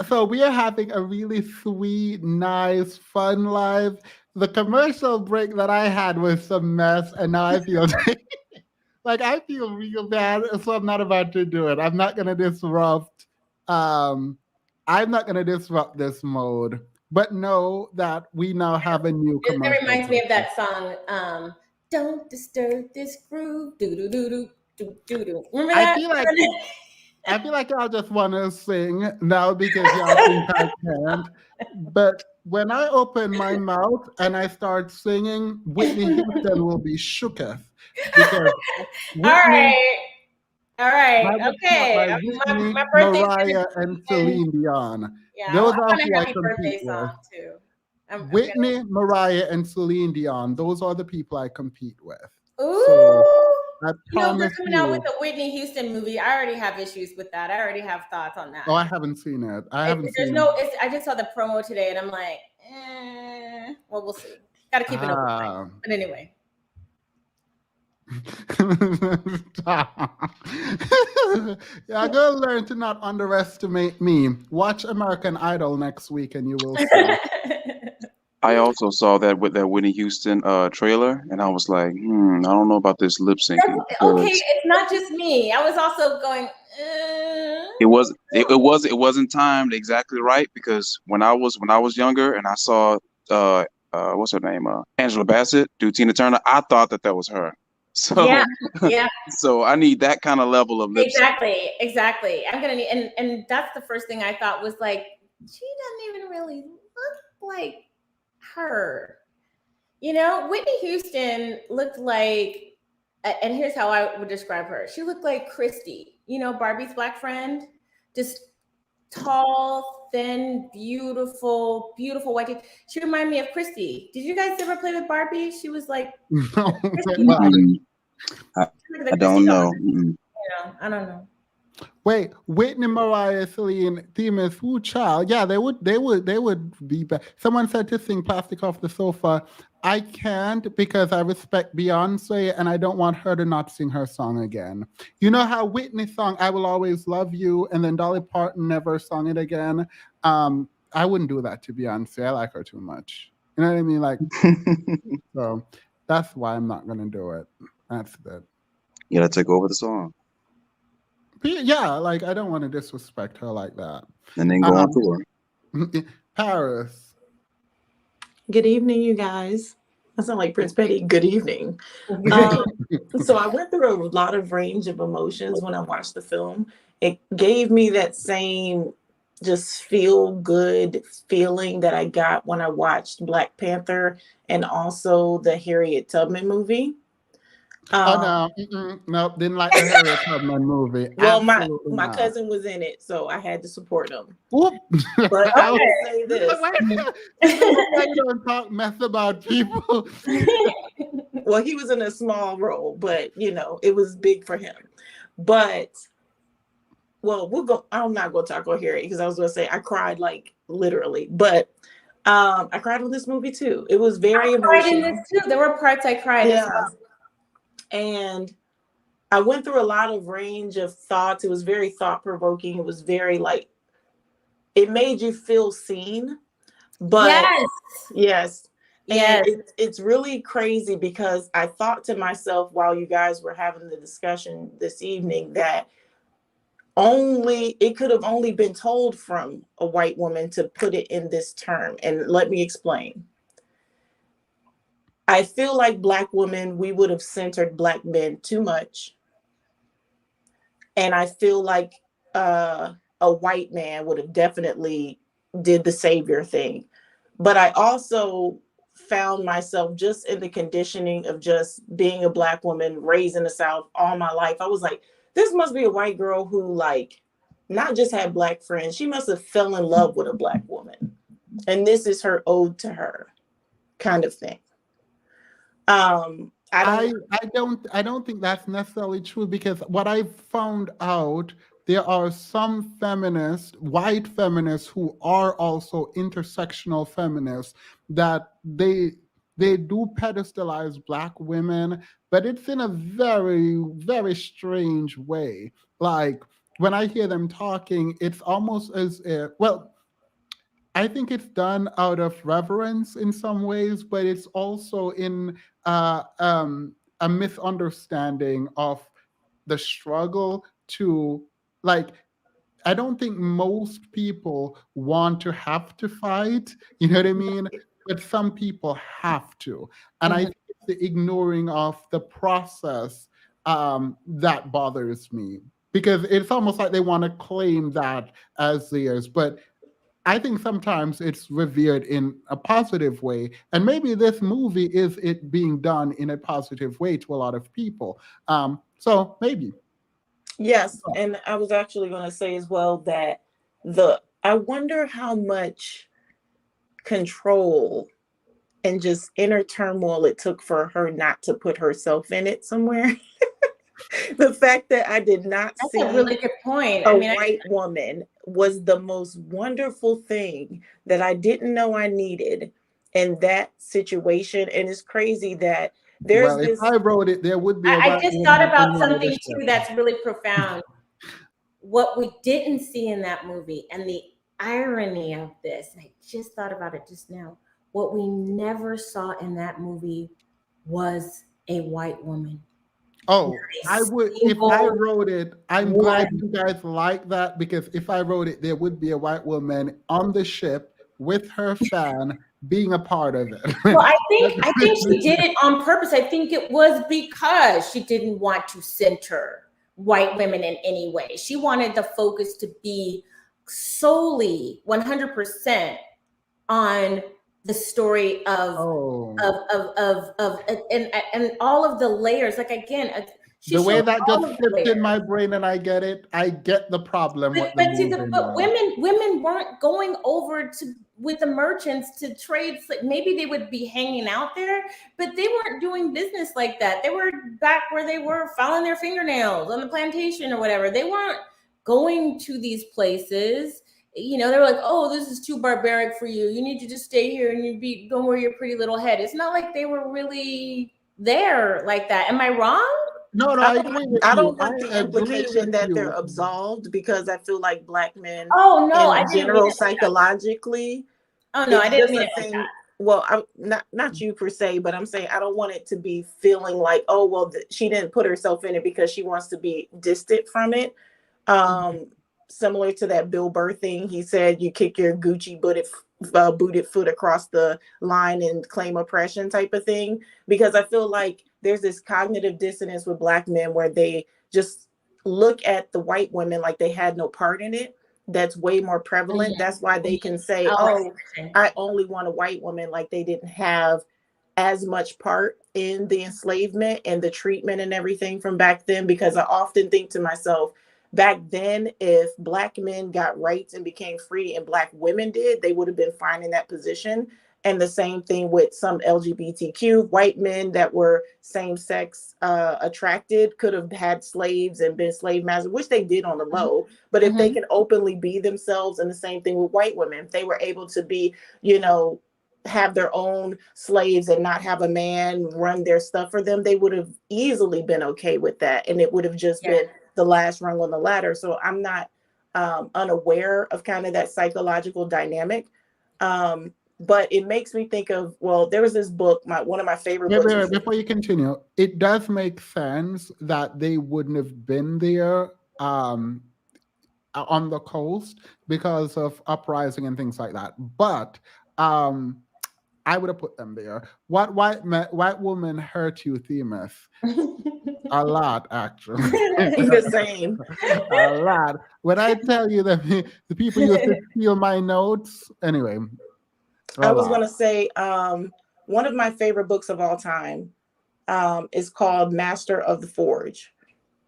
So we are having a really sweet, nice, fun live. The commercial break that I had was some mess, and now I feel like I feel real bad, so I'm not about to do it. I'm not gonna disrupt. I'm not gonna disrupt this mode. but know that we now have a new That commercial. reminds me of that song, "Don't Disturb This Groove." Do do do do do do do. Remember I that? feel like y'all just want to sing now because y'all think I can't. But when I open my mouth and I start singing, Whitney Houston will be shooketh because Whitney, All right, I would start okay. by Whitney, My birthday's Mariah, gonna and be in. Celine Dion. Yeah, Those I are want a who I happy compete birthday with. song too. I'm gonna. Whitney, Mariah, and Celine Dion. Those are the people I compete with. Ooh, So I you know they're promise coming out with you. the Whitney Houston movie. I already have issues with that. I already have thoughts on that. Oh, I haven't seen it. I haven't There's seen no. it. I just saw the promo today, and I'm like, well, we'll see. Got to keep an open mind. But anyway. Yeah, I gotta learn to not underestimate me. Watch American Idol next week, and you will see. I also saw that with that Whitney Houston trailer, and I was like, I don't know about this lip syncing. Okay, it's not just me. I was also going. It wasn't timed exactly right because when I was younger and I saw what's her name, Angela Bassett do Tina Turner, I thought that was her. So Yeah. so I need that kind of level of lip sync. Exactly. I'm gonna need, and that's the first thing I thought was like, she doesn't even really look like her. You know, Whitney Houston looked like, and here's how I would describe her. She looked like Christy, you know, Barbie's black friend, just tall, thin, beautiful white teeth. She reminded me of Christy. Did you guys ever play with Barbie? She was like, I don't know. I don't know. Wait, Whitney, Mariah, Celine, Themis, who child? Yeah, they would be bad. Someone said to sing "Plastic Off the Sofa." I can't because I respect Beyonce and I don't want her to not sing her song again. You know how Whitney sung "I Will Always Love You" and then Dolly Parton never sung it again. I wouldn't do that to Beyonce. I like her too much. You know what I mean? Like, so that's why I'm not gonna do it. That's it. You gotta take over the song. Yeah, like I don't want to disrespect her like that. And then go on tour. Paris. Good evening, you guys. I sound like Prince Petty. Good evening. So I went through a lot of range of emotions when I watched the film. It gave me that same just feel good feeling that I got when I watched Black Panther and also the Harriet Tubman movie. No, didn't like the Harriet Tubman movie. Well, Absolutely my not. cousin was in it, so I had to support him. Whoop. But I will say this. You don't talk mess about people. Well, he was in a small role, but you know, it was big for him. But well, I'm not gonna talk about Harriet because I was gonna say I cried like literally, but I cried with this movie too. It was very emotional. I cried in this too. There were parts I cried as well. And I went through a lot of range of thoughts. It was very thought-provoking. It was very like, it made you feel seen. But yes. And it's really crazy because I thought to myself while you guys were having the discussion this evening that it could have only been told from a white woman to put it in this term. And let me explain. I feel like Black women, we would have centered Black men too much. And I feel like a white man would have definitely did the savior thing. But I also found myself just in the conditioning of just being a Black woman raised in the South all my life. I was like, this must be a white girl who like not just had Black friends. She must have fell in love with a Black woman. And this is her ode to her kind of thing. I don't think that's necessarily true because what I found out, there are some feminists, white feminists, who are also intersectional feminists that they do pedestalize Black women, but it's in a very, very strange way. Like when I hear them talking, it's almost as if, well, I think it's done out of reverence in some ways, but it's also in a misunderstanding of the struggle to, like, I don't think most people want to have to fight. You know what I mean? But some people have to, and I Mhm. think it's the ignoring of the process that bothers me because it's almost like they want to claim that as theirs. But I think sometimes it's revered in a positive way. And maybe this movie is it being done in a positive way to a lot of people. So maybe. Yes, and I was actually going to say as well that I wonder how much control and just inner turmoil it took for her not to put herself in it somewhere. The fact that I did not That's see a really good point. a white woman was the most wonderful thing that I didn't know I needed in that situation. And it's crazy that there's Well, if this. I wrote it, there would be a I white just thought woman about in something leadership. too that's really profound. What we didn't see in that movie and the irony of this, I just thought about it just now. What we never saw in that movie was a white woman. Oh, I would if I Single wrote it. I'm glad one. you guys like that because if I wrote it, there would be a white woman on the ship with her fan being a part of it. Well, I think she did it on purpose. I think it was because she didn't want to center white women in any way. She wanted the focus to be solely 100% on the story of Oh. and all of the layers. Like again, she The way showed that all just of the flipped in layers. my brain and I get it. I get the problem with the But see, movie but now. women weren't going over to with the merchants to trade. Maybe they would be hanging out there, but they weren't doing business like that. They were back where they were filing their fingernails on the plantation or whatever. They weren't going to these places. You know, they were like, "Oh, this is too barbaric for you. You need to just stay here and don't worry your pretty little head." It's not like they were really there like that. Am I wrong? No, I I don't, agree with I you. don't I want the agree implication with that they're you. absolved because I feel like Black men Oh no, I in didn't mean general it like that. psychologically, Oh no, I it's didn't just mean a it like thing. that. Well, I'm not you per se, but I'm saying I don't want it to be feeling like, oh well, she didn't put herself in it because she wants to be distant from it. Similar to that Bill Burr thing, he said you kick your Gucci booted foot across the line and claim oppression type of thing. Because I feel like there's this cognitive dissonance with Black men where they just look at the white women like they had no part in it. That's way more prevalent. That's why they can say, Oh, I see oh, what you're saying. I only want a white woman, like they didn't have as much part in the enslavement and the treatment and everything from back then. Because I often think to myself, back then, if Black men got rights and became free and Black women did, they would have been fine in that position. And the same thing with some LGBTQ white men that were same sex attracted could have had slaves and been slave masters, which they did on the low. But if they can openly be themselves, and the same thing with white women, if they were able to be, you know, have their own slaves and not have a man run their stuff for them, they would have easily been okay with that. And it would have just been the last rung on the ladder. So I'm not unaware of kind of that psychological dynamic. But it makes me think of, well, there was this book, one of my favorite books. Wait, before you continue, it does make sense that they wouldn't have been there on the coast because of uprising and things like that. But I would have put them there. What white woman hurt you, Themis? A lot, actually. The same. A lot. When I tell you that the people used to steal my notes, anyway. I was going to say one of my favorite books of all time is called Master of the Forge.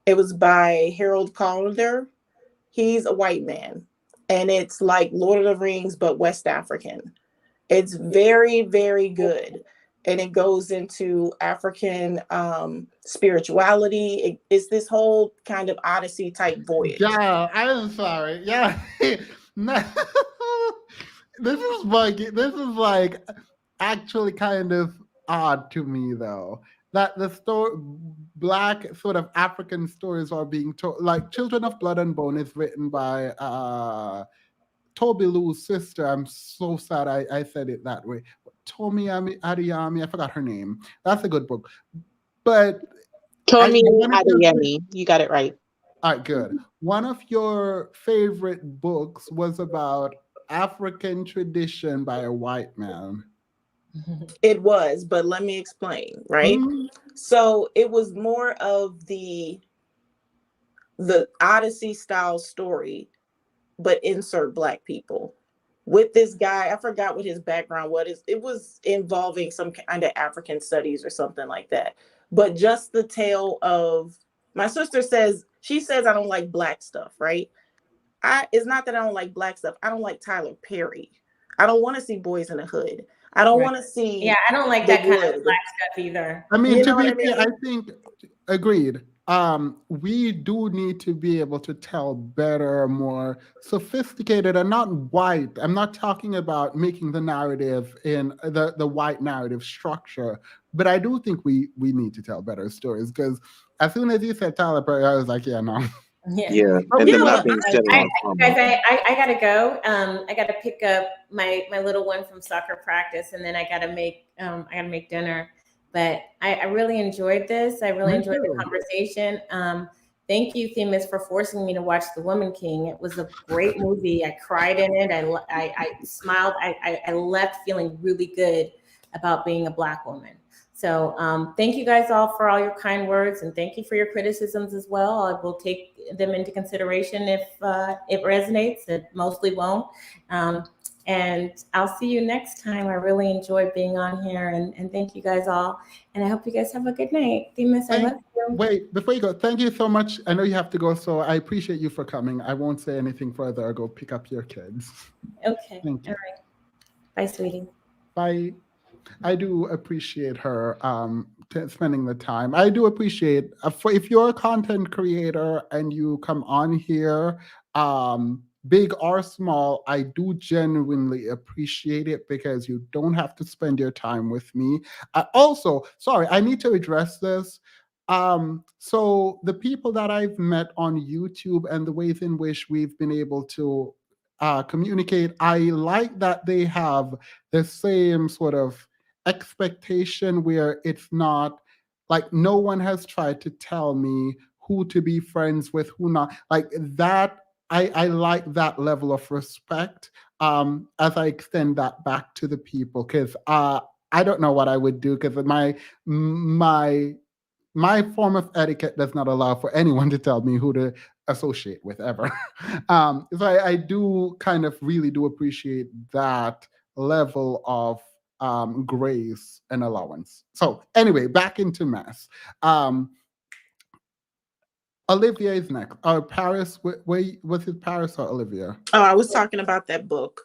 It was by Harold Calder. He's a white man, and it's like Lord of the Rings, but West African. It's very, very good. And it goes into African spirituality. It's this whole kind of Odyssey type voyage. Yeah, I'm sorry. Yeah. No. This is buggy. This is like actually kind of odd to me though. That the story, Black sort of African stories are being told. Like Children of Blood and Bone is written by Toby Lou's sister. I'm so sad I said it that way. Tomi Adeyemi, I forgot her name. That's a good book. But Tomi Adeyemi, you got it right. All right, good. One of your favorite books was about African tradition by a white man. It was, but let me explain, right? So it was more of the Odyssey style story, but insert Black people. With this guy, I forgot what his background was. It was involving some kind of African studies or something like that. But just the tale of, my sister says, she says I don't like Black stuff, right? It's not that I don't like Black stuff. I don't like Tyler Perry. I don't want to see Boys in the Hood. I don't want to see. Yeah, I don't like The that kind of Wood. Black stuff either. I mean, You to know what be I mean? fair, I think, agreed. We do need to be able to tell better, more sophisticated, and not white. I'm not talking about making the narrative in the white narrative structure, but I do think we need to tell better stories, because as soon as you said Tyler Perry, I was like, yeah, no. Yeah, But and we then can not talk- being set on Guys, I gotta go. I gotta pick up my little one from soccer practice, and then I gotta make dinner. But I really enjoyed this. I really Me enjoyed the too. conversation. Thank you, Themis, for forcing me to watch The Woman King. It was a great movie. I cried in it. I smiled. I left feeling really good about being a Black woman. So thank you guys all for all your kind words, and thank you for your criticisms as well. I will take them into consideration if it resonates. It mostly won't. And I'll see you next time. I really enjoyed being on here, and thank you guys all. And I hope you guys have a good night. Themis, I love you. Wait, before you go, thank you so much. I know you have to go, so I appreciate you for coming. I won't say anything further. I'll go pick up your kids. Okay. Thank you. All right. Bye, sweetie. Bye. I do appreciate her spending the time. I do appreciate if you're a content creator and you come on here, big or small, I do genuinely appreciate it, because you don't have to spend your time with me. Also, sorry, I need to address this. So the people that I've met on YouTube and the ways in which we've been able to communicate, I like that they have the same sort of expectation, where it's not like no one has tried to tell me who to be friends with, who not, like that. I like that level of respect, as I extend that back to the people, because I don't know what I would do, because my form of etiquette does not allow for anyone to tell me who to associate with ever. So I do kind of really do appreciate that level of grace and allowance. So anyway, back into mess. Olivia is next. Paris, was it Paris or Olivia? Oh, I was talking about that book,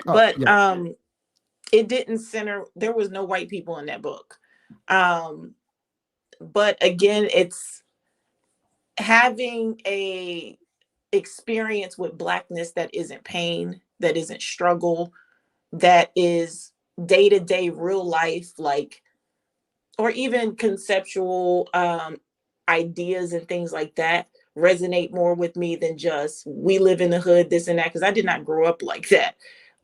but yeah. it didn't center. There was no white people in that book. But again, it's having a experience with Blackness that isn't pain, that isn't struggle, that is day-to-day real life, like, or even conceptual ideas and things like that resonate more with me than just we live in the hood, this and that, because I did not grow up like that.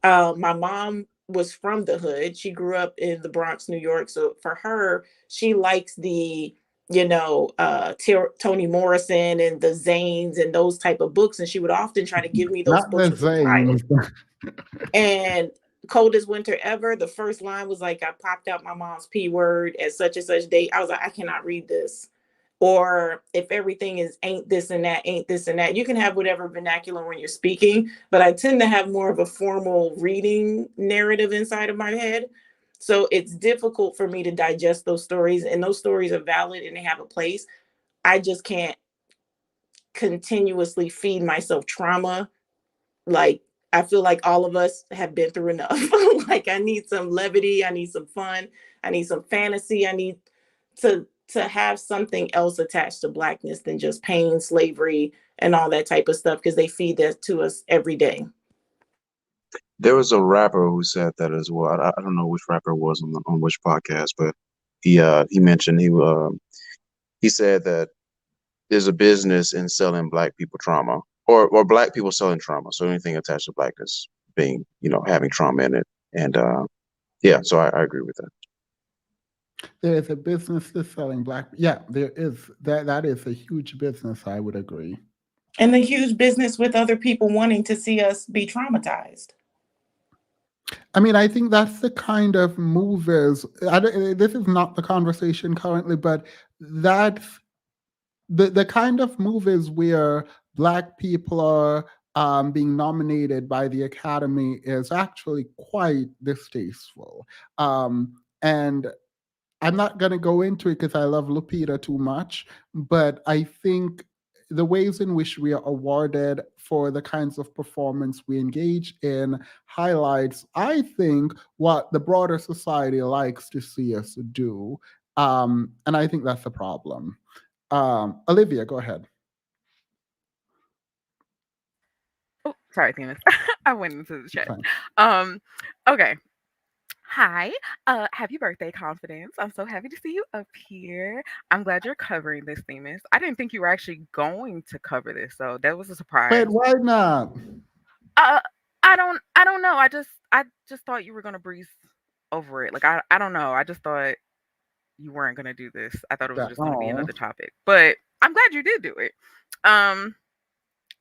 My mom was from the hood. She grew up in the Bronx, New York. So for her, she likes the, Toni Morrison and the Zanes and those type of books. And she would often try to give me those Not books the as a child. same. And Coldest Winter Ever, the first line was like, I popped out my mom's P word at such and such date. I was like, I cannot read this. Or if everything is ain't this and that, ain't this and that. You can have whatever vernacular when you're speaking, but I tend to have more of a formal reading narrative inside of my head. So it's difficult for me to digest those stories, and those stories are valid and they have a place. I just can't continuously feed myself trauma. Like, I feel like all of us have been through enough. Like, I need some levity. I need some fun. I need some fantasy. I need to have something else attached to Blackness than just pain, slavery, and all that type of stuff, because they feed that to us every day. There was a rapper who said that as well. I don't know which rapper it was on which podcast, but he mentioned he said that there's a business in selling Black people trauma, or Black people selling trauma. So anything attached to Blackness being, having trauma in it. And yeah, so I agree with that. There is a business to selling black. Yeah, there is that. That is a huge business. I would agree. And the huge business with other people wanting to see us be traumatized. I mean, I think that's the kind of movies. This is not the conversation currently, but that's the kind of movies where black people are being nominated by the Academy is actually quite distasteful. And I'm not going to go into it because I love Lupita too much, but I think the ways in which we are awarded for the kinds of performance we engage in highlights, I think, what the broader society likes to see us do. And I think that's a problem. Olivia, go ahead. Oh, sorry, Themis. I went into the chat. Fine. Okay. Hi. Happy birthday, Confidence. I'm so happy to see you up here. I'm glad you're covering this, Themis. I didn't think you were actually going to cover this, so that was a Wait, surprise. why not? Uh, I don't know. I just thought you were gonna breeze over it. Like I don't know. I just thought you weren't gonna do this. I thought it was just gonna be Oh, another topic. But I'm glad you did do it. Um,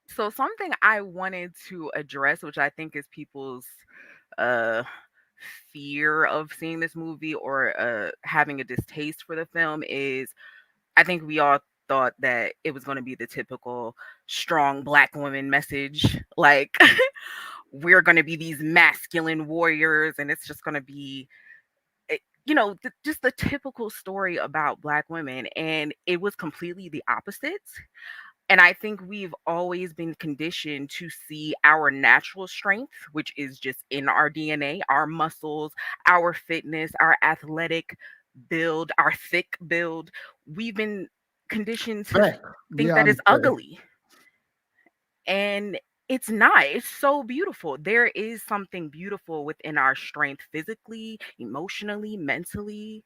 so something I wanted to address, which I think is people's uh fear of seeing this movie or having a distaste for the film, is I think we all thought that it was going to be the typical strong black woman message, like we're going to be these masculine warriors and it's just going to be just the typical story about black women, and it was completely the opposite. And I think we've always been conditioned to see our natural strength, which is just in our DNA, our muscles, our fitness, our athletic build, our thick build. We've been conditioned to thick, think that beyond it's thick. ugly. And it's not. It's so beautiful. There is something beautiful within our strength physically, emotionally, mentally,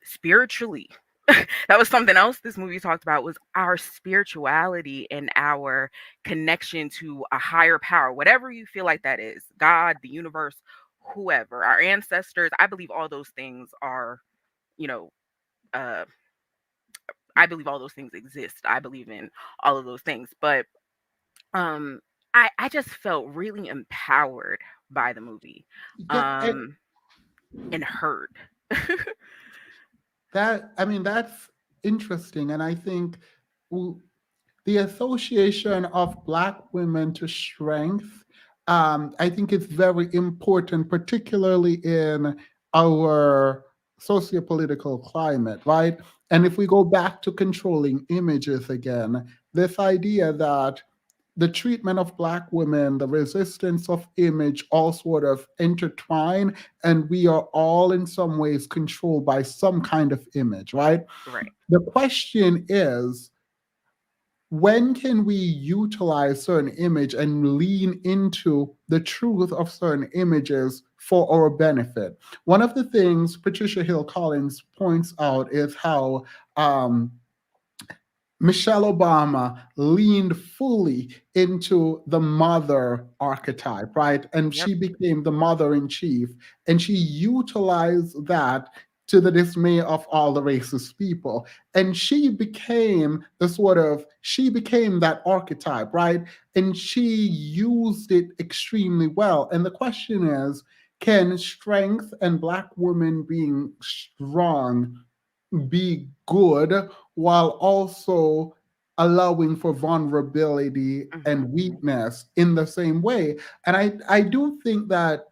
spiritually. That was something else this movie talked about, was our spirituality and our connection to a higher power, whatever you feel like that is, God, the universe, whoever, our ancestors. I believe all those things are, you know, uh, I believe all those things exist. I believe in all of those things. But um I just felt really empowered by the movie, Yeah, and heard. I mean, that's interesting. And I think w- the association of Black women to strength, I think it's very important, particularly in our sociopolitical climate, right? And if we go back to controlling images again, this idea that the treatment of Black women, the resistance of image, all sort of intertwine, and we are all in some ways controlled by some kind of image, right? Right. The question is, when can we utilize certain image and lean into the truth of certain images for our benefit? One of the things Patricia Hill Collins points out is how Michelle Obama leaned fully into the mother archetype, right? And Yep. she became the mother in chief, and she utilized that to the dismay of all the racist people. And she became that archetype, right? And she used it extremely well. And the question is, can strength and Black women being strong be good while also allowing for vulnerability and weakness in the same way? And I do think that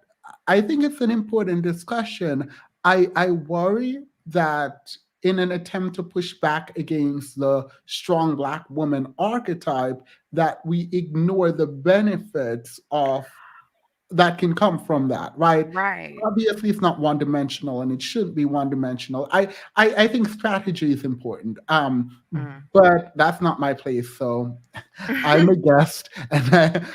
I think it's an important discussion. I worry that in an attempt to push back against the strong Black woman archetype, that we ignore the benefits of that can come from that, right? Right. Obviously, it's not one dimensional, and it shouldn't be one dimensional. I think strategy is important, but that's not my place. So I'm a guest, and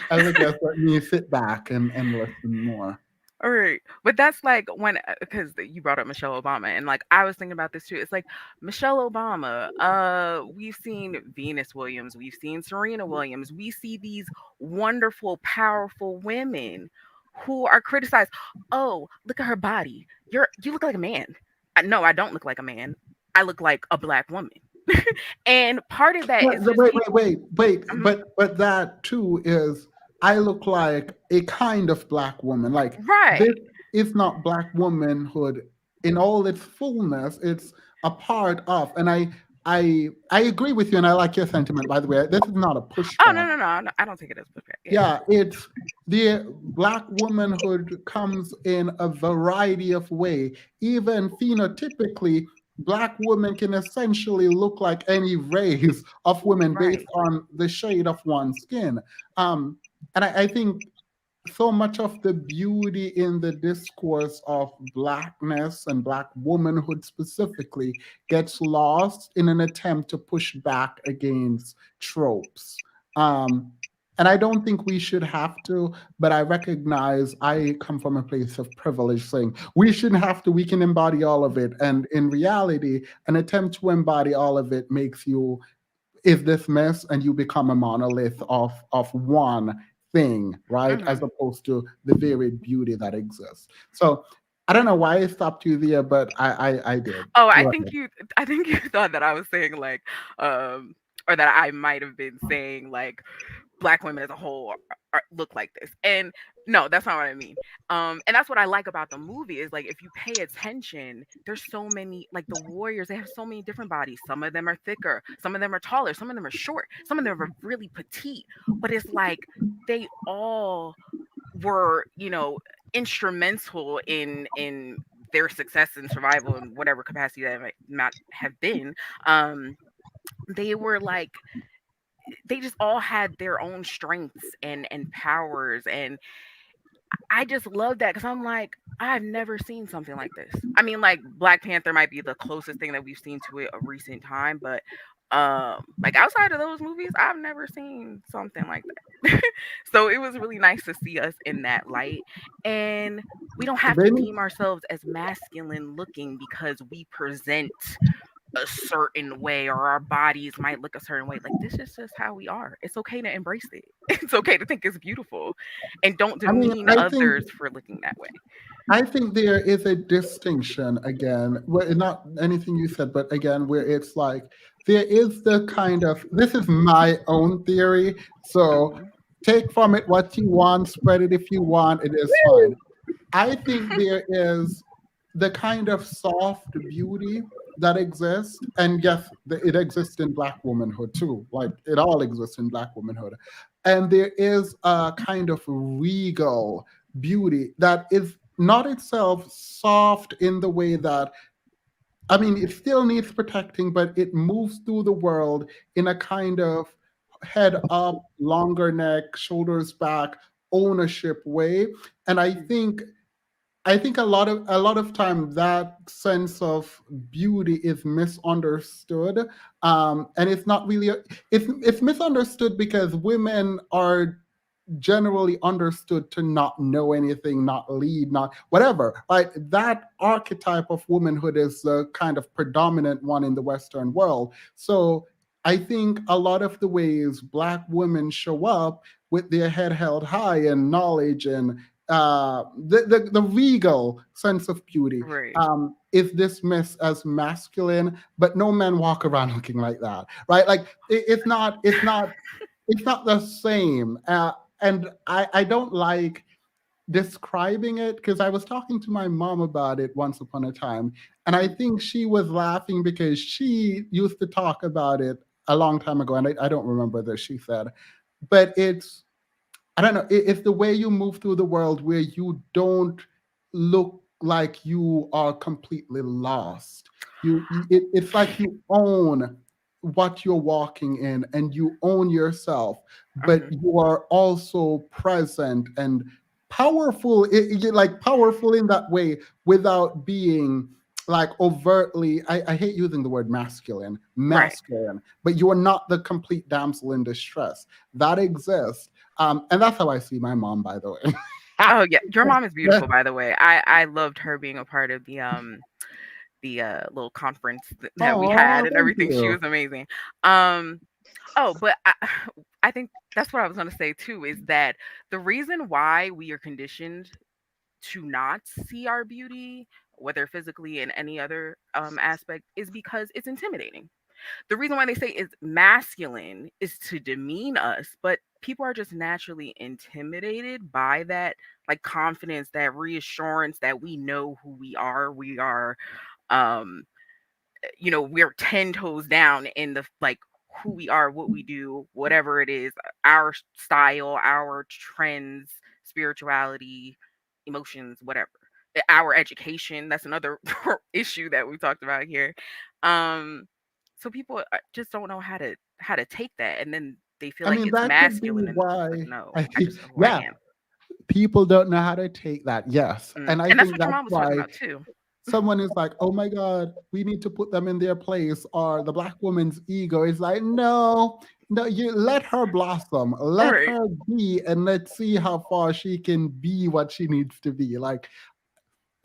as a guest, let me sit back and listen more. All right. But that's like when, because you brought up Michelle Obama, and like I was thinking about this too. It's like Michelle Obama, we've seen Venus Williams, we've seen Serena Williams, we see these wonderful, powerful women who are criticized. Oh, look at her body. You look like a man. No, I don't look like a man. I look like a black woman. And part of that Wait, is just wait, people. wait. Mhm. But that too is I look like a kind of black woman. Like this Right. is not black womanhood in all its fullness. It's a part of, and I agree with you, and I like your sentiment. By the way, this is not a Oh no, pushback. no, no, no, I don't take it as pushback. Yeah. Yeah, it's the black womanhood comes in a variety of way. Even phenotypically, black women can essentially look like any race of women based Right. on the shade of one's skin. Um, and I think so much of the beauty in the discourse of blackness and black womanhood specifically gets lost in an attempt to push back against tropes. Um, and I don't think we should have to, but I recognize I come from a place of privilege saying we shouldn't have to, we can embody all of it. And in reality, an attempt to embody all of it makes you is dismissed and you become a monolith of one thing, right? As Mhm. opposed to the varied beauty that exists. So I don't know why I stopped you there, but I did. Oh, Go ahead. I think you thought that I was saying like, or that I might have been saying like, black women as a whole look like this. And no, that's not what I mean. And that's what I like about the movie is like if you pay attention, there's so many like the warriors. They have so many different bodies. Some of them are thicker. Some of them are taller. Some of them are short. Some of them are really petite. But it's like they all were, instrumental in their success and survival in whatever capacity that might not have been. They were like they just all had their own strengths and powers, and I just love that because I'm like, I've never seen something like this. I mean, like Black Panther might be the closest thing that we've seen to it of recent time, but like outside of those movies, I've never seen something like that. So it was really nice to see us in that light, and we don't have to Then deem ourselves as masculine looking because we present a certain way or our bodies might look a certain way. Like this is just how we are. It's okay to embrace it. It's okay to think it's beautiful and don't I mean, demean others for looking that way. I think there is a distinction again, well, not anything you said, but again, where it's like there is the kind of this is my own theory. So take from it what you want, spread it if you want, it is fine. I think there is the kind of soft beauty that exists, and yes, it exists in Black womanhood too. Like it all exists in Black womanhood, and there is a kind of regal beauty that is not itself soft in the way that I mean, it still needs protecting, but it moves through the world in a kind of head up, longer neck, shoulders back, ownership way. And I think a lot of time that sense of beauty is misunderstood, and it's not really. It's misunderstood because women are generally understood to not know anything, not lead, not whatever. Like that archetype of womanhood is the kind of predominant one in the Western world. So I think a lot of the ways Black women show up with their head held high and knowledge and the regal sense of beauty Right. is dismissed as masculine, but no men walk around looking like that, right? Like it's not the same. And I don't like describing it because I was talking to my mom about it once upon a time, and I think she was laughing because she used to talk about it a long time ago, and I don't remember that she said, but I don't know. It's the way you move through the world where you don't look like you are completely lost. It's like you own what you're walking in and you own yourself, but you are also present and powerful. You're like powerful in that way without being like overtly. I hate using the word Right. masculine, but you are not the complete damsel in distress that exists. And that's how I see my mom, by the way. Oh yeah, your mom is beautiful, by the way. I loved her being a part of the little conference that we Oh, had and thank everything. She you. was amazing. Um, oh, but I think that's what I was gonna say too. Is that the reason why we are conditioned to not see our beauty whether physically and any other aspect, is because it's intimidating. The reason why they say it's masculine is to demean us, but people are just naturally intimidated by that, like confidence, that reassurance that we know who we are. We are, um, we're 10 toes down in the like who we are, what we do, whatever it is, our style, our trends, spirituality, emotions, whatever. Our education, that's another issue that we talked about here. Um, so people just don't know how to take that, and then they feel I like mean, it's that could be masculine, and it's like, why no, I I think, just know who I yeah, am. people don't know how to take that. Yes. And I And that's think what your that's mom was talking why about too. someone is like, oh my God, we need to put them in their place. Or the Black woman's ego is like, no, no, you let her blossom, let Right. her be, and let's see how far she can be what she needs to be. Like,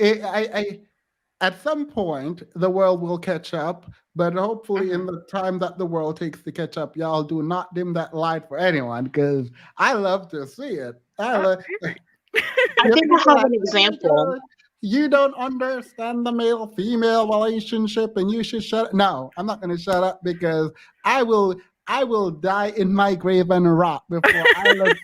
I at some point the world will catch up, but hopefully in the time that the world takes to catch up, y'all do not dim that light for anyone, because I love to see it. I think People I are have like, an oh my example. God, you don't understand the male-female relationship and you should shut up. No, I'm not gonna shut up, because I will I will die in my grave and rot before I let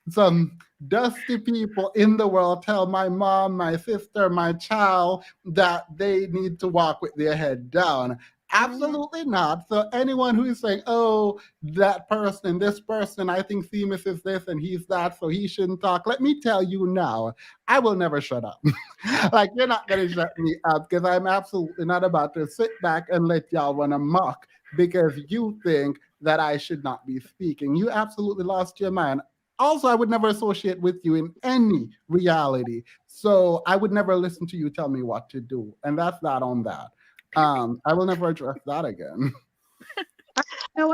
some dusty people in the world tell my mom, my sister, my child that they need to walk with their head down. Absolutely not. So anyone who is saying, oh, that person, this person, I think Themis is this and he's that, so he shouldn't talk. Let me tell you now, I will never shut up. Like, you're not going to shut me up, because I'm absolutely not about to sit back and let y'all run amok because you think that I should not be speaking. You absolutely lost your mind. Also, I would never associate with you in any reality. So I would never listen to you tell me what to do. And that's that on that. I will never address that again.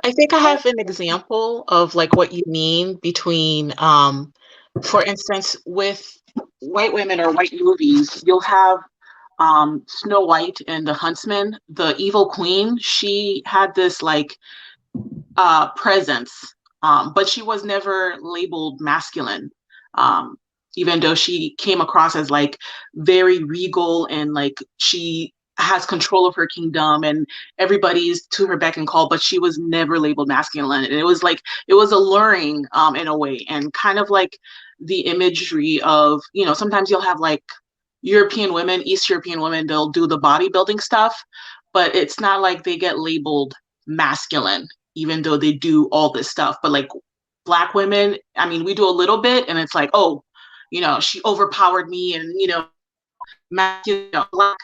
I think I have an example of like what you mean between, for instance, with white women or white movies, you'll have Snow White and the Huntsman, the evil queen. She had this like presence, but she was never labeled masculine, um, even though she came across as like very regal and like she has control of her kingdom and everybody's to her beck and call, but she was never labeled masculine. And it was like, it was alluring in a way, and kind of like the imagery of, sometimes you'll have like European women, East European women, they'll do the bodybuilding stuff, but it's not like they get labeled masculine, even though they do all this stuff. But like Black women, I mean, we do a little bit, and it's like, oh, she overpowered me, and Black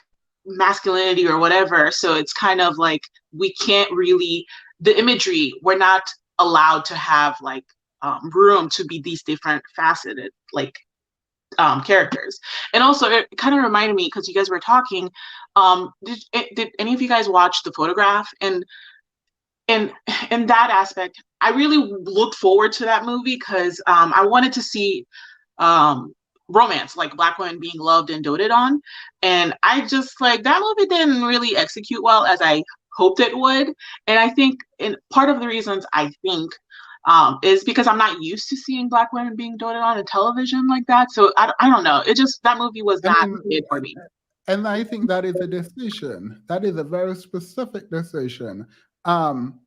masculinity or whatever. So it's kind of like we can't really, the imagery, we're not allowed to have like room to be these different faceted like characters. And also it kind of reminded me, because you guys were talking, did any of you guys watch The Photograph? And in that aspect, I really looked forward to that movie, because I wanted to see romance, like Black women being loved and doted on. And I just like, that movie didn't really execute well as I hoped it would. And I think, and part of the reasons I think is because I'm not used to seeing Black women being doted on in television like that. So I don't know. It just, that movie was I not mean, it for me. and I think that is a decision. That is a very specific decision. Um,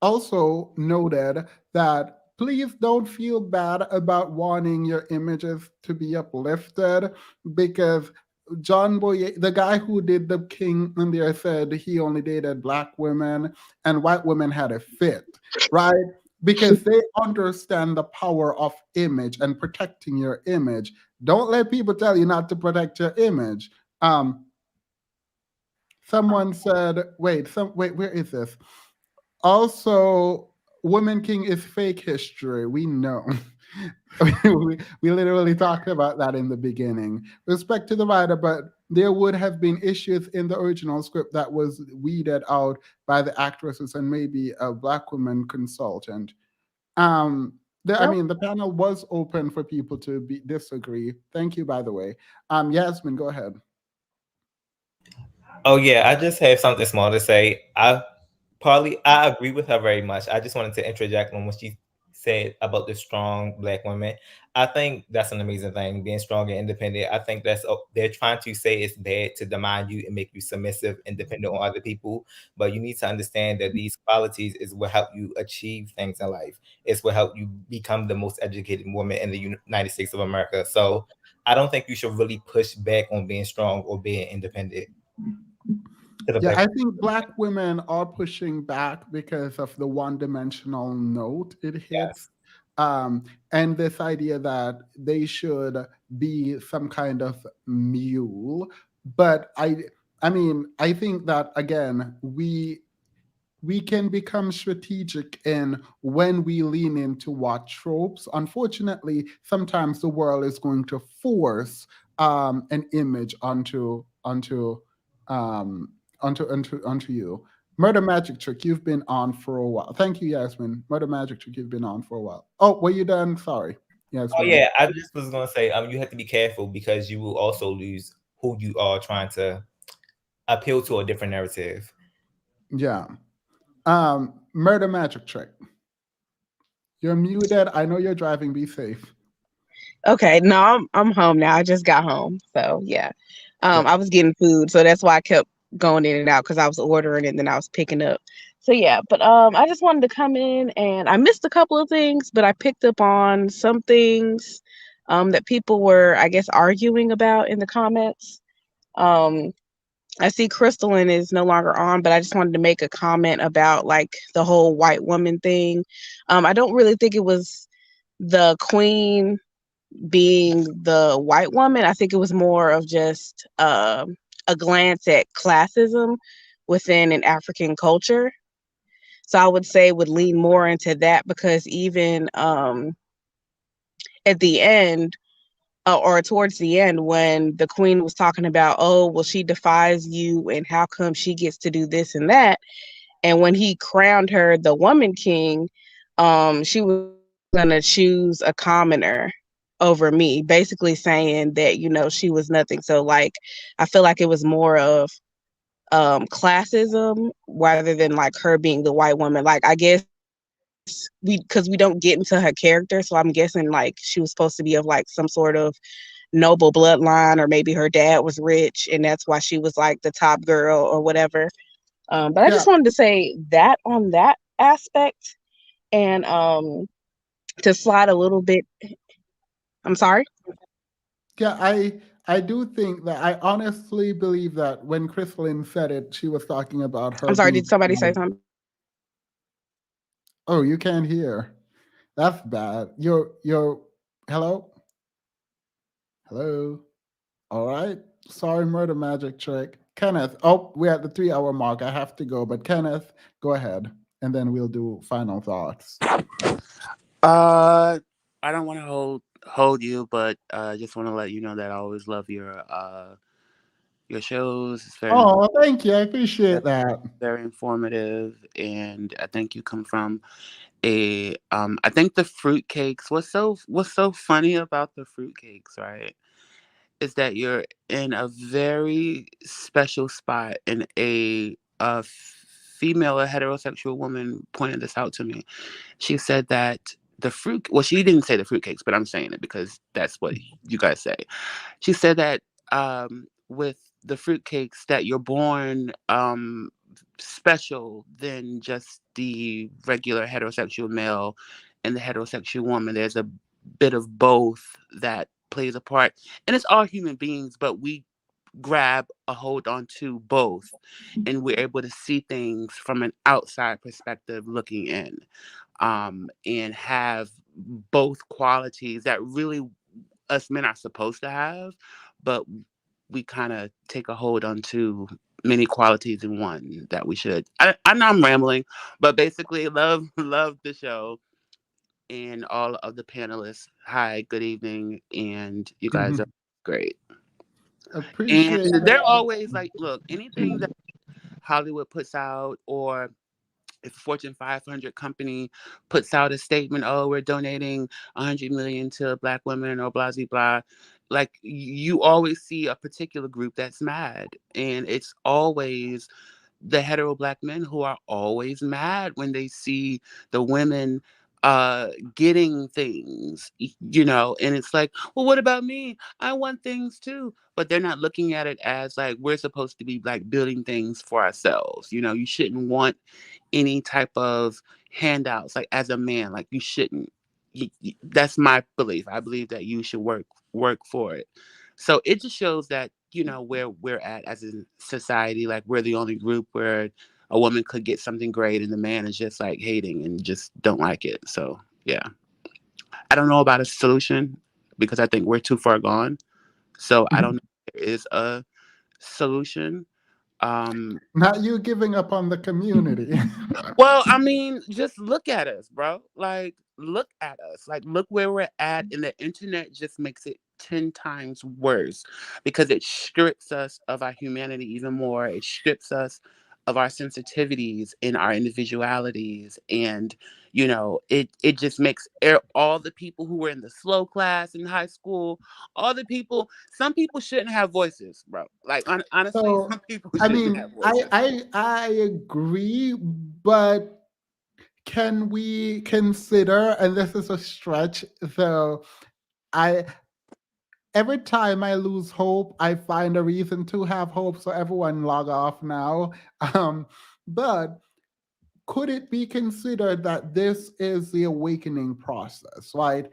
Also noted that please don't feel bad about wanting your images to be uplifted, because John Boye, the guy who did The King in there, said he only dated Black women and white women had a fit, right? Because they understand the power of image and protecting your image. Don't let people tell you not to protect your image. Someone said, wait, where is this? Also, Women King is fake history. We know. we literally talked about that in the beginning. Respect to the writer, but there would have been issues in the original script that was weeded out by the actresses and maybe a Black woman consultant. The panel was open for people to disagree. Thank you, by the way. Yasmin, go ahead. Oh yeah, I just have something small to say. I agree with her very much. I just wanted to interject on what she said about the strong Black women. I think that's an amazing thing, being strong and independent. I think they're trying to say it's bad to demand you and make you submissive and dependent on other people. But you need to understand that these qualities is what help you achieve things in life. It's what help you become the most educated woman in the United States of America. So I don't think you should really push back on being strong or being independent. Yeah, I think Black women are pushing back because of the one-dimensional note it hits. And this idea that they should be some kind of mule. But I mean, I think that again, we can become strategic in when we lean into what tropes. Unfortunately, sometimes the world is going to force an image onto you. Murder Magic Trick, you've been on for a while. Thank you, Yasmin. Murder Magic Trick, you've been on for a while. Oh, were you done? Sorry. Oh yeah, I just was gonna say, you have to be careful because you will also lose who you are trying to appeal to a different narrative. Yeah. Murder Magic Trick. You're muted. I know you're driving. Be safe. Okay, no, I'm home now. I just got home, so yeah. I was getting food, so that's why I kept going in and out because I was ordering and then I was picking up. So yeah, but I just wanted to come in and I missed a couple of things, but I picked up on some things that people were, I guess, arguing about in the comments. I see Crystalline is no longer on, but I just wanted to make a comment about like the whole white woman thing. I don't really think it was the queen being the white woman. I think it was more of just a glance at classism within an African culture. So I would say would lean more into that because even at the end or towards the end when the queen was talking about, oh, well, she defies you and how come she gets to do this and that. And when he crowned her the woman king, she was going to choose a commoner over me, basically saying that, you know, she was nothing. So like, I feel like it was more of classism rather than like her being the white woman. Like, I guess because we don't get into her character. So I'm guessing like she was supposed to be of like some sort of noble bloodline, or maybe her dad was rich and that's why she was like the top girl or whatever. But I just wanted to say that on that aspect and to slide a little bit. I'm sorry? Yeah, I do think that I honestly believe that when Crystalline said it, she was talking about her. I'm sorry, did somebody say something? Oh, you can't hear. That's bad. You're hello? Hello? All right. Sorry, Murder Magic Trick. Kenneth. Oh, we're at the 3-hour mark. I have to go, but Kenneth, go ahead. And then we'll do final thoughts. I don't want to hold you, but I just want to let you know that I always love your shows. It's very Thank you. I appreciate that. very informative, and I think you come from I think the fruitcakes. What's so funny about the fruitcakes, right? Is that you're in a very special spot, and a female, a heterosexual woman pointed this out to me. She said that she didn't say the fruitcakes, but I'm saying it because that's what you guys say. She said that with the fruitcakes that you're born special than just the regular heterosexual male and the heterosexual woman. There's a bit of both that plays a part, and it's all human beings, but we grab a hold on to both, and we're able to see things from an outside perspective looking in, and have both qualities that really us men are supposed to have, but we kind of take a hold onto many qualities in one that we should. I know I'm rambling, but basically love the show and all of the panelists. Hi, good evening, and you guys are great. Appreciate And that. they're always like, look, anything that Hollywood puts out, or if a Fortune 500 company puts out a statement, oh, we're donating 100 million to Black women or blah, blah, blah, like you always see a particular group that's mad. And it's always the hetero Black men who are always mad when they see the women getting things, and it's like, well, what about me? I want things too. But they're not looking at it as like we're supposed to be like building things for ourselves. You shouldn't want any type of handouts, like as a man, like you shouldn't. That's my belief. I believe that you should work for it. So it just shows that where we're at as a society, like we're the only group where a woman could get something great and the man is just like hating and just don't like it. So yeah, I don't know about a solution because I think we're too far gone. So I don't know if there is a solution. Not you giving up on the community. Well, I mean, just look at us, bro. Like, look at us. Like, look where we're at. And the internet just makes it 10 times worse because it strips us of our humanity even more. It strips us of our sensitivities and our individualities. And, it just makes all the people who were in the slow class in high school, all the people, some people shouldn't have voices, bro. Like, honestly, So, some people I shouldn't mean, have I voices. I I agree, but can we consider, and this is a stretch, so I every time I lose hope, I find a reason to have hope. So everyone log off now. But could it be considered that this is the awakening process, right?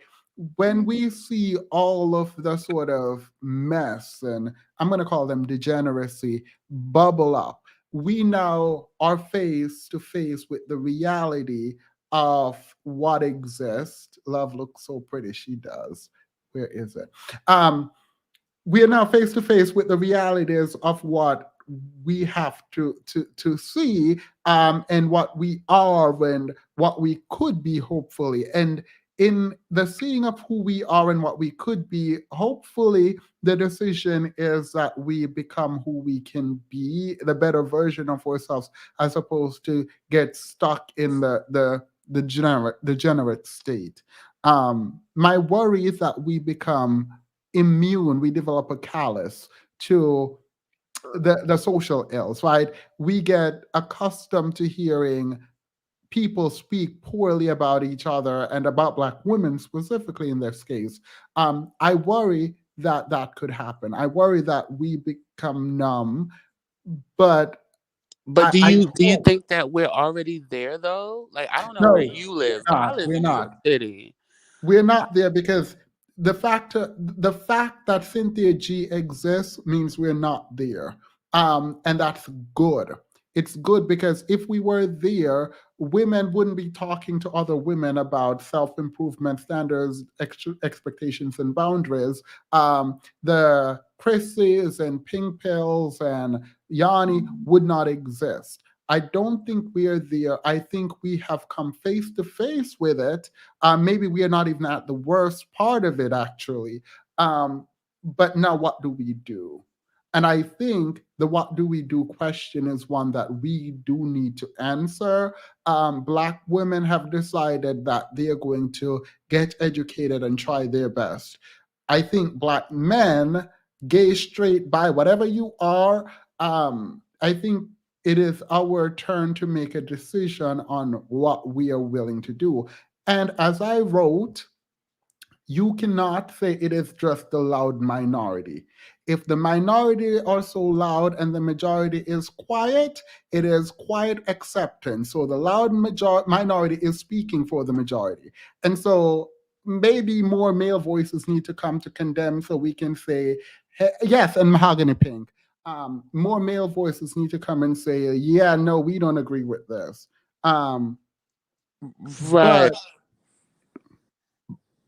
When we see all of the sort of mess, and I'm going to call them degeneracy, bubble up, we now are face to face with the reality of what exists. Love looks so pretty, she does. Where is it? We are now face to face with the realities of what we have to see, and what we are and what we could be, hopefully. And in the seeing of who we are and what we could be, hopefully the decision is that we become who we can be, the better version of ourselves, as opposed to get stuck in the degenerate state. My worry is that we become immune, we develop a callus to the social ills, right? We get accustomed to hearing people speak poorly about each other and about Black women specifically in this case. I worry that that could happen. I worry that we become numb, but But do I you hope. think that we're already there though? Like I don't know No, where you live, but I live we're in New York not. City. We're not there because the fact that Cynthia G exists means we're not there, and that's good. It's good because if we were there, women wouldn't be talking to other women about self-improvement standards, expectations, and boundaries. The Chris's and Pink Pills and Yanni would not exist. I don't think we are there. I think we have come face to face with it. Maybe we are not even at the worst part of it, actually. But now, what do we do? And I think the what do we do question is one that we do need to answer. Black women have decided that they are going to get educated and try their best. I think Black men, gay, straight, bi, whatever you are, I think it is our turn to make a decision on what we are willing to do. And as I wrote, you cannot say it is just the loud minority. If the minority are so loud and the majority is quiet, it is quiet acceptance. So the loud minority is speaking for the majority. And so maybe more male voices need to come to condemn so we can say, hey, yes, and Mahogany Pink. More male voices need to come and say, yeah, no, we don't agree with this. Right.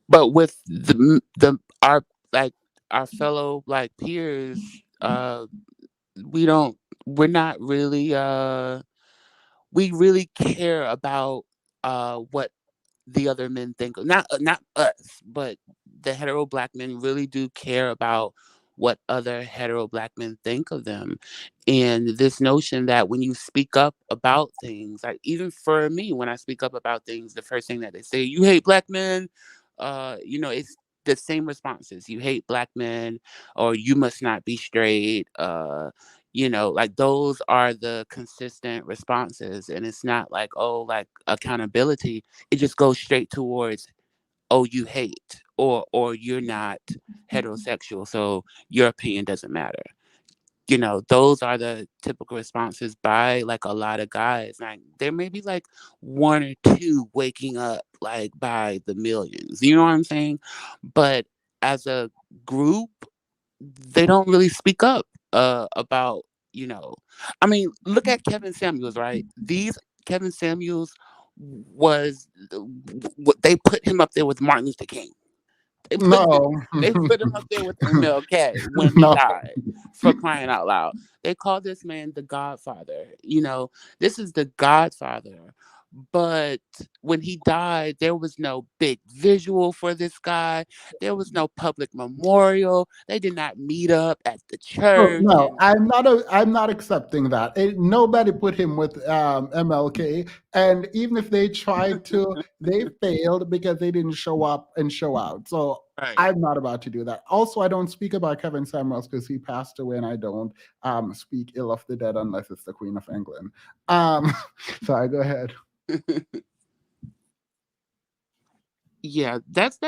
But But with the our like our fellow like peers, we don't we're not really we really care about what the other men think. Not us, but the hetero Black men really do care about what other hetero Black men think of them. And this notion that when you speak up about things, like even for me, when I speak up about things, the first thing that they say, you hate Black men, it's the same responses. You hate Black men, or you must not be straight. Like those are the consistent responses. And it's not like, oh, like accountability. It just goes straight towards, oh, you hate, or you're not heterosexual, so your opinion doesn't matter. Those are the typical responses by like a lot of guys. Like there may be like one or two waking up like by the millions. You know what I'm saying? But as a group, they don't really speak up about, I mean, look at Kevin Samuels, right? Kevin Samuels was they put him up there with Martin Luther King. No. They put him up there with MLK when he No. died, for crying out loud. They call this man the Godfather. This is the Godfather. But when he died, there was no big visual for this guy. There was no public memorial. They did not meet up at the Oh, church. no, I'm not accepting that. Nobody put him with MLK, and even if they tried to, they failed because they didn't show up and show out. So Right. I'm not about to do that. Also, I don't speak about Kevin Samuels because he passed away, and I don't speak ill of the dead unless it's the Queen of England. Sorry, go ahead. Yeah, that's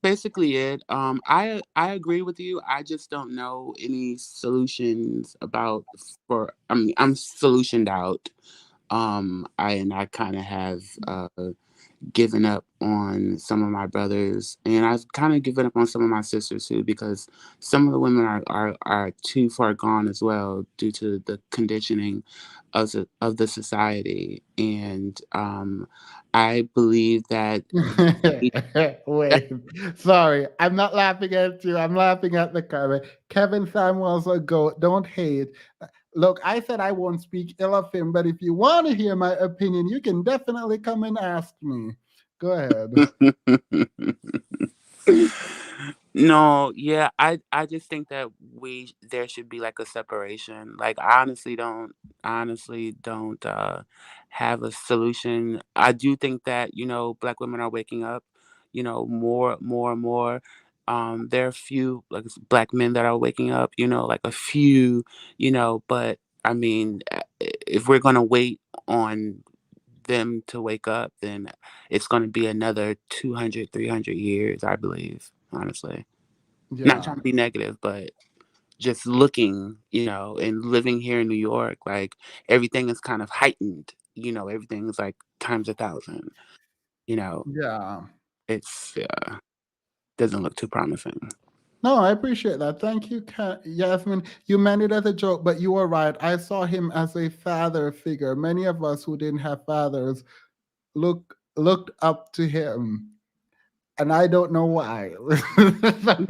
basically it. I agree with you. I just don't know any solutions I mean, I'm solutioned out. I kind of have given up on some of my brothers, and I've kind of given up on some of my sisters too, because some of the women are too far gone as well due to the conditioning of the society. And I believe that Wait, sorry, I'm not laughing at you. I'm laughing at the comment. Kevin Samuel's a goat. Don't hate. Look, I said I won't speak ill of him, but if you want to hear my opinion, you can definitely come and ask me. Go ahead. No, yeah, I just think that there should be like a separation. Like I honestly don't have a solution. I do think that, Black women are waking up, more and more. There are a few like Black men that are waking up, like a few, but I mean, if we're gonna wait on them to wake up, then it's going to be another 200, 300 years, I believe, honestly. Not Yeah. trying to be negative, but just looking, and living here in New York, like everything is kind of heightened, everything is like times 1,000, Yeah. it's doesn't look too promising. No, I appreciate that. Thank you, Yasmin. You meant it as a joke, but you were right. I saw him as a father figure. Many of us who didn't have fathers looked up to him, and I don't know why.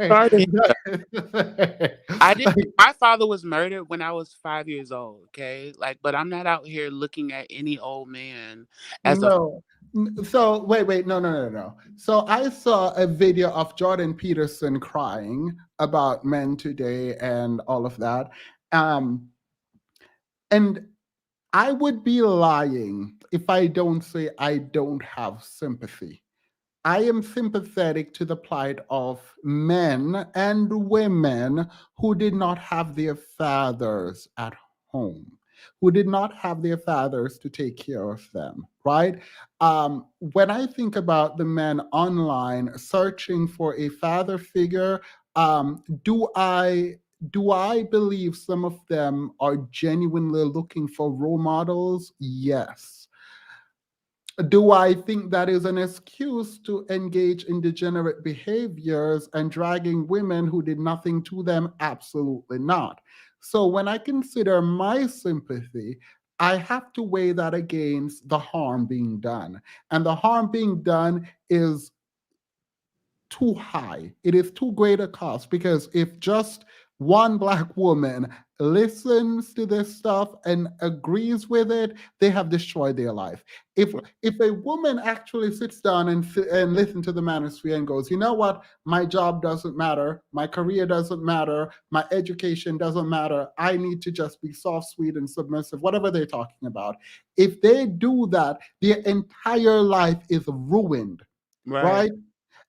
Sorry to hear. I didn't. My father was murdered when I was 5 years old. Okay, but I'm not out here looking at any old man as a. No. So wait, no. So I saw a video of Jordan Peterson crying about men today and all of that. And I would be lying if I don't say I don't have sympathy. I am sympathetic to the plight of men and women who did not have their fathers at home, who did not have their fathers to take care of them, right? When I think about the men online searching for a father figure, do I believe some of them are genuinely looking for role models? Yes. Do I think that is an excuse to engage in degenerate behaviors and dragging women who did nothing to them? Absolutely not. So when I consider my sympathy, I have to weigh that against the harm being done. And the harm being done is too high. It is too great a cost, because if just one Black woman listens to this stuff and agrees with it, they have destroyed their life. If a woman actually sits down and listens to the manosphere and goes, you know what, my job doesn't matter, my career doesn't matter, my education doesn't matter, I need to just be soft, sweet, and submissive, whatever they're talking about. If they do that, their entire life is ruined, right?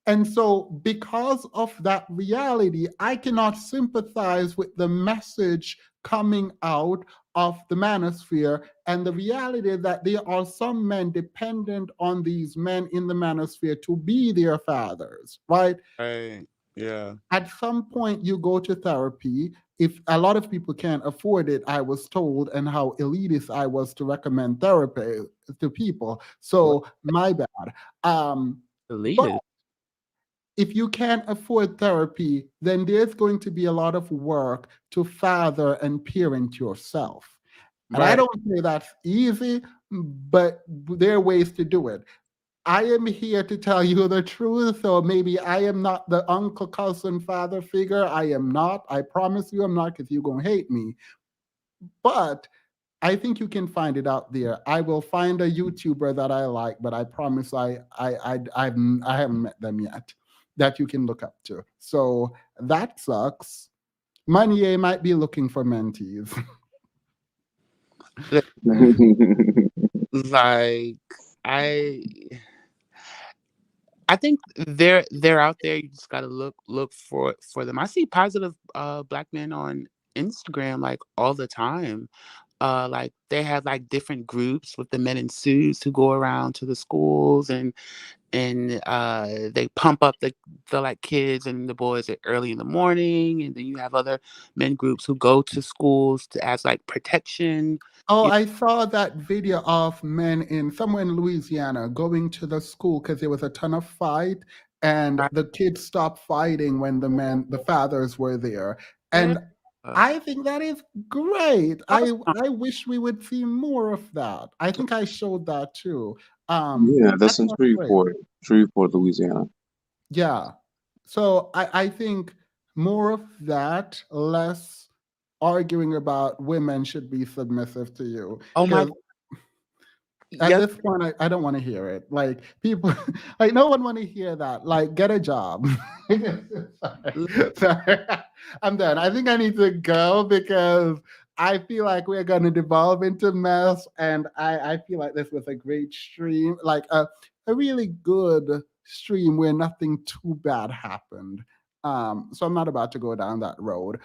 And so, because of that reality, I cannot sympathize with the message coming out of the manosphere and the reality that there are some men dependent on these men in the manosphere to be their fathers, right? Right. Yeah. At some point, you go to therapy. If a lot of people can't afford it, I was told, and how elitist I was to recommend therapy to people. So, my bad. But Deleted. if you can't afford therapy, then there's going to be a lot of work to father and parent yourself. And I Right. don't say that's easy, but there are ways to do it. I am here to tell you the truth. So maybe I am not the uncle, cousin, father figure. I am not. I promise you I'm not, because you're going to hate me. But I think you can find it out there. I will find a YouTuber that I like, but I promise I haven't met them yet, that you can look up to. So that sucks. Money might be looking for mentees. Like I I think they're out there. You just gotta look for them. I see positive black men on Instagram like all the time. Like they have like different groups with the men in suits who go around to the schools and they pump up the like kids and the boys at early in the morning, and then you have other men groups who go to schools to as like protection. Oh, I saw that video of men in somewhere in Louisiana going to the school because there was a ton of fight, and the kids stopped fighting when the fathers were there. And I think that is great. I wish we would see more of that. I think I showed that too. Yeah, that's in That's great. Shreveport, Louisiana. Yeah. So I think more of that, less arguing about women should be submissive to you. Oh my. At this point, I don't want to hear it. Like people, like no one want to hear that. Like get a job. Sorry. I'm done. I think I need to go because I feel like we're going to devolve into mess, and I feel like this was a great stream, like a really good stream where nothing too bad happened. So I'm not about to go down that road.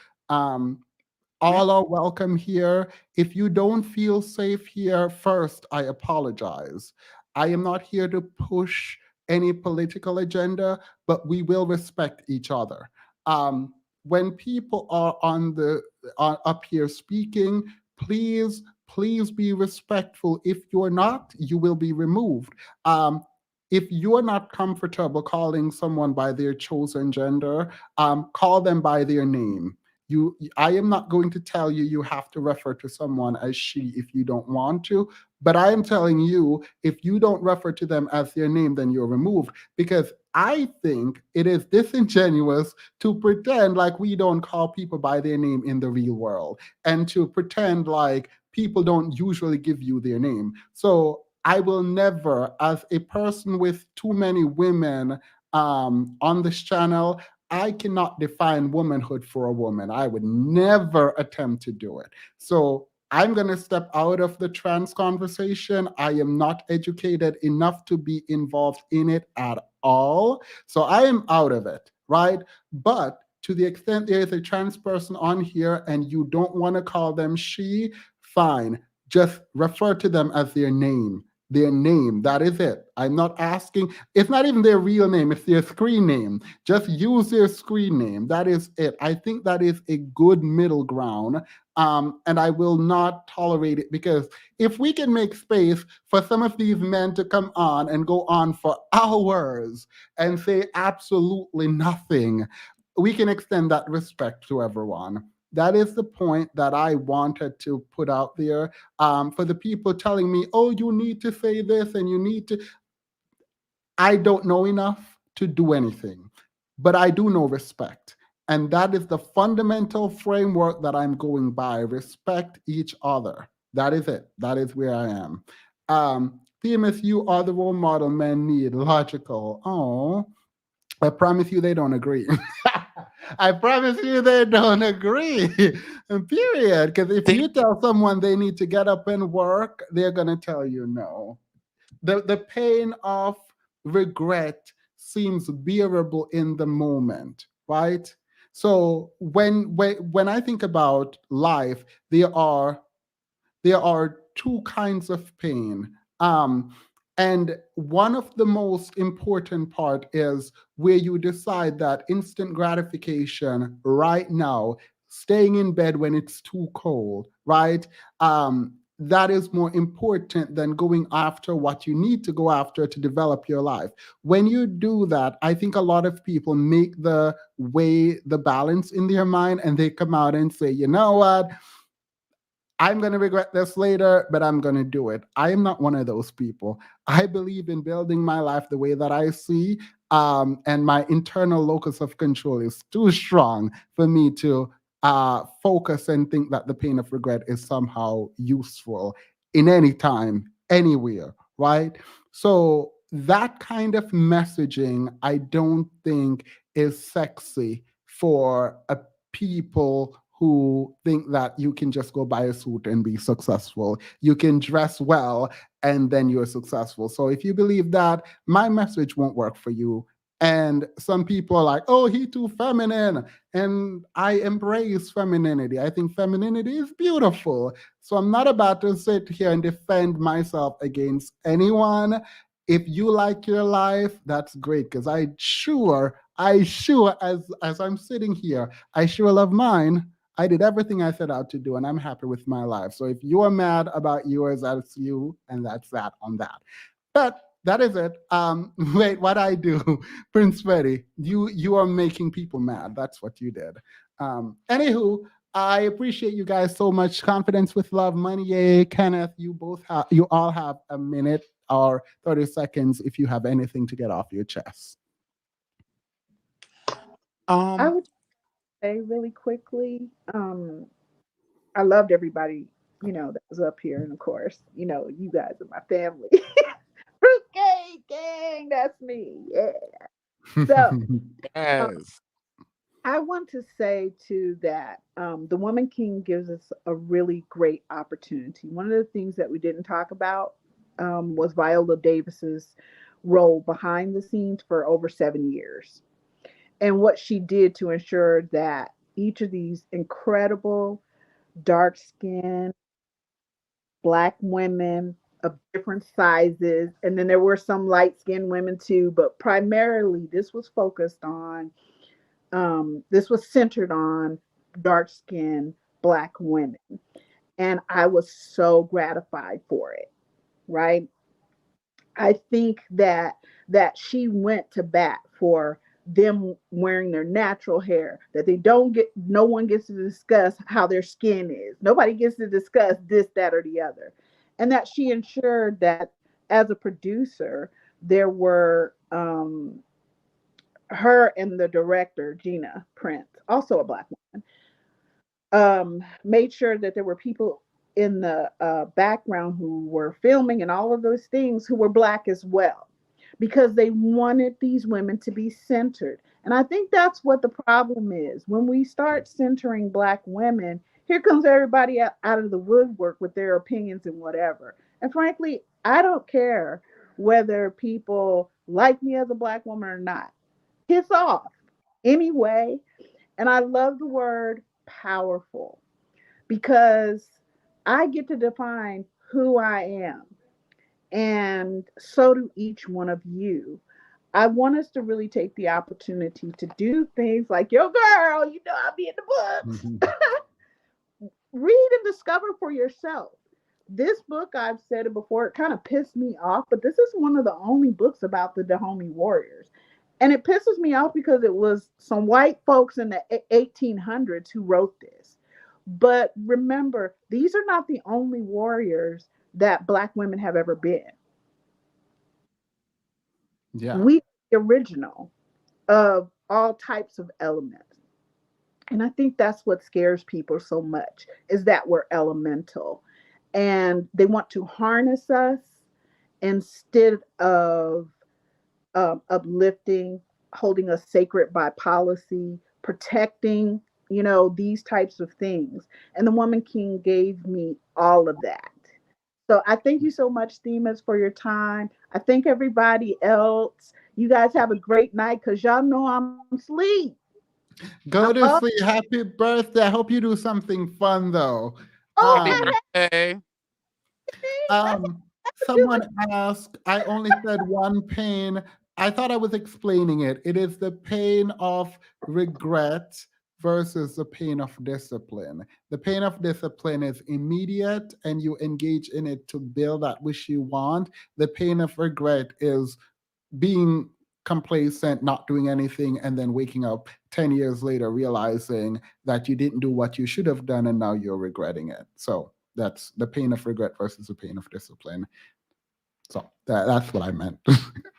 All are welcome here. If you don't feel safe here, first, I apologize. I am not here to push any political agenda, but we will respect each other. When people are up here speaking, please be respectful. If you're not, you will be removed. If you're not comfortable calling someone by their chosen gender, call them by their name. I am not going to tell you you have to refer to someone as she if you don't want to, but I am telling you, if you don't refer to them as their name, then you're removed, because I think it is disingenuous to pretend like we don't call people by their name in the real world, and to pretend like people don't usually give you their name. So I will never, as a person with too many women on this channel, I cannot define womanhood for a woman. I would never attempt to do it. So I'm going to step out of the trans conversation. I am not educated enough to be involved in it at all. So I am out of it, right? But to the extent there is a trans person on here and you don't want to call them she, fine. Just refer to them as their name. Their name, that is it. I'm not asking, it's not even their real name, it's their screen name. Just use their screen name. That is it. I think that is a good middle ground. And I will not tolerate it, because if we can make space for some of these men to come on and go on for hours and say absolutely nothing, we can extend that respect to everyone. That is the point that I wanted to put out there. For the people telling me, oh, you need to say this and you need to, I don't know enough to do anything, but I do know respect. And that is the fundamental framework that I'm going by. Respect each other. That is it. That is where I am. Themis, you are the role model men need. Logical. Oh, I promise you they don't agree. I promise you they don't agree. Period. Because if you tell someone they need to get up and work, they're going to tell you no. The pain of regret seems bearable in the moment, right? So when I think about life, there are two kinds of pain. And one of the most important part is where you decide that instant gratification right now, staying in bed when it's too cold, right? That is more important than going after what you need to go after to develop your life. When you do that, I think a lot of people make the balance in their mind, and they come out and say, you know what? I'm going to regret this later, but I'm going to do it. I am not one of those people. I believe in building my life the way that I see, and my internal locus of control is too strong for me to focus and think that the pain of regret is somehow useful in any time, anywhere, right? So that kind of messaging, I don't think is sexy for a people who think that you can just go buy a suit and be successful. You can dress well and then you're successful. So if you believe that, my message won't work for you. And some people are like, oh, he too feminine. And I embrace femininity. I think femininity is beautiful. So I'm not about to sit here and defend myself against anyone. If you like your life, that's great. Because as I'm sitting here, I sure love mine. I did everything I set out to do, and I'm happy with my life. So if you are mad about yours, that's you, and that's that on that. But that is it. Wait, what I do, Prince Freddie, you are making people mad. That's what you did. Anywho, I appreciate you guys so much. Confidence with Love, Money, yay, Kenneth. You all have a minute or 30 seconds if you have anything to get off your chest. I would say really quickly, I loved everybody, that was up here. And of course, you guys are my family. Fruitcake gang, that's me. Yeah. So Yes. I want to say too that the Woman King gives us a really great opportunity. One of the things that we didn't talk about was Viola Davis's role behind the scenes for over 7 years, and what she did to ensure that each of these incredible dark skinned Black women of different sizes, and then there were some light skinned women too, but primarily this was centered on dark skinned Black women. And I was so gratified for it, right? I think that she went to bat for them wearing their natural hair, that no one gets to discuss how their skin is. Nobody gets to discuss this, that, or the other. And that she ensured that as a producer, there were her and the director, Gina Prince, also a Black woman, made sure that there were people in the background who were filming and all of those things who were Black as well, because they wanted these women to be centered. And I think that's what the problem is. When we start centering Black women, here comes everybody out of the woodwork with their opinions and whatever. And frankly, I don't care whether people like me as a Black woman or not. Piss off anyway. And I love the word powerful, because I get to define who I am. And so do each one of you. I want us to really take the opportunity to do things like, yo, girl, I'll be in the books. Read and discover for yourself. This book, I've said it before, it kind of pissed me off, but this is one of the only books about the Dahomey warriors. And it pisses me off because it was some white folks in the 1800s who wrote this. But remember, these are not the only warriors that Black women have ever been. Yeah. We the original of all types of elements. And I think that's what scares people so much, is that we're elemental. And they want to harness us instead of uplifting, holding us sacred by policy, protecting, these types of things. And the Woman King gave me all of that. So I thank you so much, Themas, for your time. I thank everybody else. You guys have a great night because y'all know I'm asleep. Go to sleep. Happy birthday. I hope you do something fun though. Happy Okay. birthday. Someone asked, I only said one pain. I thought I was explaining it. It is the pain of regret versus the pain of discipline. The pain of discipline is immediate and you engage in it to build that which you want. The pain of regret is being complacent, not doing anything, and then waking up 10 years later realizing that you didn't do what you should have done and now you're regretting it. So that's the pain of regret versus the pain of discipline. So that's what I meant.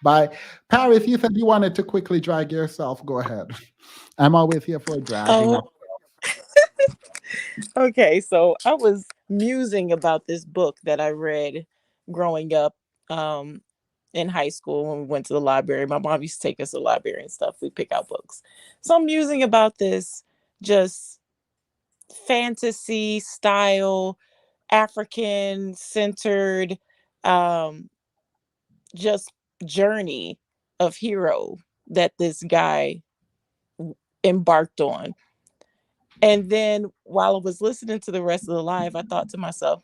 Bye. Paris, you said you wanted to quickly drag yourself. Go ahead. I'm always here for dragging Oh, up. okay. So I was musing about this book that I read growing up um, in high school when we went to the library. My mom used to take us to the library and stuff. We pick out books. So I'm musing about this just fantasy style, African centered, um, just journey of hero that this guy embarked on. And then while I was listening to the rest of the live, I thought to myself,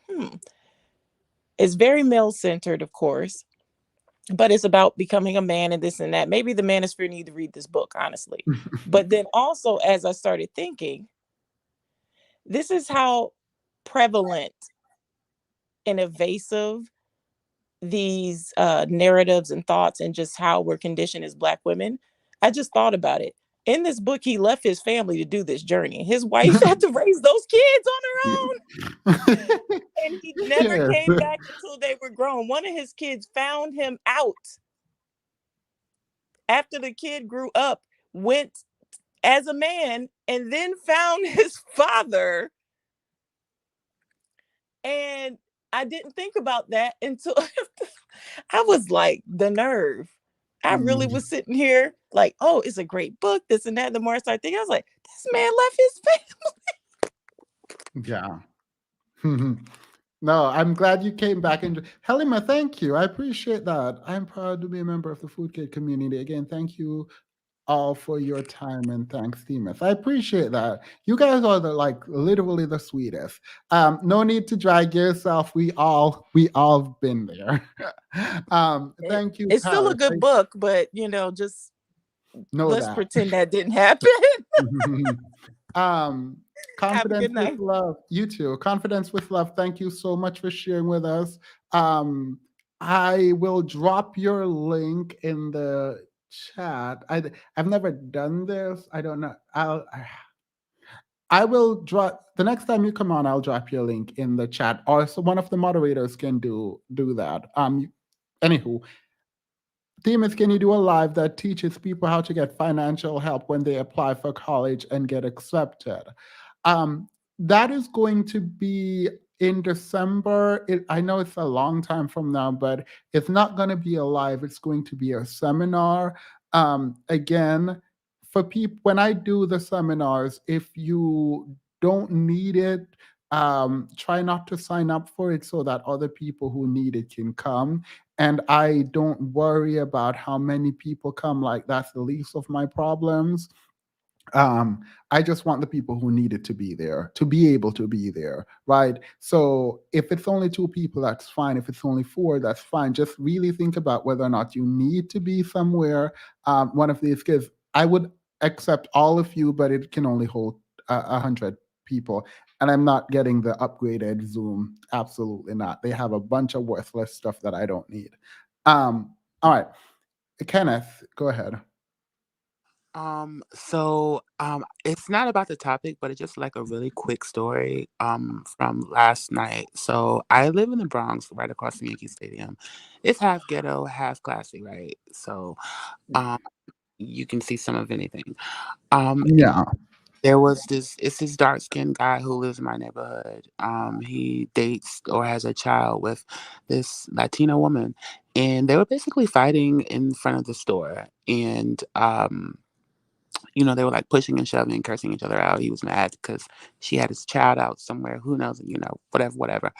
it's very male centered, of course, but it's about becoming a man and this and that. Maybe the manosphere need to read this book, honestly. But then also, as I started thinking, this is how prevalent and evasive these narratives and thoughts and just how we're conditioned as Black women. I just thought about it. In this book, he left his family to do this journey. His wife had to raise those kids on her own. And he never Yes. came back until they were grown. One of his kids found him out after the kid grew up, went as a man, and then found his father. And I didn't think about that until I was like, the nerve. I really was sitting here like, oh, it's a great book, this and that. The more I started thinking, I was like, this man left his family. Yeah. No, I'm glad you came back. And Helima, thank you. I appreciate that. I'm proud to be a member of the Food Kid community. Again, thank you all for your time and thanks, Themis. I appreciate that. You guys are literally the sweetest. No need to drag yourself. We all been there. Thank you, It's still a Paris. good book, but just Know let's that. pretend that didn't happen. Have a Confidence good with night. love. You too. Confidence with love. Thank you so much for sharing with us. I will drop your link in the chat. I've never done this. I don't know. I will drop the next time you come on. I'll drop your link in the chat, or so one of the moderators can do that. Anywho, Themis, can you do a live that teaches people how to get financial help when they apply for college and get accepted? That is going to be in December. I know it's a long time from now, but it's not going to be a live. It's going to be a seminar. Again, for people, when I do the seminars, if you don't need it, try not to sign up for it so that other people who need it can come. And I don't worry about how many people come. Like, that's the least of my problems. I just want the people who need it to be there, to be able to be there, right? So if it's only 2 people, that's fine. If it's only 4, that's fine. Just really think about whether or not you need to be somewhere. One of these kids, I would accept all of you, but it can only hold 100 people. And I'm not getting the upgraded Zoom. Absolutely not. They have a bunch of worthless stuff that I don't need. All right. Kenneth, go ahead. It's not about the topic, but it's just like a really quick story from last night. So I live in the Bronx, right across from Yankee Stadium. It's half ghetto, half classy, right? So you can see some of anything. Yeah. There was this dark-skinned guy who lives in my neighborhood. He dates or has a child with this Latina woman, and they were basically fighting in front of the store. And they were like pushing and shoving, cursing each other out. He was mad because she had his child out somewhere. Who knows? Whatever.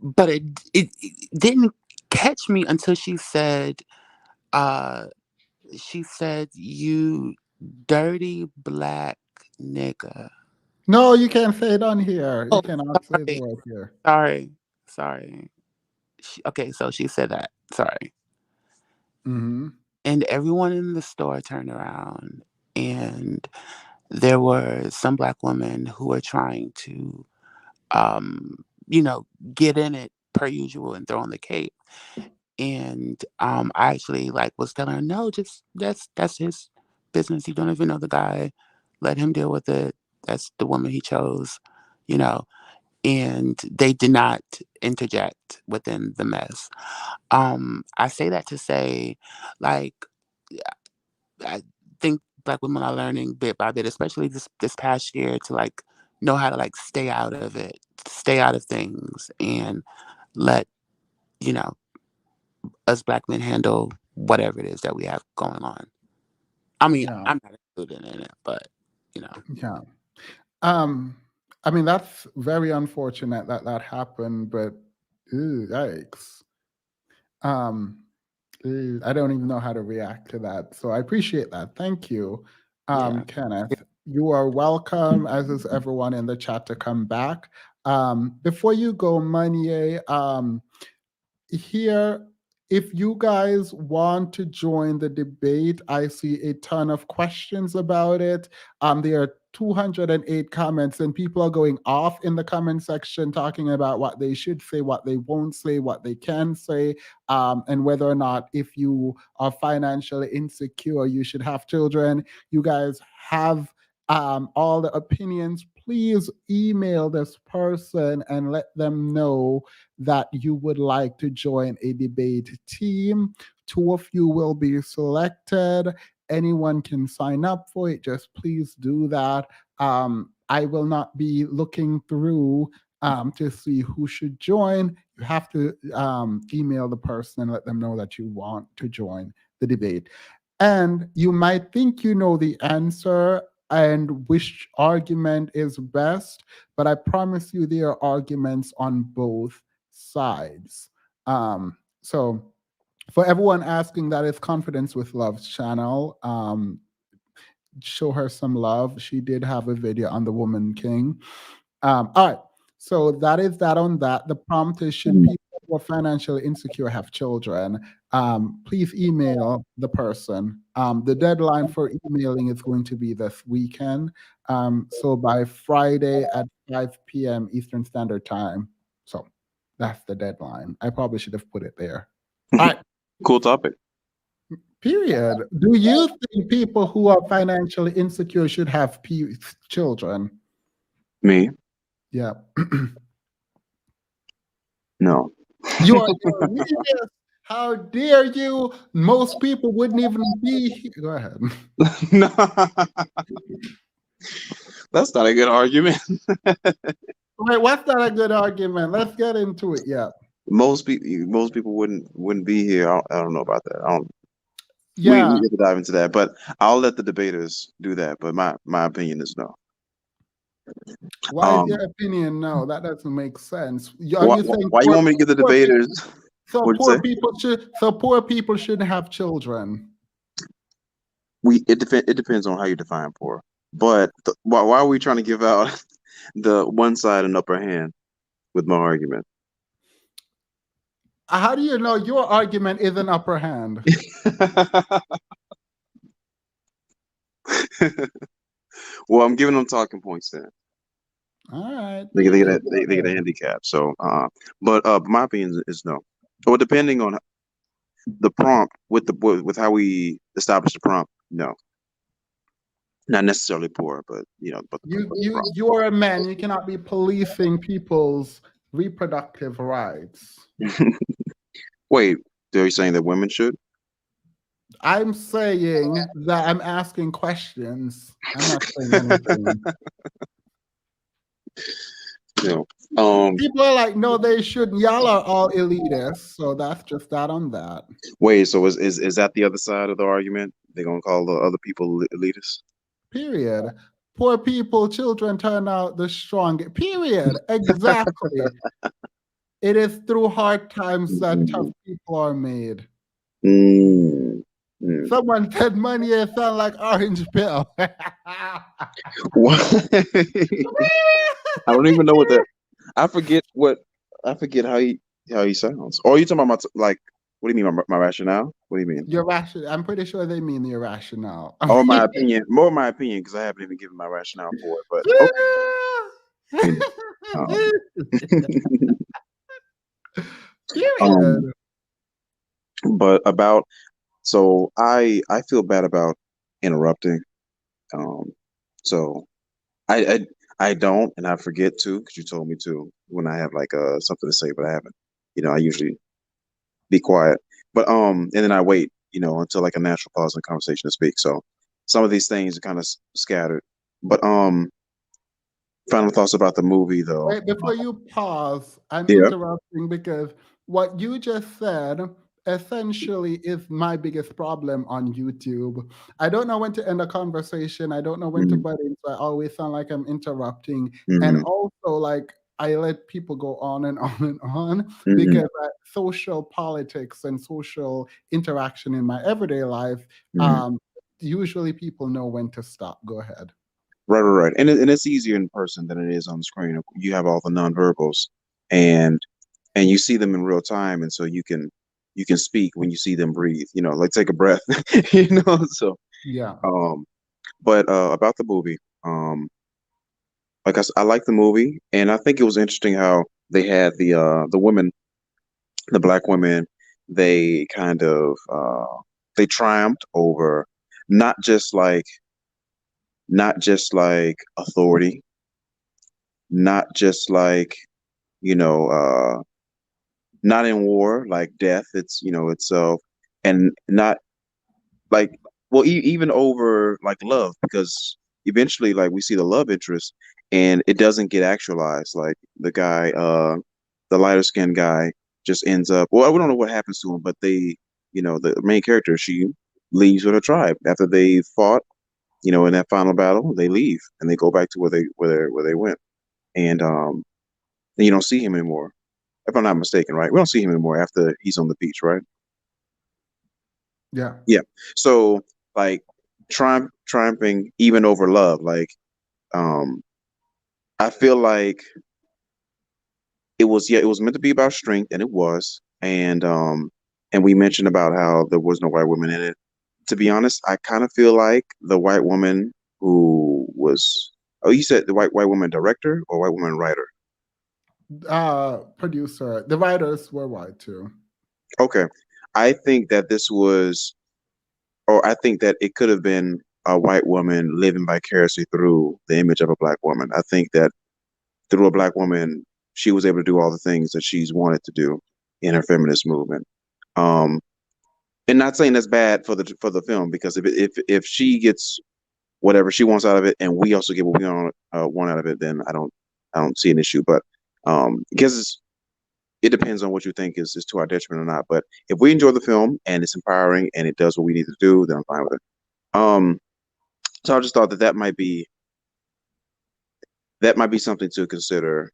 But it didn't catch me until she said, She said, "You dirty black nigga." No, you can't say it on here. You Oh, cannot say the sorry, word here. sorry. Okay, so she said that. Sorry. Mm-hmm. And everyone in the store turned around, and there were some black women who were trying to, um, you know, get in it per usual and throw on the cape. And I actually like was telling her, no, just that's his business. You don't even know the guy. Let him deal with it. That's the woman he chose, you know. And they did not interject within the mess. I say that to say, like, I think black women are learning bit by bit, especially this past year, to like know how to like stay out of it, stay out of things, and let you know us black men handle whatever it is that we have going on. I mean, Yeah. I'm not included in it, but you know. Yeah. Um, I mean, that's very unfortunate that that happened, but yikes. Um, I don't even know how to react to that. So I appreciate that. Thank you, Yeah. Kenneth. You are welcome, as is everyone in the chat, to come back. Before you go, Manier, here, if you guys want to join the debate, I see a ton of questions about it. There are 208 comments, and people are going off in the comment section talking about what they should say, what they won't say, what they can say, and whether or not, if you are financially insecure, you should have children. You guys have all the opinions. Please email this person and let them know that you would like to join a debate team. 2 of you will be selected. Anyone can sign up for it. Just please do that. I will not be looking through to see who should join. You have to email the person and let them know that you want to join the debate. And you might think you know the answer and which argument is best, but I promise you there are arguments on both sides. So for everyone asking, that is Confidence with Love's channel. Show her some love. She did have a video on the Woman King. All right. So that is that on that. The prompt is, should people who are financially insecure have children? Please email the person. The deadline for emailing is going to be this weekend. So by Friday at 5 p.m. Eastern Standard Time. So that's the deadline. I probably should have put it there. All right. Cool topic. Period. Do you think people who are financially insecure should have children? Me? Yeah. No. You're elitist. How dare you? Most people wouldn't even be here. Go ahead. No. That's not a good argument. Wait, what's not a good argument? Let's get into it. Yeah. Most people wouldn't be here. I don't know about that. I don't. Yeah. We get to dive into that, but I'll let the debaters do that. But my opinion is no. Why is your opinion no? That doesn't make sense. Are Why you saying you want me to get the debaters? So What'd you poor say? people shouldn't have children. It depends on how you define poor. But why are we trying to give out the one side an upper hand with my argument? How do you know your argument is an upper hand? Well, I'm giving them talking points then. All right. They get a handicap. So, but my opinion is no. Or depending on the prompt with how we establish the prompt, no. Not necessarily poor, but but you are a man. You cannot be policing people's reproductive rights. Wait, are you saying that women should? I'm saying that I'm asking questions. I'm not saying anything. No. People are like, no, they shouldn't. Y'all are all elitists, so that's just that on that. Wait, so is that the other side of the argument? They're gonna call the other people elitists? Period. Poor people, children turn out the strong. Period. Exactly. It is through hard times that tough people are made. Mm. Someone said money sound like orange pill. What? I don't even know what that. I forget what. I forget how he sounds. Or are you talking about like? What do you mean my rationale? What do you mean? Your rationale. I'm pretty sure they mean your rationale. Or my opinion? More my opinion because I haven't even given my rationale for it. But okay. You know, but about so I feel bad about interrupting. Um, so I I don't, and I forget to because you told me to when I have like something to say, but I haven't. I usually be quiet, but and then I wait, until like a natural pause in the conversation to speak. So some of these things are kind of scattered. But final thoughts about the movie though. Wait, before you pause, I'm Yeah. interrupting because what you just said essentially is my biggest problem on YouTube. I don't know when to end a conversation. I don't know when to Mhm. butt in, so I always sound like I'm interrupting. And Mhm. also, like, I let people go on and on and on Mhm. because social politics and social interaction in my everyday life, Mhm. usually people know when to stop. Go ahead. Right. And it's easier in person than it is on the screen. You have all the nonverbals, and you see them in real time, and so you can speak when you see them breathe. Like take a breath. So Yeah. but about the movie, like I like the movie, and I think it was interesting how they had the women, the black women, they kind of they triumphed over not just like not just like authority, not just like you know uh not in war like death itself, and not like well even over like love, because eventually like we see the love interest and it doesn't get actualized, like the guy, the lighter skinned guy just ends up, well, we don't know what happens to him, but the main character, she leaves with her tribe after they fought, in that final battle. They leave and they go back to where they went, and then you don't see him anymore, if I'm not mistaken, right? We don't see him anymore after he's on the beach, right? Yeah. Yeah. So like triumphing even over love, like um I feel like it was meant to be about strength, and it was. And we mentioned about how there was no white woman in it. To be honest, I kind of feel like the white woman who was, oh, you said the white woman director or white woman writer? Producer. The writers were white too. Okay. I think that this was, or I think that it could have been a white woman living vicariously through the image of a black woman. I think that through a black woman, she was able to do all the things that she's wanted to do in her feminist movement. Um, and not saying that's bad for the film, because if she gets whatever she wants out of it, and we also get what we want out of it, then I don't see an issue. But because it depends on what you think is to our detriment or not. But if we enjoy the film and it's empowering and it does what we need to do, then I'm fine with it. So I just thought that might be something to consider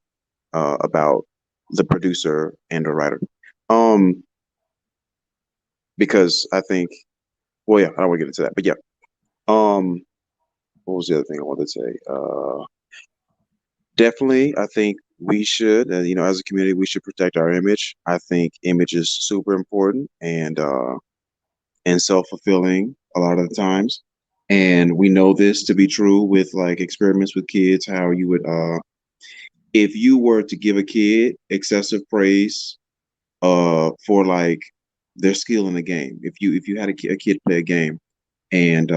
about the producer and the writer. Um, because I think, well, yeah, I don't want to get into that, but yeah. Um, what was the other thing I wanted to say? Definitely, I think we should, as a community, we should protect our image. I think image is super important and self-fulfilling a lot of the times. And we know this to be true with like experiments with kids, how you would, if you were to give a kid excessive praise for like their skill in the game. If you had a kid play a game, and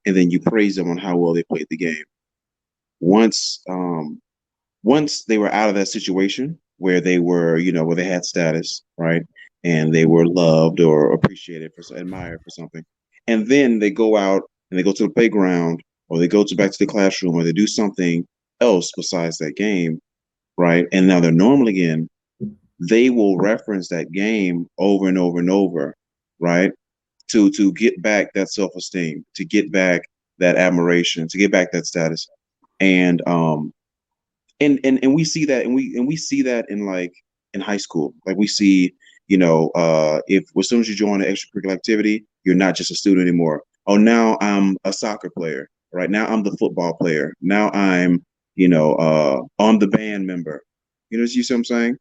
then you praise them on how well they played the game. Once once they were out of that situation where they were, where they had status, right, and they were loved or appreciated admired for something, and then they go out and they go to the playground, or they go back to the classroom, or they do something else besides that game, right, and now they're normal again, they will reference that game over and over and over, right? To get back that self-esteem, to get back that admiration, to get back that status. And and we see that, and we see that in like in high school. Like we see, if as soon as you join an extracurricular activity, you're not just a student anymore. Oh, now I'm a soccer player. Right now I'm the football player. Now I'm, on the band member. You see what I'm saying?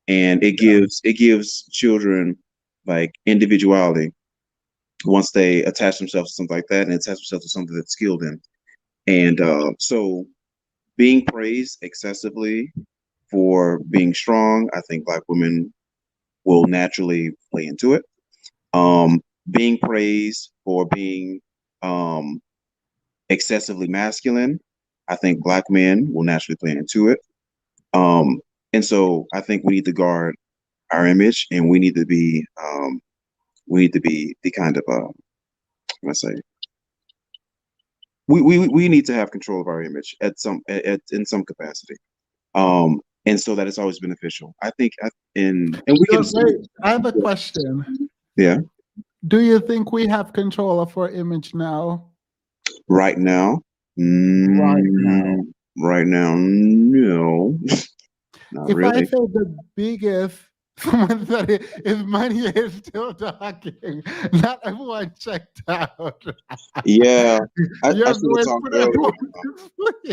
And it gives children like individuality once they attach themselves to something like that and attach themselves to something that's skilled in. And so being praised excessively for being strong, I think Black women will naturally play into it. Being praised for being excessively masculine, I think Black men will naturally play into it. And so I think we need to guard our image, and we need to be the kind of let's say we need to have control of our image in some capacity. And so that is always beneficial. I think, and we can. Wait, I have a question. Yeah. Do you think we have control of our image now? Right now? Right now. Right now, no. Not If I really. say the biggest, someone said it, is money is still talking. Not everyone checked out. Yeah, I You're should have going talked for earlier.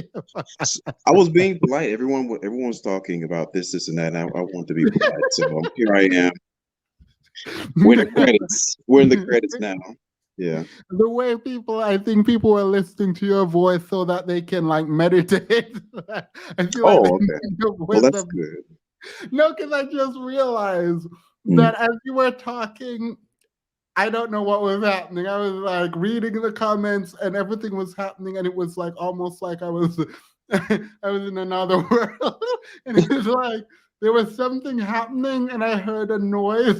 that. I was being polite. Everyone was talking about this, and that. And I want to be polite, so here I am. We're in the credits. We're in the credits now. Yeah. The way I think people are listening to your voice so that they can like meditate. I feel like Oh, okay. your Well, voice that's good. No, because I just realized Mm. that as you were talking, I don't know what was happening. I was like reading the comments and everything was happening, and it was like almost like I was I was in another world. And it was like there was something happening and I heard a noise.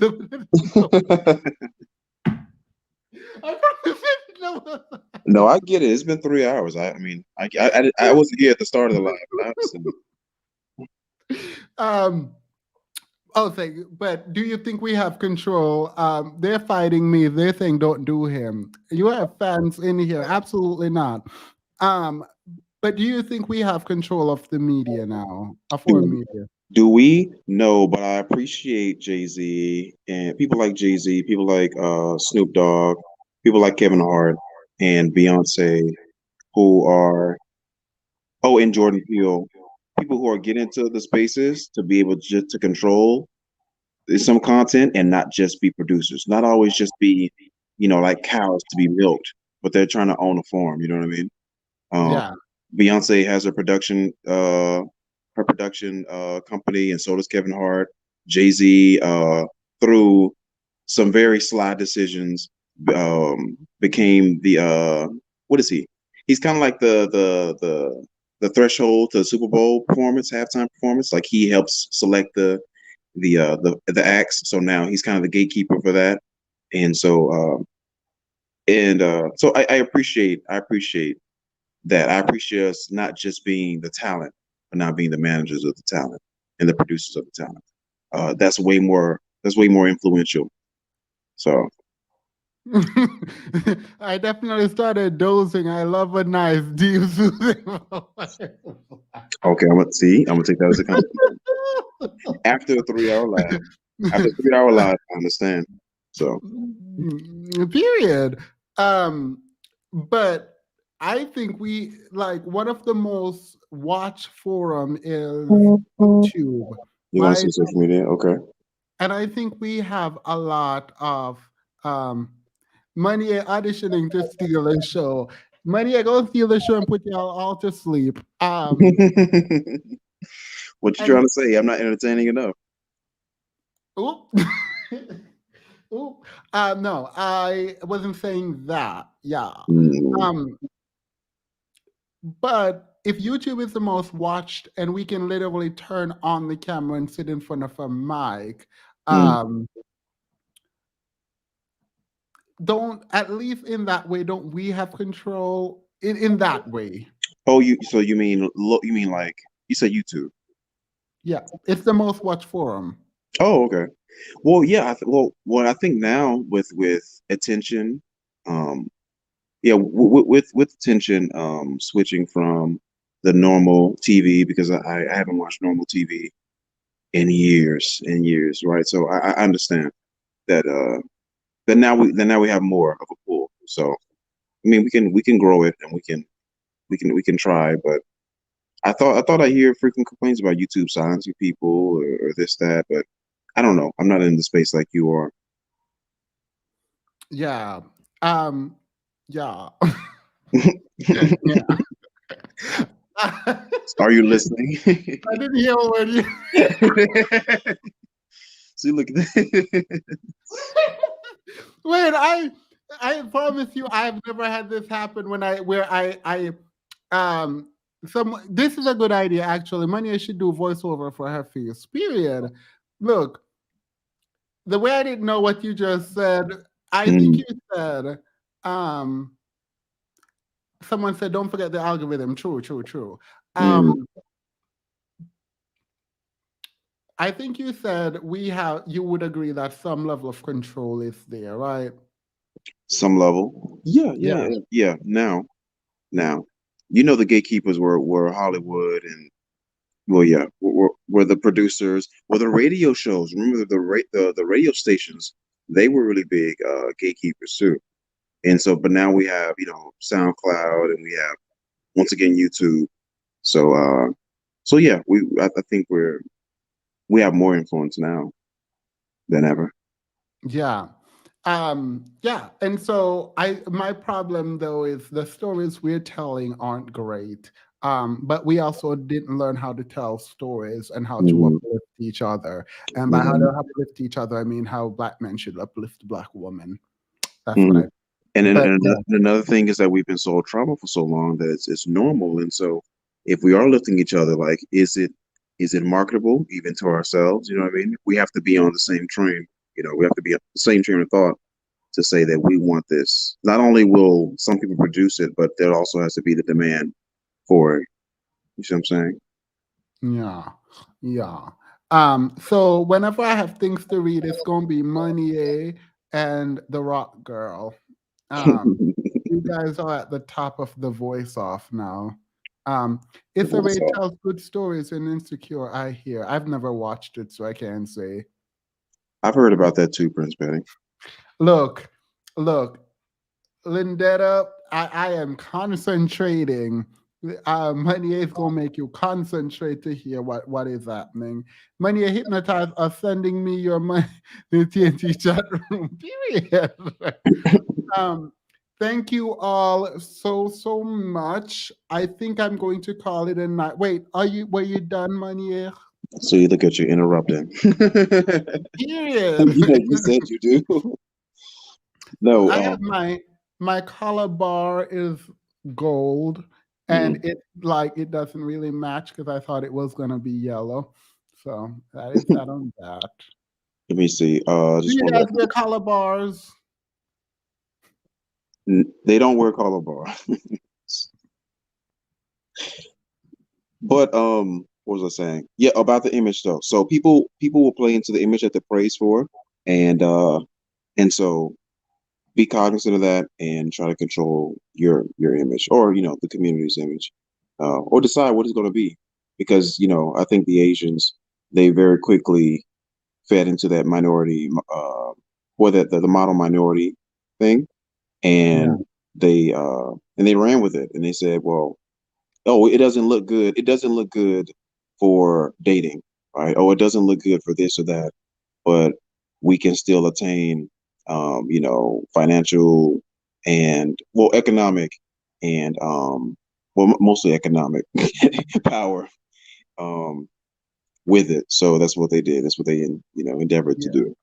No, I get it. It's been 3 hours. I mean, I wasn't here at the start of the live. I understand. Oh, thank you. But do you think we have control? They're fighting me. They're saying don't do him. You have fans in here. Absolutely not. But do you think we have control of the media now? Of our media? Do we? No, but I appreciate Jay-Z and people like Jay-Z, people like Snoop Dogg, people like Kevin Hart and Beyonce, who are and Jordan Peele, people who are getting into the spaces to be able just to control some content and not just be producers, not always just be, like cows to be milked, but they're trying to own a farm. You know what I mean? Yeah. Beyonce has her production company, and so does Kevin Hart. Jay-Z, through some very sly decisions, became the what is he? He's kind of like the threshold to the Super Bowl performance, halftime performance. Like he helps select the acts. So now he's kind of the gatekeeper for that. And so so I appreciate that. I appreciate us not just being the talent, but not being the managers of the talent and the producers of the talent. That's way more influential. So I definitely started dozing. I love a nice deep soothing voice. okay, I'm gonna take that as a compliment. After a 3-hour live. After a 3-hour live, I understand. So period. But I think we like one of the most watched forum is YouTube. You want to see social media? Okay. And I think we have a lot of money auditioning to steal a show. Money, go steal the show and put y'all all to sleep. What you trying to say? I'm not entertaining enough. Oop. Oop. No, I wasn't saying that. Yeah. But if YouTube is the most watched and we can literally turn on the camera and sit in front of a mic, don't, at least in that way, don't we have control in that way? Oh, you mean like you said YouTube? Yeah, it's the most watched forum. Oh, okay. Well, yeah. I think now with attention, with attention, switching from the normal TV, because I haven't watched normal TV in years and years, right? So I understand that now we have more of a pool. So I mean, we can grow it, and we can try. But I thought I hear frequent complaints about YouTube silencing people or this that, but I don't know. I'm not in the space like you are. Yeah. Yeah. Yeah. Are you listening? I didn't hear a word you. See, look at that. Wait, I promise you, I've never had this happen where this is a good idea actually. Money should do voiceover for her face. Period. Look, the way I didn't know what you just said, I think you said, someone said, don't forget the algorithm. True, true, true. I think you said you would agree that some level of control is there, right? Some level. Yeah. Now, you know, the gatekeepers were Hollywood and were the producers, were the radio shows. Remember the radio stations? They were really big gatekeepers too. And so, but now we have, you know, SoundCloud, and we have once again YouTube. So yeah, I think we have more influence now than ever. Yeah. Yeah. And so my problem though is the stories we're telling aren't great. But we also didn't learn how to tell stories and how to uplift each other. And by how to uplift each other, I mean how Black men should uplift Black women. That's what I. And another thing is that we've been so trauma for so long that it's normal. And so if we are lifting each other, like, is it marketable even to ourselves? You know what I mean? We have to be on the same train. You know, we have to be on the same train of thought to say that we want this. Not only will some people produce it, but there also has to be the demand for it. You see what I'm saying? Yeah. Yeah. So whenever I have things to read, it's gonna be Money and The Rock Girl. You guys are at the top of the voice off now. Issa Rae tells good stories in Insecure, I hear. I've never watched it, so I can't say. I've heard about that too, Prince Benny. Look, Lindetta, I am concentrating. Money is gonna make you concentrate to hear what is happening. Money hypnotized are sending me your money to TNT chat room. Period. Thank you all so much. I think I'm going to call it a night. Wait, were you done, Money? So you look at you interrupting. Period. You said you do. No, I have my collar bar is gold, and it doesn't really match because I thought it was gonna be yellow. So that is that on that. Let me see. Do you guys wear collar bars? They don't wear collar bar. But what was I saying? Yeah, about the image though. So people will play into the image that they praise for, and so be cognizant of that and try to control your image, or you know, the community's image, or decide what it's going to be, because you know, I think the Asians, they very quickly fed into that minority, or the model minority thing, and they ran with it, and they said, well, oh, it doesn't look good. It doesn't look good for dating, right? Oh, it doesn't look good for this or that, but we can still attain, you know, financial and economic and mostly economic power with it. So that's what they did. That's what they endeavored to do.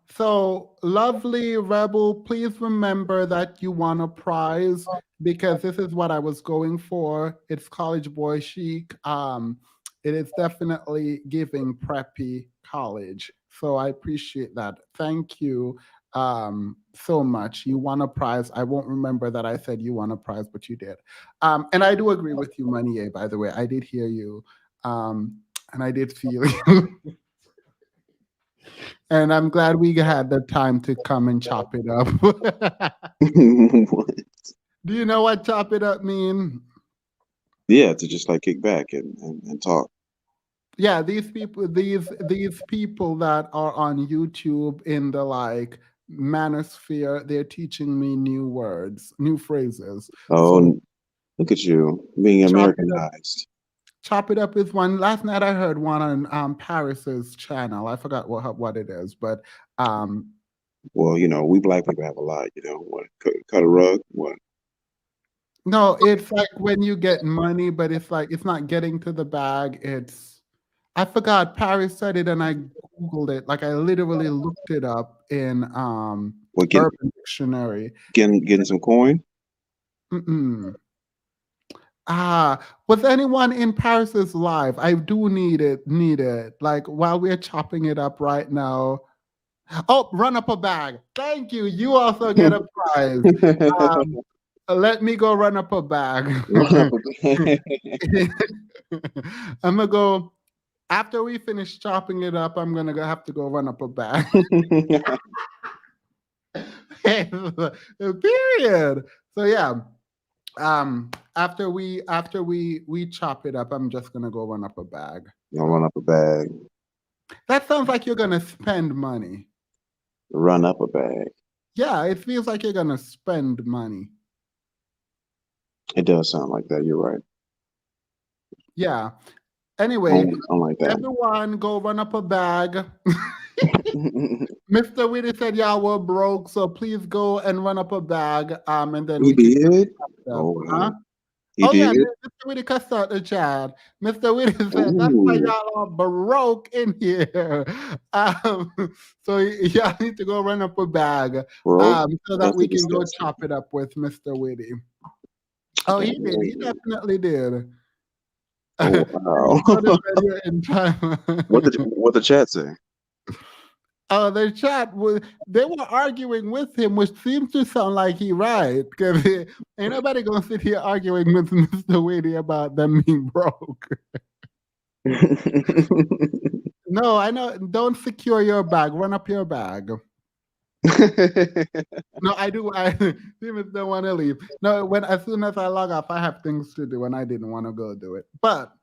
So lovely Rebel, please remember that you won a prize, because this is what I was going for. It's college boy chic. It is definitely giving preppy college. So I appreciate that. Thank you so much. You won a prize. I won't remember that I said you won a prize, but you did. And I do agree with you, Money, by the way. I did hear you. And I did feel you. And I'm glad we had the time to come and chop it up. Do you know what chop it up mean? Yeah, to just like kick back and talk. Yeah, these people that are on YouTube in the like manosphere, they're teaching me new words, new phrases. Oh, So look at you being chop it up. Americanized. Chop it up is one. Last night I heard one on Paris's channel. I forgot what it is, but Well, we black people have a lot. What cut a rug? What? no, it's like when you get money, but it's like it's not getting to the bag. It's I forgot. Paris said it, and I googled it. Like I literally looked it up in What Urban Dictionary. getting some coin? Mm-mm. Was anyone in Paris's live? I do need it. Need it. Like while we're chopping it up right now. Oh, run up a bag. Thank you. You also get a prize. Let me go run up a bag. I'm gonna go after we finish chopping it up. I'm gonna have to go run up a bag. Period. So yeah. After we chop it up, I'm just gonna go run up a bag. You'll run up a bag. That sounds like you're gonna spend money. Run up a bag. Yeah, it feels like you're gonna spend money. It does sound like that. You're right. Yeah. Anyway, I like that. everyone go run up a bag. Mr. Whitty said y'all were broke, so please go and run up a bag. And then He we can did? chop it up. Oh, wow. Huh? He Oh yeah, did? Mr. Whitty cussed out the child. Mr. Whitty said that's why Ooh. y'all are broke in here. So y'all need to go run up a bag Broke? so that That's we can go disgusting. chop it up with Mr. Whitty. Oh, he did. He definitely did. Oh, wow. You're in time. What the chat say? The chat they were arguing with him, which seems to sound like he right. Because ain't nobody gonna sit here arguing with Mr. Whitty about them being broke. No, I know. Don't secure your bag. Run up your bag. No, I do. I Demons don't want to leave. No, as soon as I log off, I have things to do, and I didn't want to go do it. But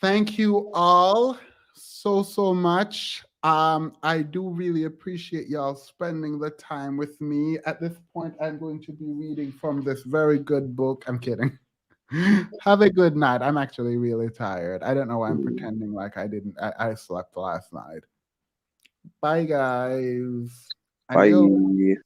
thank you all so much. I do really appreciate y'all spending the time with me. At this point, I'm going to be reading from this very good book. I'm kidding. Have a good night. I'm actually really tired. I don't know why I'm pretending like I didn't. I slept last night. Bye, guys. Bye. Adios.